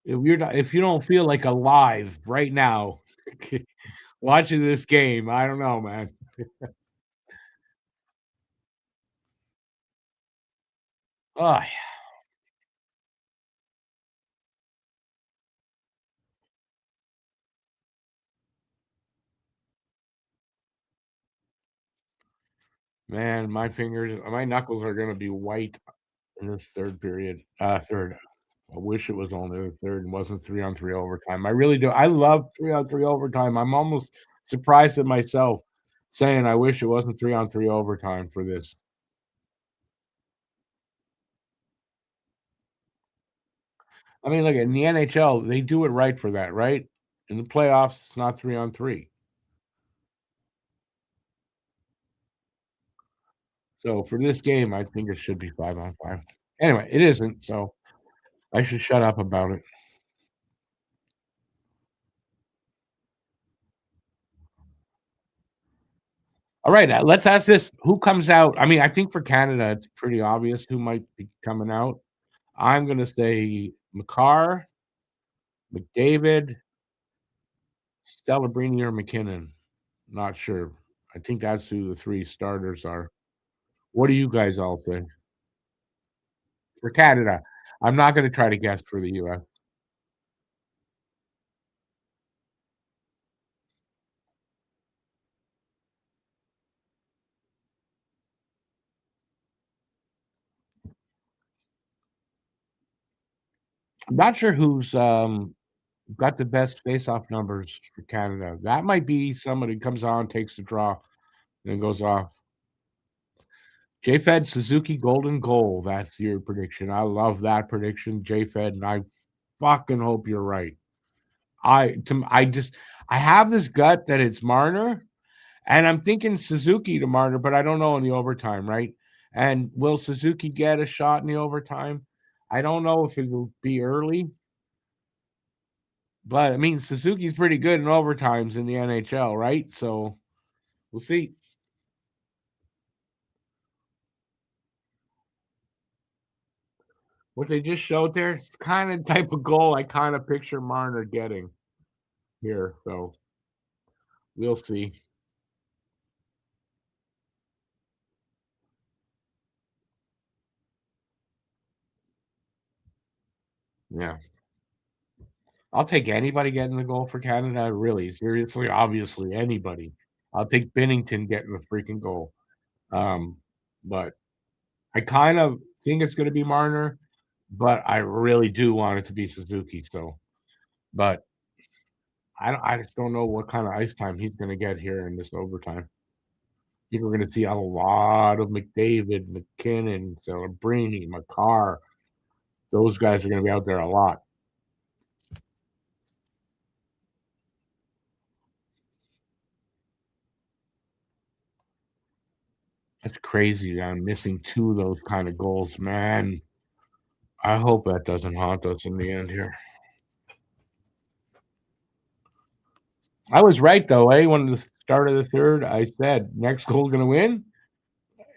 If you don't feel like alive right now watching this game, I don't know, man. Oh, man, my knuckles are gonna be white in this third period. Third. I wish it was only the third and wasn't 3-on-3 overtime. I really do. I love 3-on-3 overtime. I'm almost surprised at myself saying I wish it wasn't 3-on-3 overtime for this. I mean, look, in the NHL, they do it right for that, right? In the playoffs, it's not 3-on-3. So for this game, I think it should be 5-on-5. Anyway, it isn't, so I should shut up about it. All right, let's ask this. Who comes out? I mean, I think for Canada, it's pretty obvious who might be coming out. I'm gonna say McCarr, McDavid, Celebrini, or McKinnon. Not sure. I think that's who the 3 starters are. What do you guys all think? For Canada. I'm not gonna try to guess for the US. I'm not sure who's, got the best face-off numbers for Canada. That might be somebody who comes on, takes the draw, then goes off. J-Fed Suzuki golden goal. That's your prediction. I love that prediction, J-Fed, and I fucking hope you're right. I have this gut that it's Marner, and I'm thinking Suzuki to Marner, but I don't know in the overtime, right? And will Suzuki get a shot in the overtime? I don't know if it will be early, but I mean Suzuki's pretty good in overtimes in the NHL, right? So we'll see. What they just showed there, it's kind of type of goal I kind of picture Marner getting here. So we'll see. Yeah. I'll take anybody getting the goal for Canada, really, seriously, obviously, anybody. I'll take Binnington getting the freaking goal. But I kind of think it's gonna be Marner, but I really do want it to be Suzuki, so but I just don't know what kind of ice time he's gonna get here in this overtime. I think we're gonna see a lot of McDavid, McKinnon, Celebrini, Makar. Those guys are gonna be out there a lot. That's crazy. I'm missing 2 of those kind of goals, man. I hope that doesn't haunt us in the end here. I was right though, eh? When the start of the third, I said next goal gonna win.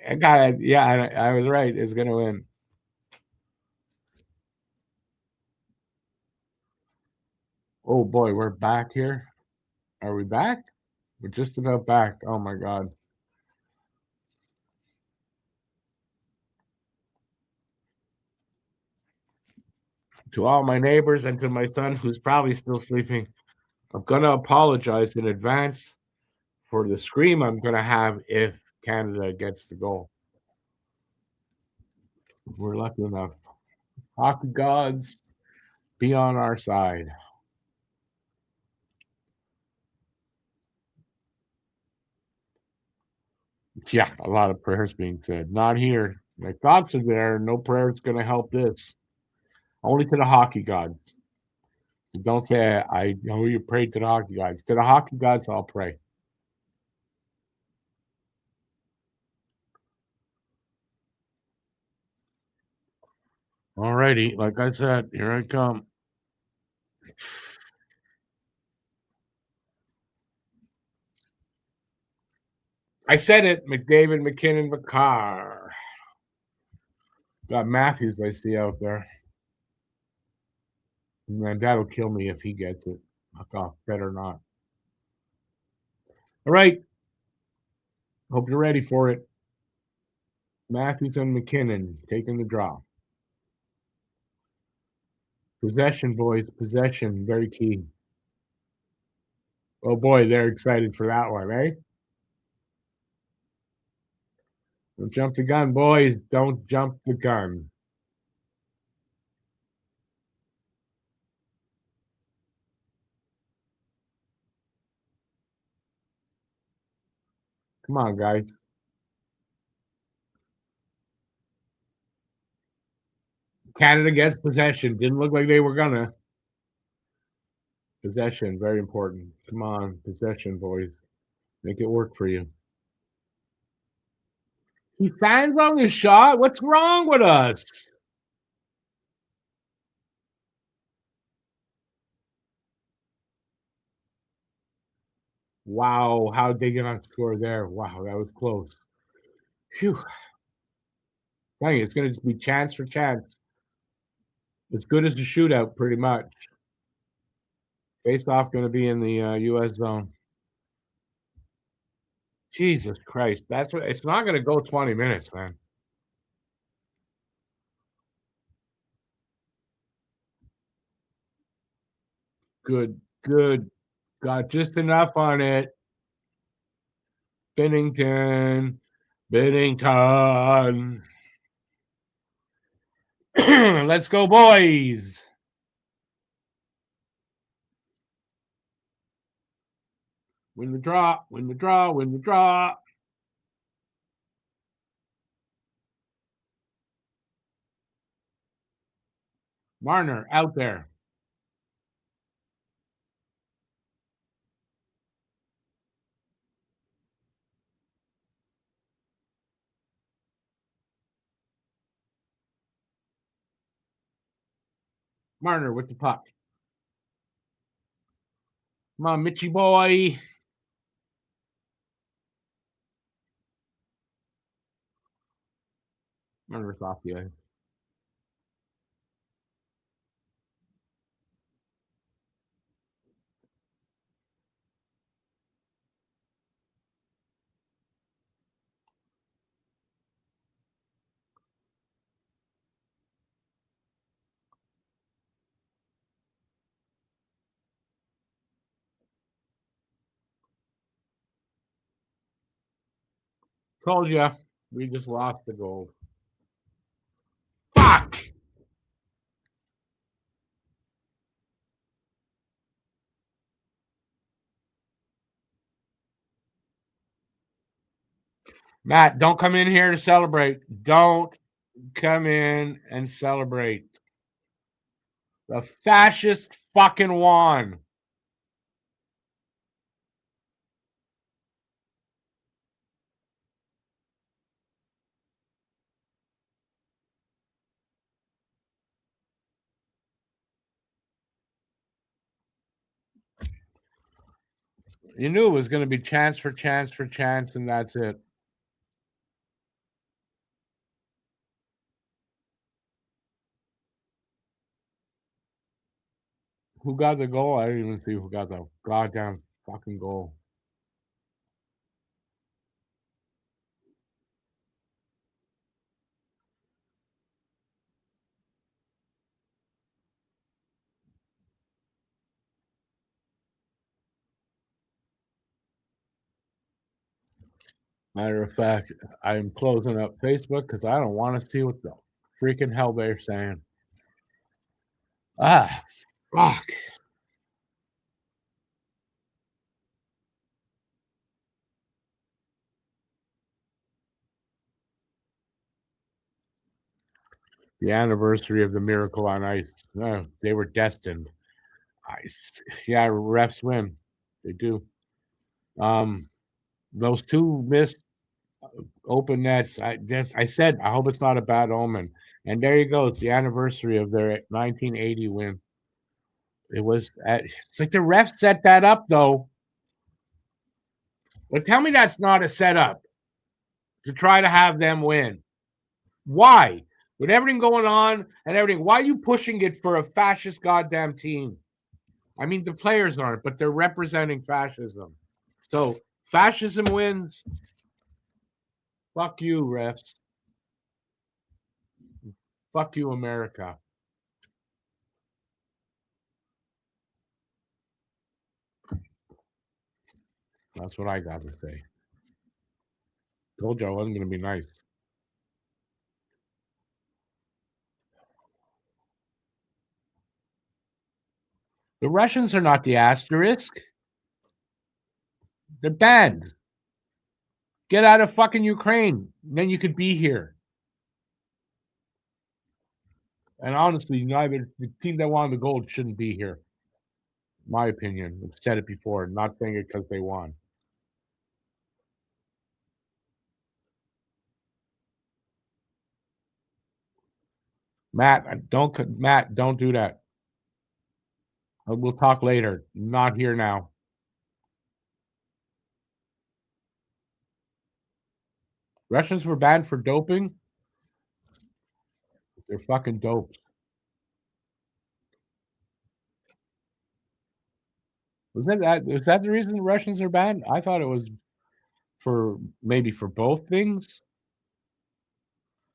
I got it. Yeah, I was right. It's gonna win. Oh boy, we're back here. Are we back? We're just about back. Oh my God. To all my neighbors and to my son, who's probably still sleeping, I'm going to apologize in advance for the scream I'm going to have if Canada gets the goal. We're lucky enough. Hockey gods, be on our side. Yeah, a lot of prayers being said. Not here. My thoughts are there. No prayer is going to help this. Only to the hockey gods. So don't say I know you prayed to the hockey gods. To the hockey gods, I'll pray. All righty. Like I said, here I come. I said it. McDavid, McKinnon, McCarr. Got Matthews, I see out there. Man, that'll kill me if he gets it. Fuck off. Better not. All right. Hope you're ready for it. Matthews and McKinnon taking the draw. Possession, boys. Possession. Very key. Oh, boy. They're excited for that one, eh? Don't jump the gun, boys. Don't jump the gun. Come on, guys. Canada gets possession. Didn't look like they were gonna. Possession, very important. Come on, possession, boys. Make it work for you. He stands on the shot. What's wrong with us? Wow, how they gonna score there? Wow, that was close. Phew. Dang, it's gonna just be chance for chance. As good as the shootout, pretty much. Face off gonna be in the US zone. Jesus Christ. That's what it's not gonna go 20 minutes, man. Good, good. Got just enough on it. Bennington. Bennington. Let's go, boys. Win the draw, win the draw, win the draw. Marner out there. Marner with the puck. Come on, Mitchy boy. Marner's off the ice. Told you. We just lost the goal. Fuck! Matt, don't come in here to celebrate. Don't come in and celebrate. The fascist fucking won. You knew it was going to be chance for chance for chance, and that's it. Who got the goal? I didn't even see who got the goddamn fucking goal. Matter of fact, I'm closing up Facebook because I don't want to see what the freaking hell they're saying. Ah, fuck. The anniversary of the Miracle on Ice. They were destined. Yeah, refs win. They do. Those two missed open nets. I said I hope it's not a bad omen. And there you go. It's the anniversary of their 1980 win. It's like the refs set that up though. But tell me that's not a setup to try to have them win. Why? With everything going on and everything, why are you pushing it for a fascist goddamn team? I mean, the players aren't, but they're representing fascism. So fascism wins. Fuck you, refs. Fuck you, America. That's what I got to say. Told you I wasn't going to be nice. The Russians are not the asterisk. They're banned. Get out of fucking Ukraine. Then you could be here. And honestly, neither the team that won the gold shouldn't be here. My opinion. I've said it before. Not saying it because they won. Matt, don't do that. We'll talk later. Not here now. Russians were banned for doping. They're fucking dopes. Was that the reason the Russians are banned? I thought it was maybe for both things.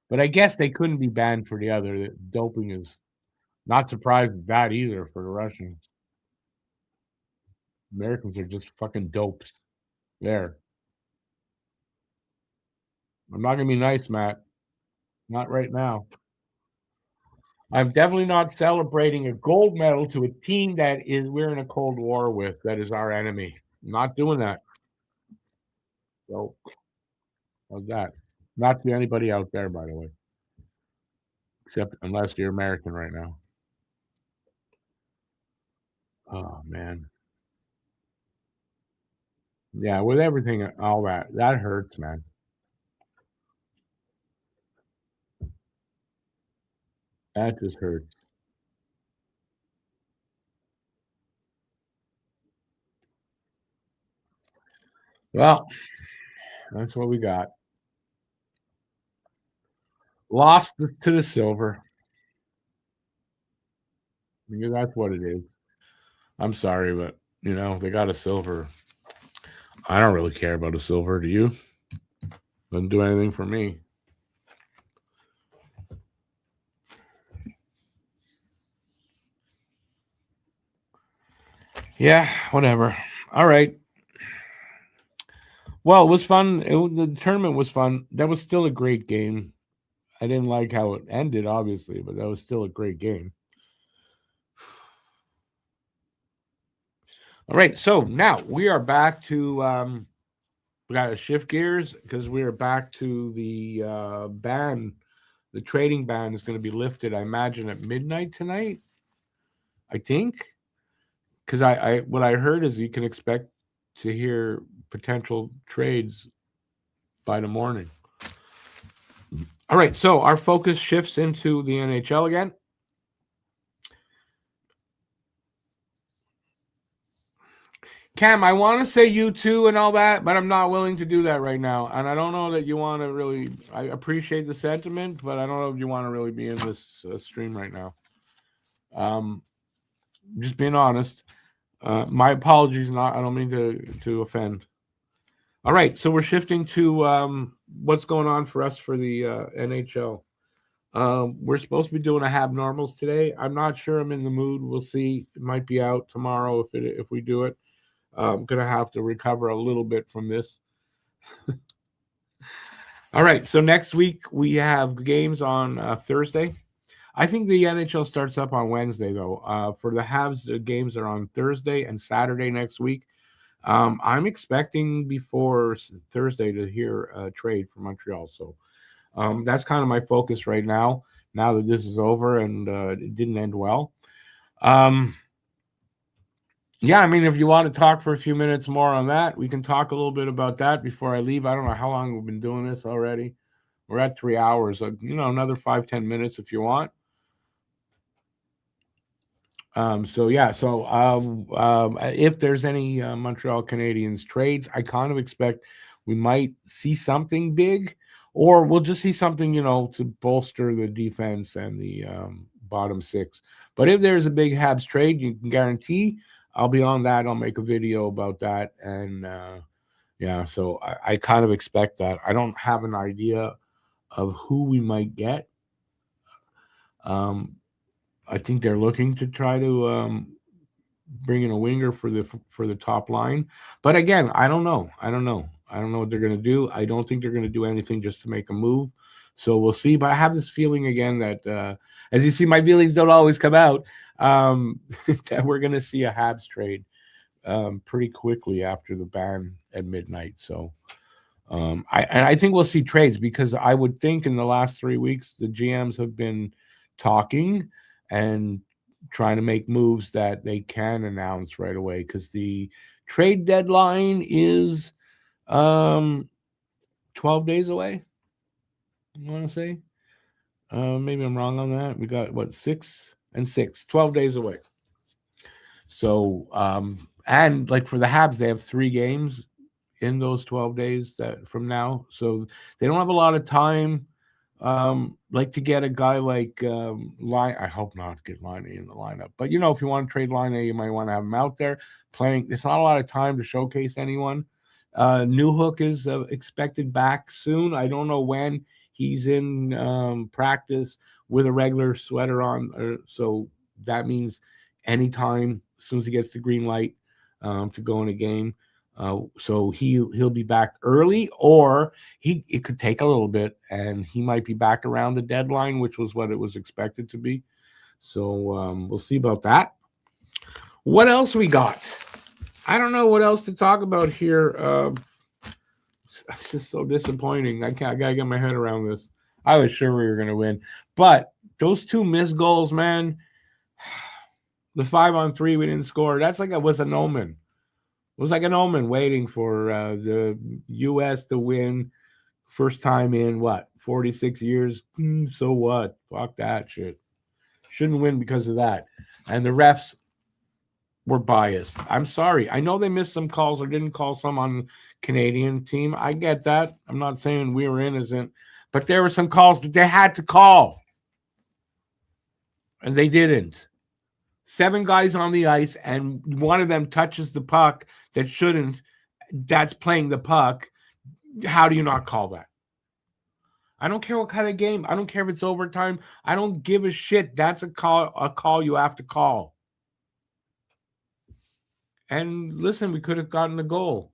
But I guess they couldn't be banned for the other. Doping is not surprised at that either for the Russians. Americans are just fucking dopes. There. I'm not gonna be nice, Matt. Not right now. I'm definitely not celebrating a gold medal to a team that is we're in a cold war with. That is our enemy. I'm not doing that. So how's that? Not to anybody out there, by the way. Except unless you're American right now. Oh man. Yeah, with everything, all that hurts, man. That just hurts. Well, that's what we got. Lost to the silver. Because that's what it is. I'm sorry, but they got a silver. I don't really care about a silver. Do you? Doesn't do anything for me. Yeah, whatever. All right. Well, it was fun. The tournament was fun. That was still a great game. I didn't like how it ended, obviously, but that was still a great game. All right, so now we are back to we got to shift gears because we are back to the ban. The trading ban is going to be lifted, I imagine, at midnight tonight. I think because I what I heard is you can expect to hear potential trades by the morning. All right, so our focus shifts into the NHL again. Cam, I want to say you too and all that, but I'm not willing to do that right now. And I don't know that you want to really. I appreciate the sentiment, but I don't know if you want to really be in this stream right now. Just being honest. My apologies. I don't mean to offend. All right, so we're shifting to what's going on for us for the NHL. We're supposed to be doing a Hab Normals today. I'm not sure I'm in the mood. We'll see. It might be out tomorrow if we do it. I'm gonna have to recover a little bit from this. All right, so next week we have games on Thursday. I think the NHL starts up on Wednesday though. For the Habs, the games are on Thursday and Saturday next week. I'm expecting before Thursday to hear a trade from Montreal. So that's kind of my focus right now. Now that this is over and it didn't end well. Yeah, I mean, if you want to talk for a few minutes more on that, we can talk a little bit about that before I leave. I don't know how long we've been doing this already. We're at 3 hours. Another 5-10 minutes if you want. If there's any Montreal Canadiens trades, I kind of expect we might see something big, or we'll just see something, to bolster the defense and the bottom six. But if there's a big Habs trade, you can guarantee I'll be on that. I'll make a video about that. And so I kind of expect that. I don't have an idea of who we might get. I think they're looking to try to bring in a winger for the top line. But again, I don't know. I don't know what they're going to do. I don't think they're going to do anything just to make a move. So we'll see. But I have this feeling again that, as you see, my feelings don't always come out, that we're going to see a Habs trade pretty quickly after the ban at midnight. So I think we'll see trades, because I would think in the last 3 weeks, the GMs have been talking and trying to make moves that they can announce right away, because the trade deadline is 12 days away. I want to say. Maybe I'm wrong on that. We got 6 and 6, 12 days away. So, and like for the Habs, they have 3 games in those 12 days from now. So they don't have a lot of time. Like to get a guy like Line. I hope not get Line in the lineup. But if you want to trade Line, you might want to have him out there playing. There's not a lot of time to showcase anyone. Newhook is expected back soon. I don't know when. He's in practice with a regular sweater on, so that means anytime as soon as he gets the green light to go in a game. So he'll be back early, or it could take a little bit, and he might be back around the deadline, which was what it was expected to be. So we'll see about that. What else we got? I don't know what else to talk about here. It's just so disappointing. I gotta get my head around this. I was sure we were gonna win, but those 2 missed goals, man. The 5-on-3 we didn't score. That's like it was an omen. It was like an omen waiting for the U.S. to win. First time in, 46 years? So what? Fuck that shit. Shouldn't win because of that. And the refs were biased. I'm sorry. I know they missed some calls or didn't call some on Canadian team. I get that. I'm not saying we were innocent. But there were some calls that they had to call. And they didn't. 7 guys on the ice, and one of them touches the puck that shouldn't. That's playing the puck. How do you not call that? I don't care what kind of game. I don't care if it's overtime. I don't give a shit. That's a call you have to call. And listen, we could have gotten a goal.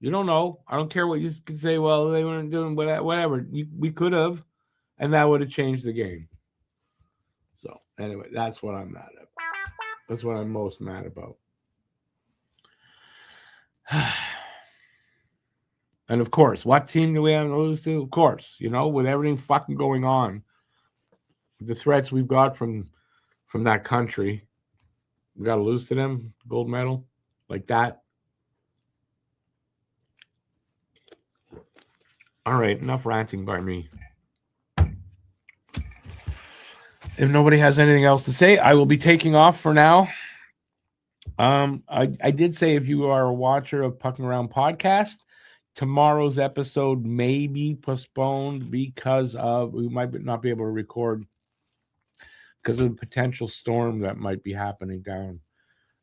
You don't know. I don't care what you can say. Well, they weren't doing whatever. We could have, and that would have changed the game. So anyway, that's what I'm mad at. That's what I'm most mad about. And of course, what team do we have to lose to? Of course, with everything fucking going on, the threats we've got from that country, we got to lose to them. Gold medal like that. All right, enough ranting by me. If nobody has anything else to say, I will be taking off for now. I did say, if you are a watcher of Pucking Around Podcast, tomorrow's episode may be postponed because we might not be able to record because of the potential storm that might be happening down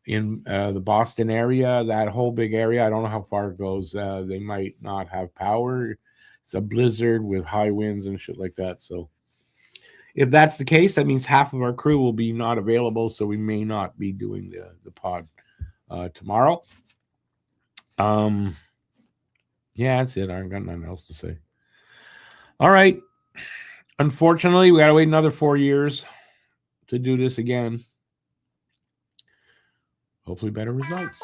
in the Boston area, that whole big area. I don't know how far it goes. They might not have power. It's a blizzard with high winds and shit like that. So if that's the case, that means half of our crew will be not available. So we may not be doing the pod tomorrow. Yeah, that's it. I've got nothing else to say. All right. Unfortunately, we got to wait another 4 years to do this again. Hopefully better results.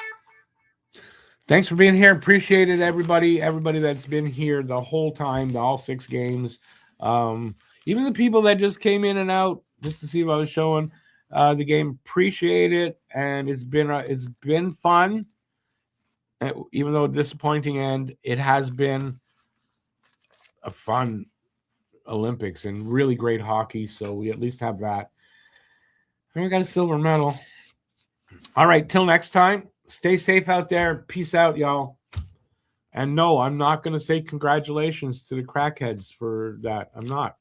Thanks for being here. Appreciate it, everybody. Everybody that's been here the whole time, all 6 games. Even the people that just came in and out just to see what I was showing the game. Appreciate it, and it's been fun. Even though a disappointing end, it has been a fun Olympics and really great hockey. So we at least have that. And we got a silver medal. All right, till next time. Stay safe out there. Peace out, y'all. And no, I'm not going to say congratulations to the crackheads for that. I'm not.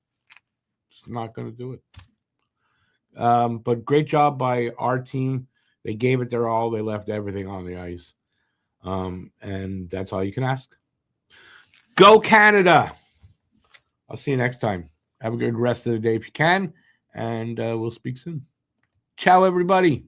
Just not going to do it. But great job by our team. They gave it their all. They left everything on the ice. And that's all you can ask. Go Canada! I'll see you next time. Have a good rest of the day if you can. And we'll speak soon. Ciao, everybody.